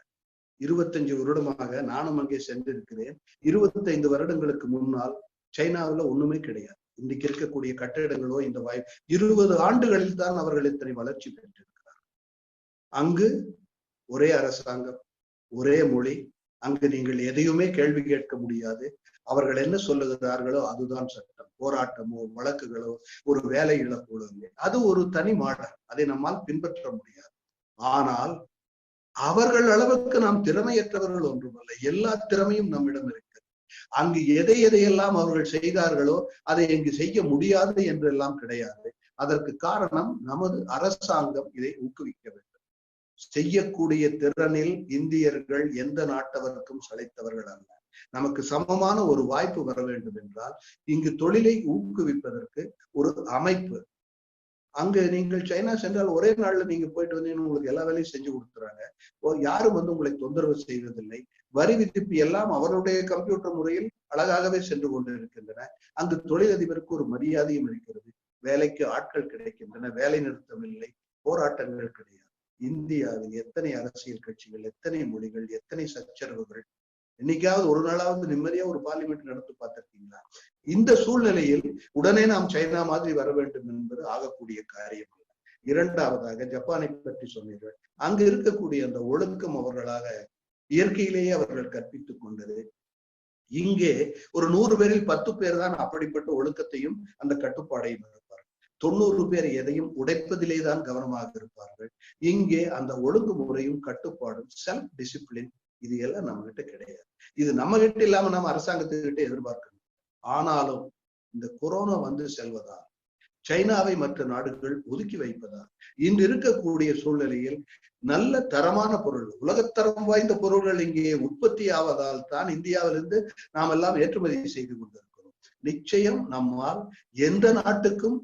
25 வருடமாக நானும் அங்கே சென்றிருக்கிறேன். 25 வருடங்களுக்கு முன்னால் சைனாவில் ஒண்ணுமே கிடையாது. இன்றைக்கு இருக்கக்கூடிய கட்டிடங்களோ இந்த 20 ஆண்டுகளில் தான் அவர்கள் இத்தனை வளர்ச்சி பெற்றிருக்கிறார். அங்கு ஒரே அரசாங்கம், ஒரே மொழி. அங்கு நீங்கள் எதையுமே கேள்வி கேட்க முடியாது. அவர்கள் என்ன சொல்லுகிறார்களோ அதுதான் சட்டம். போராட்டமோ வழக்குகளோ ஒரு வேலை இழப்போ அது ஒரு தனி மாடல். அதை நம்மால் பின்பற்ற முடியாது. ஆனால் அவர்கள் அளவுக்கு நாம் திறமையற்றவர்கள் ஒன்றுமல்ல. எல்லா திறமையும் நம்மிடம் இருக்கிறது. அங்கு எதையெல்லாம் அவர்கள் செய்தார்களோ அதை இங்கு செய்ய முடியாது என்றெல்லாம் கிடையாது. அதற்கு காரணம் நமது அரசாங்கம் இதை ஊக்குவிக்க வேண்டும். செய்யக்கூடிய திறனில் இந்தியர்கள் எந்த நாட்டவருக்கும் சளைத்தவர்கள் அல்ல. நமக்கு சமமான ஒரு வாய்ப்பு வர வேண்டும் என்றால் இங்கு தொழிலை ஊக்குவிப்பதற்கு ஒரு அமைப்பு. அங்க நீங்கள் சைனா சென்றால் ஒரே நாள்ல நீங்க போயிட்டு வந்து உங்களுக்கு எல்லா வேலையும் செஞ்சு கொடுத்துறாங்க. யாரும் வந்து உங்களை தொந்தரவு செய்வதில்லை. வரி விதிப்பு எல்லாம் அவருடைய கம்ப்யூட்டர் முறையில் அழகாகவே சென்று கொண்டு இருக்கின்றன. அங்கு தொழிலதிபருக்கு ஒரு மரியாதையும் இருக்கிறது. வேலைக்கு ஆட்கள் கிடைக்கின்றன. வேலை நிறுத்தம் இல்லை, போராட்டங்கள் கிடையாது. இந்தியாவில் எத்தனை அரசியல் கட்சிகள், எத்தனை மொழிகள், எத்தனை சச்சரவுகள். என்னைக்காவது ஒரு நாளாவது நிம்மதியா ஒரு பார்லிமெண்ட் நடத்தி பார்த்திருக்கீங்களா? இந்த சூழ்நிலையில் உடனே நாம் சைனா மாதிரி வர வேண்டும் என்பது ஆகக்கூடிய காரியம் அல்ல. இரண்டாவதாக ஜப்பானை பற்றி சொன்னீர்கள். அங்கு இருக்கக்கூடிய அந்த ஒழுக்கம் அவர்களாக இயற்கையிலேயே அவர்கள் கற்பித்துக் கொண்டது. இங்கே ஒரு 100 பேரில் 10 பேர் தான் அப்படிப்பட்ட ஒழுக்கத்தையும் அந்த கட்டுப்பாடையும் இருப்பார்கள். 90 பேர் எதையும் உடைப்பதிலே தான் கவனமாக இருப்பார்கள். இங்கே அந்த ஒழுங்குமுறையும் கட்டுப்பாடும் செல்ஃப் டிசிப்ளின் இது எல்லாம் நம்ம கிட்ட கிடையாது. இது நம்ம கிட்ட இல்லாம நம்ம அரசாங்கத்துக்கிட்ட எதிர்பார்க்கணும். ஆனாலும் இந்த கொரோனா வந்து செல்வதால் சைனாவை மற்ற நாடுகள் ஒதுக்கி வைப்பதால் இன்று இருக்கக்கூடிய சூழ்நிலையில் நல்ல தரமான பொருள், உலகத்தரம் வாய்ந்த பொருள்கள் இங்கே உற்பத்தி ஆவதால் தான் இந்தியாவிலிருந்து நாம் எல்லாம் ஏற்றுமதி செய்து கொண்டிருக்கிறோம். நிச்சயம் நம்மால் எந்த நாட்டுக்கும்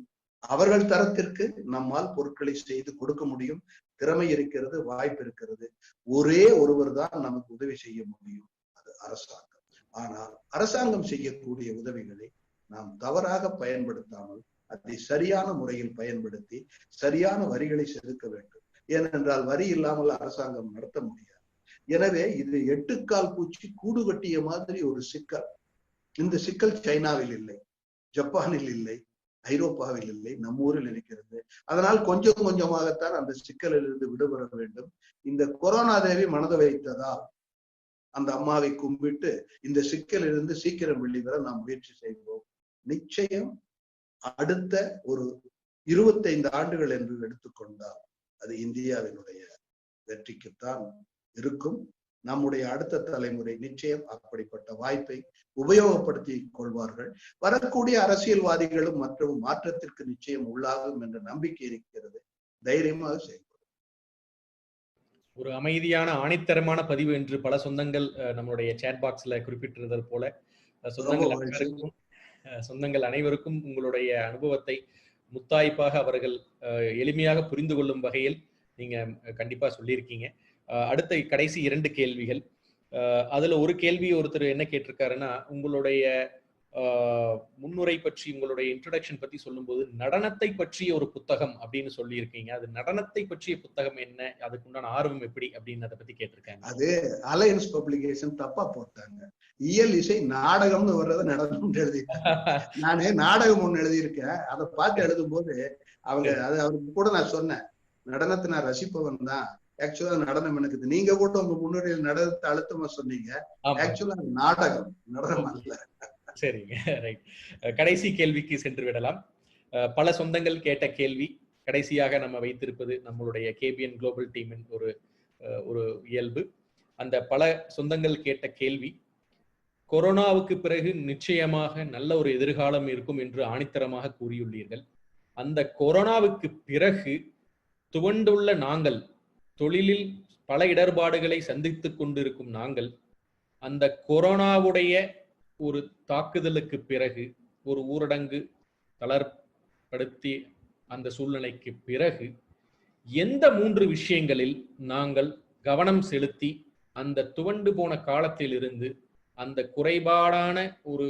அவர்கள் தரத்திற்கு நம்மால் பொருட்களை செய்து கொடுக்க முடியும். திறமை இருக்கிறது, வாய்ப்பு இருக்கிறது. ஒரே ஒருவர் தான் நமக்கு உதவி செய்ய முடியும், அது அரசாங்கம். ஆனால் அரசாங்கம் செய்யக்கூடிய உதவிகளை நாம் தவறாக பயன்படுத்தாமல் அதை சரியான முறையில் பயன்படுத்தி சரியான வரிகளை செலுத்த வேண்டும். ஏனென்றால் வரி இல்லாமல் அரசாங்கம் நடத்த முடியாது. எனவே இது 8 கால் பூச்சி கூடு கட்டிய மாதிரி ஒரு சிக்கல். இந்த சிக்கல் சைனாவில் இல்லை, ஜப்பானில் இல்லை, ஐரோப்பாவில் இல்லை, நம்ம ஊரில் இருக்கிறது. அதனால் கொஞ்சம் கொஞ்சமாகத்தான் அந்த சிக்கலிலிருந்து விடுபட வேண்டும். இந்த கொரோனா தேவி மனதை வைத்ததால் அந்த அம்மாவை கும்பிட்டு இந்த சிக்கலிலிருந்து சீக்கிரம் வெளிவர நாம் முயற்சி செய்வோம். நிச்சயம் அடுத்த ஒரு 25 ஆண்டுகள் என்று எடுத்துக்கொண்டால் அது இந்தியாவினுடைய வெற்றிக்குத்தான் இருக்கும். நம்முடைய அடுத்த தலைமுறை நிச்சயம் அப்படிப்பட்ட வாய்ப்பை உபயோகப்படுத்தி கொள்வார்கள். வரக்கூடிய அரசியல்வாதிகளும் மற்றும் மாற்றத்திற்கு நிச்சயம் உள்ளாகும் என்ற நம்பிக்கை இருக்கிறது. தைரியமாக செயல்படும். ஒரு அமைதியான ஆணித்தரமான பதிவு என்று பல சொந்தங்கள் நம்மளுடைய சேட் பாக்ஸ்ல குறிப்பிட்டிருந்தது போல சொந்தங்கள் அனைவருக்கும் உங்களுடைய அனுபவத்தை முத்தாய்ப்பாக அவர்கள் எளிமையாக புரிந்து கொள்ளும் வகையில் நீங்க கண்டிப்பா சொல்லியிருக்கீங்க. அடுத்த கடைசி 2 கேள்விகள். அதுல ஒரு கேள்வி ஒருத்தர் என்ன கேட்டிருக்காருன்னா, உங்களுடைய முன்னுரை பற்றி, உங்களுடைய இன்ட்ரோடக்ஷன் பத்தி சொல்லும்போது நடனத்தை பற்றிய ஒரு புத்தகம் அப்படின்னு சொல்லியிருக்கீங்க. அது நடனத்தை பற்றிய புத்தகம் என்ன, அதுக்குண்டான ஆர்வம் எப்படி அப்படின்னு அதை பத்தி கேட்டிருக்காங்க. அது அலையன்ஸ் பப்ளிகேஷன் தப்பா போட்டாங்க. இயல் இசை நாடகம்னு வர்றத நடனம்னு எழுதியிருக்கேன். நானே நாடகம் ஒண்ணு எழுதியிருக்கேன். அதை பார்த்து எழுதும் போது அவங்க அது அவருக்கு கூட நான் சொன்னேன், நடனத்தை நான் ரசிப்பவன் தான், ஆக்சுவலா நடனம் எனக்கு. நீங்க கூட உங்க முன்னுரையில் நடனத்தை அழுத்தமா சொன்னீங்க. ஆக்சுவலா நாடகம், நடனம் அல்ல. சரிங்க, ரைட். கடைசி கேள்விக்கு சென்று விடலாம். பல சொந்தங்கள் கேட்ட கேள்வி, கடைசியாக நம்ம வைத்திருப்பது நம்மளுடைய கேபிஎன் குளோபல் டீமின் ஒரு இயல்பு. அந்த பல சொந்தங்கள் கேட்ட கேள்வி, கொரோனாவுக்கு பிறகு நிச்சயமாக நல்ல ஒரு எதிர்காலம் இருக்கும் என்று ஆணித்தரமாக கூறியுள்ளீர்கள். அந்த கொரோனாவுக்கு பிறகு துவண்டுள்ள நாங்கள், தொழிலில் பல இடர்பாடுகளை சந்தித்துக் கொண்டிருக்கும் நாங்கள், அந்த கொரோனாவுடைய ஒரு தாக்குதலுக்கு பிறகு, ஒரு ஊரடங்கு தளர்படுத்தி அந்த சூழ்நிலைக்கு பிறகு எந்த 3 விஷயங்களில் நாங்கள் கவனம் செலுத்தி அந்த துவண்டு போன காலத்தில் இருந்து, அந்த குறைபாடான ஒரு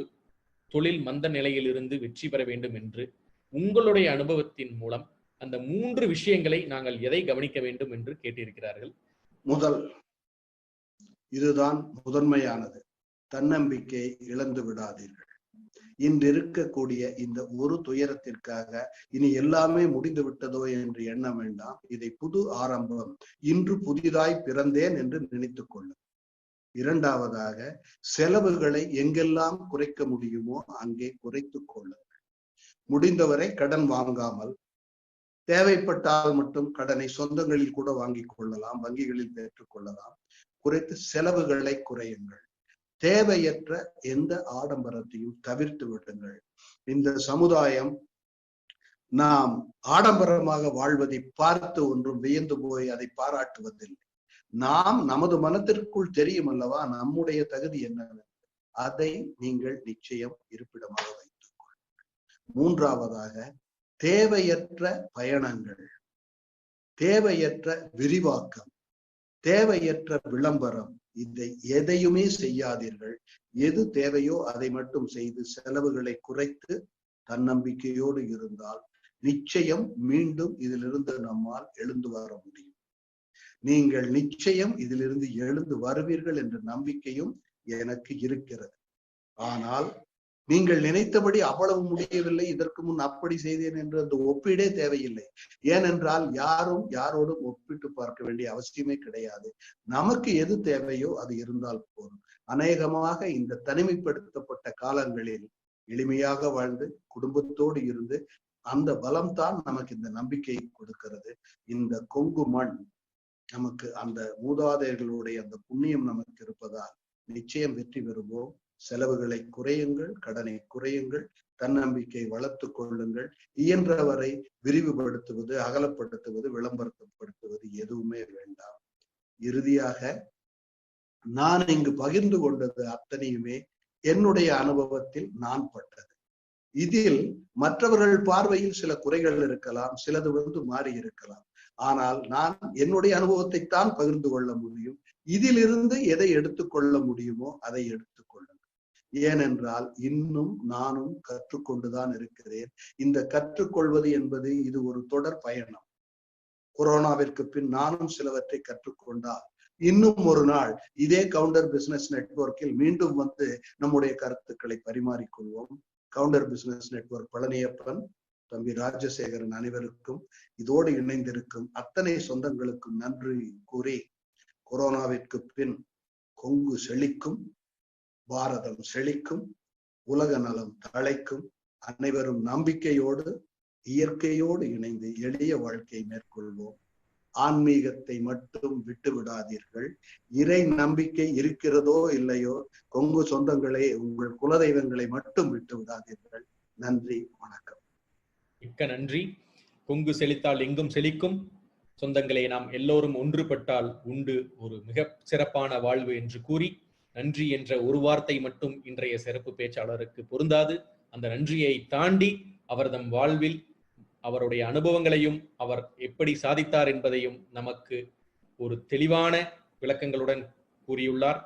தொழில் மந்த நிலையிலிருந்து வெற்றி பெற வேண்டும் என்று உங்களுடைய அனுபவத்தின் மூலம் அந்த 3 விஷயங்களை நாங்கள் எதை கவனிக்க வேண்டும் என்று கேட்டிருக்கிறார்கள்? முதல், இதுதான் முதன்மையானது, தன்னம்பிக்கை இழந்து விடாதீர்கள். இன்று இருக்கக்கூடிய இந்த ஒரு துயரத்திற்காக இனி எல்லாமே முடிந்து விட்டதோ என்று எண்ண வேண்டாம். இதை புது ஆரம்பம், இன்று புதிதாய் பிறந்தேன் என்று நினைத்துக் கொள்ளும். இரண்டாவதாக, செலவுகளை எங்கெல்லாம் குறைக்க முடியுமோ அங்கே குறைத்துக் கொள்ளுங்கள். முடிந்தவரை கடன் வாங்காமல், தேவைப்பட்டால் மட்டும் கடனை சொந்தங்களில் கூட வாங்கிக் கொள்ளலாம், வங்கிகளில் பெற்றுக் கொள்ளலாம். குறைத்து செலவுகளை குறையுங்கள். தேவையற்ற எந்த ஆடம்பரத்தையும் தவிர்த்து விடுங்கள். இந்த சமுதாயம் நாம் ஆடம்பரமாக வாழ்வதை பார்த்து ஒன்றும் வியந்து போய் அதை பாராட்டுவதில்லை. நாம் நமது மனத்திற்குள் தெரியும் அல்லவா நம்முடைய தகுதி என்னவென்று. அதை நீங்கள் நிச்சயம் இருப்பிடமாக வைத்துக் கொள்ளுங்கள். மூன்றாவதாக, தேவையற்ற பயணங்கள், தேவையற்ற விரிவாக்கம், தேவையற்ற விளம்பரம், இதை எதையுமே செய்யாதீர்கள். எது தேவையோ அதை மட்டும் செய்து செலவுகளை குறைத்து தன்னம்பிக்கையோடு இருந்தால் நிச்சயம் மீண்டும் இதிலிருந்து நம்மால் எழுந்து வர முடியும். நீங்கள் நிச்சயம் இதிலிருந்து எழுந்து வருவீர்கள் என்ற நம்பிக்கையும் எனக்கு இருக்கிறது. ஆனால் நீங்கள் நினைத்தபடி அவ்வளவு முடியவில்லை, இதற்கு முன் அப்படி செய்தேன் என்று அந்த ஒப்பீடே தேவையில்லை. ஏனென்றால் யாரும் யாரோடும் ஒப்பிட்டு பார்க்க வேண்டிய அவசியமே கிடையாது. நமக்கு எது தேவையோ அது இருந்தால் போதும். அநேகமாக இந்த தனிமைப்படுத்தப்பட்ட காலங்களில் எளிமையாக வாழ்ந்து குடும்பத்தோடு இருந்து அந்த பலம்தான் நமக்கு இந்த நம்பிக்கையை கொடுக்கிறது. இந்த கொங்கு மண் நமக்கு அந்த மூதாதையர்களுடைய அந்த புண்ணியம் நமக்கு இருப்பதால் நிச்சயம் வெற்றி பெறுவோம். செலவுகளை குறையுங்கள், கடனை குறையுங்கள், தன்னம்பிக்கை வளர்த்துக் கொள்ளுங்கள். இயன்றவரை விரிவுபடுத்துவது, அகலப்படுத்துவது, விளம்பரப்படுத்துவது எதுவுமே வேண்டாம். இறுதியாக நான் இங்கு பகிர்ந்து கொண்டது அத்தனையுமே என்னுடைய அனுபவத்தில் நான் பட்டது. இதில் மற்றவர்கள் பார்வையில் சில குறைகள் இருக்கலாம், சிலது மாறி இருக்கலாம். ஆனால் நான் என்னுடைய அனுபவத்தை தான் பகிர்ந்து கொள்ள முடியும். இதிலிருந்து எதை எடுத்துக்கொள்ள முடியுமோ அதை எடுத்துக்கொள்ளுங்கள். ஏனென்றால் இன்னும் நானும் கற்றுக்கொண்டுதான் இருக்கிறேன். இந்த கற்றுக்கொள்வது என்பது இது ஒரு தொடர் பயணம். கொரோனாவிற்கு பின் நானும் சிலவற்றை கற்றுக்கொண்டால் இன்னும் ஒரு நாள் இதே கவுண்டர் பிசினஸ் நெட்வொர்க்கில் மீண்டும் வந்து நம்முடைய கருத்துக்களை பரிமாறிக்கொள்வோம். கவுண்டர் பிசினஸ் நெட்வொர்க் பழனியப்பன், தம்பி ராஜசேகரன் அனைவருக்கும், இதோடு இணைந்திருக்கும் அத்தனை சொந்தங்களுக்கும் நன்றி கூறி, கொரோனாவிற்கு பின் கொங்கு செழிக்கும், பாரதம் செழிக்கும், உலக நலம் தழைக்கும். அனைவரும் நம்பிக்கையோடு இயற்கையோடு இணைந்து எளிய வாழ்க்கையை மேற்கொள்வோம். ஆன்மீகத்தை மட்டும் விட்டு விடாதீர்கள். இறை நம்பிக்கை இருக்கிறதோ இல்லையோ, கொங்கு சொந்தங்களே, உங்கள் குலதெய்வங்களை மட்டும் விட்டு விடாதீர்கள். நன்றி, வணக்கம். மிக்க நன்றி. கொங்கு செழித்தால் எங்கும் செழிக்கும். சொந்தங்களே, நாம் எல்லோரும் ஒன்றுபட்டால் உண்டு ஒரு மிக சிறப்பான வாழ்வு என்று கூறி, நன்றி என்ற ஒரு வார்த்தை மட்டும் இன்றைய சிறப்பு பேச்சாளருக்கு பொருந்தாது. அந்த நன்றியை தாண்டி அவர் தம் வாழ்வில் அவருடைய அனுபவங்களையும் அவர் எப்படி சாதித்தார் என்பதையும் நமக்கு ஒரு தெளிவான விளக்கங்களுடன் கூறியுள்ளார்.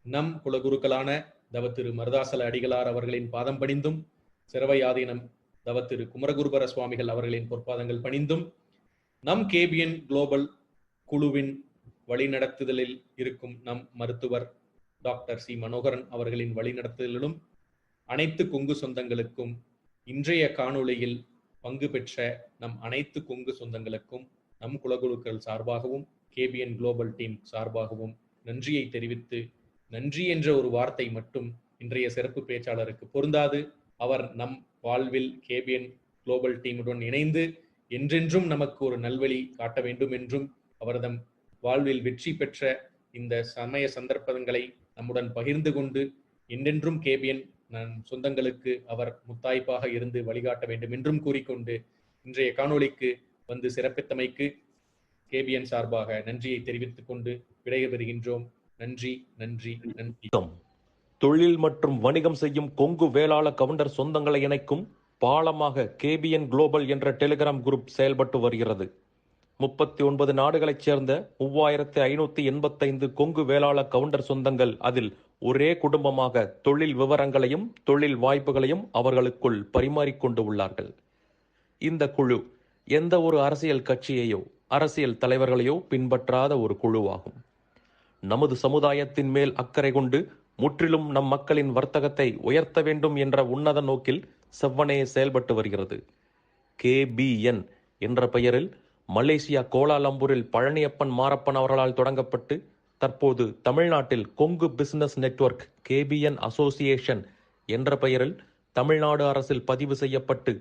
நம் குலகுருக்களான தவத்திரு மருதாசல அடிகளார் அவர்களின் பாதம் பணிந்தும், சிரவையாதீனம் தவத்திரு குமரகுருபர சுவாமிகள் அவர்களின் பொற்பாதங்கள் பணிந்தும், நம் கேபிஎன் குளோபல் குழுவின் வழிநடத்துதலில் இருக்கும் நம் மருத்துவர் டாக்டர் சி மனோகரன் அவர்களின் வழிநடத்துதலிலும் அனைத்து கொங்கு சொந்தங்களுக்கும், இன்றைய காணொளியில் பங்கு பெற்ற நம் அனைத்து கொங்கு சொந்தங்களுக்கும் நம் குலகுருக்கள் சார்பாகவும் கேபிஎன் குளோபல் டீம் சார்பாகவும் நன்றியை தெரிவித்து, நன்றி என்ற ஒரு வார்த்தை மட்டும் இன்றைய சிறப்பு பேச்சாளருக்கு பொருந்தாது. அவர் நம் வாழ்வில் கேபிஎன் குளோபல் டீமுடன் இணைந்து என்றென்றும் நமக்கு ஒரு நல்வழி காட்ட வேண்டும் என்றும் அவர்தம் வாழ்வில் வெற்றி பெற்ற இந்த சமய சந்தர்ப்பங்களை நம்முடன் பகிர்ந்து கொண்டு என்றென்றும் கேபிஎன் சொந்தங்களுக்கு அவர் முத்தாய்ப்பாக இருந்து வழிகாட்ட வேண்டும் என்றும் கூறிக்கொண்டு இன்றைய காணொளிக்கு வந்து சிறப்பித்தமைக்கு கேபிஎன் சார்பாக நன்றியை தெரிவித்துக் கொண்டு விடைபெறுகின்றோம். நன்றி நன்றி நன்றி. தொழில் மற்றும் வணிகம் செய்யும் கொங்கு வேளாள கவுண்டர் சொந்தங்களை இணைக்கும் பாலமாக கேபிஎன் குளோபல் என்ற டெலிகிராம் குரூப் செயல்பட்டு வருகிறது. 39 நாடுகளைச் சேர்ந்த 3585 கொங்கு வேளாள கவுண்டர் சொந்தங்கள் அதில் ஒரே குடும்பமாக தொழில் விவரங்களையும் தொழில் வாய்ப்புகளையும் அவர்களுக்குள் பரிமாறிக்கொண்டு உள்ளார்கள். இந்த குழு எந்த ஒரு அரசியல் கட்சியையோ அரசியல் தலைவர்களையோ பின்பற்றாத ஒரு குழுவாகும். நமது சமுதாயத்தின் மேல் அக்கறை கொண்டு முற்றிலும் நம் மக்களின் வர்த்தகத்தை உயர்த்த வேண்டும் என்ற உன்னத நோக்கில் செவ்வனே செயல்பட்டு வருகிறது. KBN என்ற பெயரில் மலேசியா கோலாலம்பூரில் பழனியப்பன் மாரப்பன் அவர்களால் தொடங்கப்பட்டு தற்போது தமிழ்நாட்டில் Kongu business network KBN association என்ற பெயரில் தமிழ்நாடு அரசில் பதிவு செய்யப்பட்டு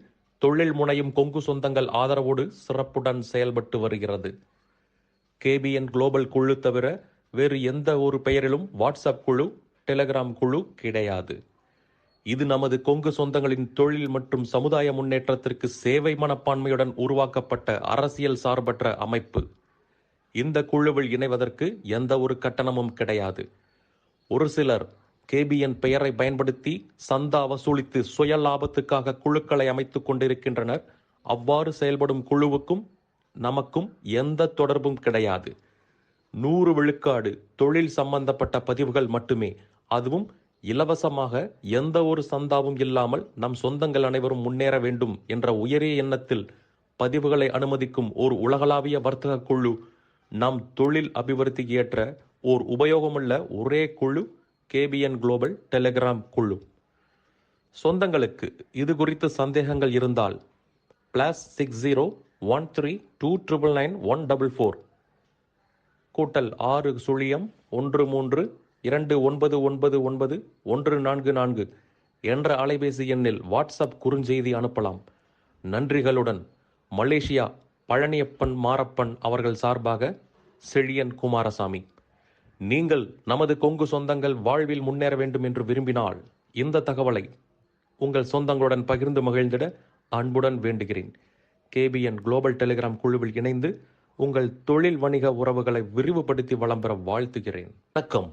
தொழில் முனையும் கொங்கு சொந்தங்கள் ஆதரவோடு சிறப்புடன் செயல்பட்டு வருகிறது. KBN குளோபல் குழு தவிர வேறு எந்த ஒரு பெயரிலும் வாட்ஸ்அப் குழு, டெலிகிராம் குழு கிடையாது. இது நமது கொங்கு சொந்தங்களின் தொழில் மற்றும் சமுதாய முன்னேற்றத்திற்கு சேவை மனப்பான்மையுடன் உருவாக்கப்பட்ட அரசியல் சார்பற்ற அமைப்பு. இந்த குழுவில் இணைவதற்கு எந்த ஒரு கட்டணமும் கிடையாது. ஒரு சிலர் KBN பெயரை பயன்படுத்தி சந்தா வசூலித்து சுய லாபத்துக்காக குழுக்களை அமைத்துக் கொண்டிருக்கின்றனர். அவ்வாறு செயல்படும் குழுவுக்கும் நமக்கும் எந்த தொடர்பும் கிடையாது. 100 விழுக்காடு தொழில் சம்பந்தப்பட்ட பதிவுகள் மட்டுமே, அதுவும் இலவசமாக, எந்த ஒரு சந்தாவும் இல்லாமல் நம் சொந்தங்கள் அனைவரும் முன்னேற வேண்டும் என்ற உயரிய எண்ணத்தில் பதிவுகளை அனுமதிக்கும் ஓர் உலகளாவிய வர்த்தக குழு. நம் தொழில் அபிவிருத்திக்கு ஏற்ற ஓர் உபயோகமுள்ள ஒரே குழு KBN குளோபல் டெலிகிராம் குழு. சொந்தங்களுக்கு இது குறித்து சந்தேகங்கள் இருந்தால் +60 13299144 +6 0 13 2999144 என்ற அலைபேசி எண்ணில் வாட்ஸ்அப் குறுஞ்செய்தி அனுப்பலாம். நன்றிகளுடன் மலேசியா பழனியப்பன் மாரப்பன் அவர்கள் சார்பாக செழியன் குமாரசாமி. நீங்கள் நமது கொங்கு சொந்தங்கள் வாழ்வில் முன்னேற வேண்டும் என்று விரும்பினால் இந்த தகவலை உங்கள் சொந்தங்களுடன் பகிர்ந்து மகிழ்ந்திட அன்புடன் வேண்டுகிறேன். KBN குளோபல் டெலிகிராம் குழுவில் இணைந்து உங்கள் தொழில் வணிக உறவுகளை விரிவுபடுத்தி வளம் பெற வாழ்த்துகிறேன். வணக்கம்.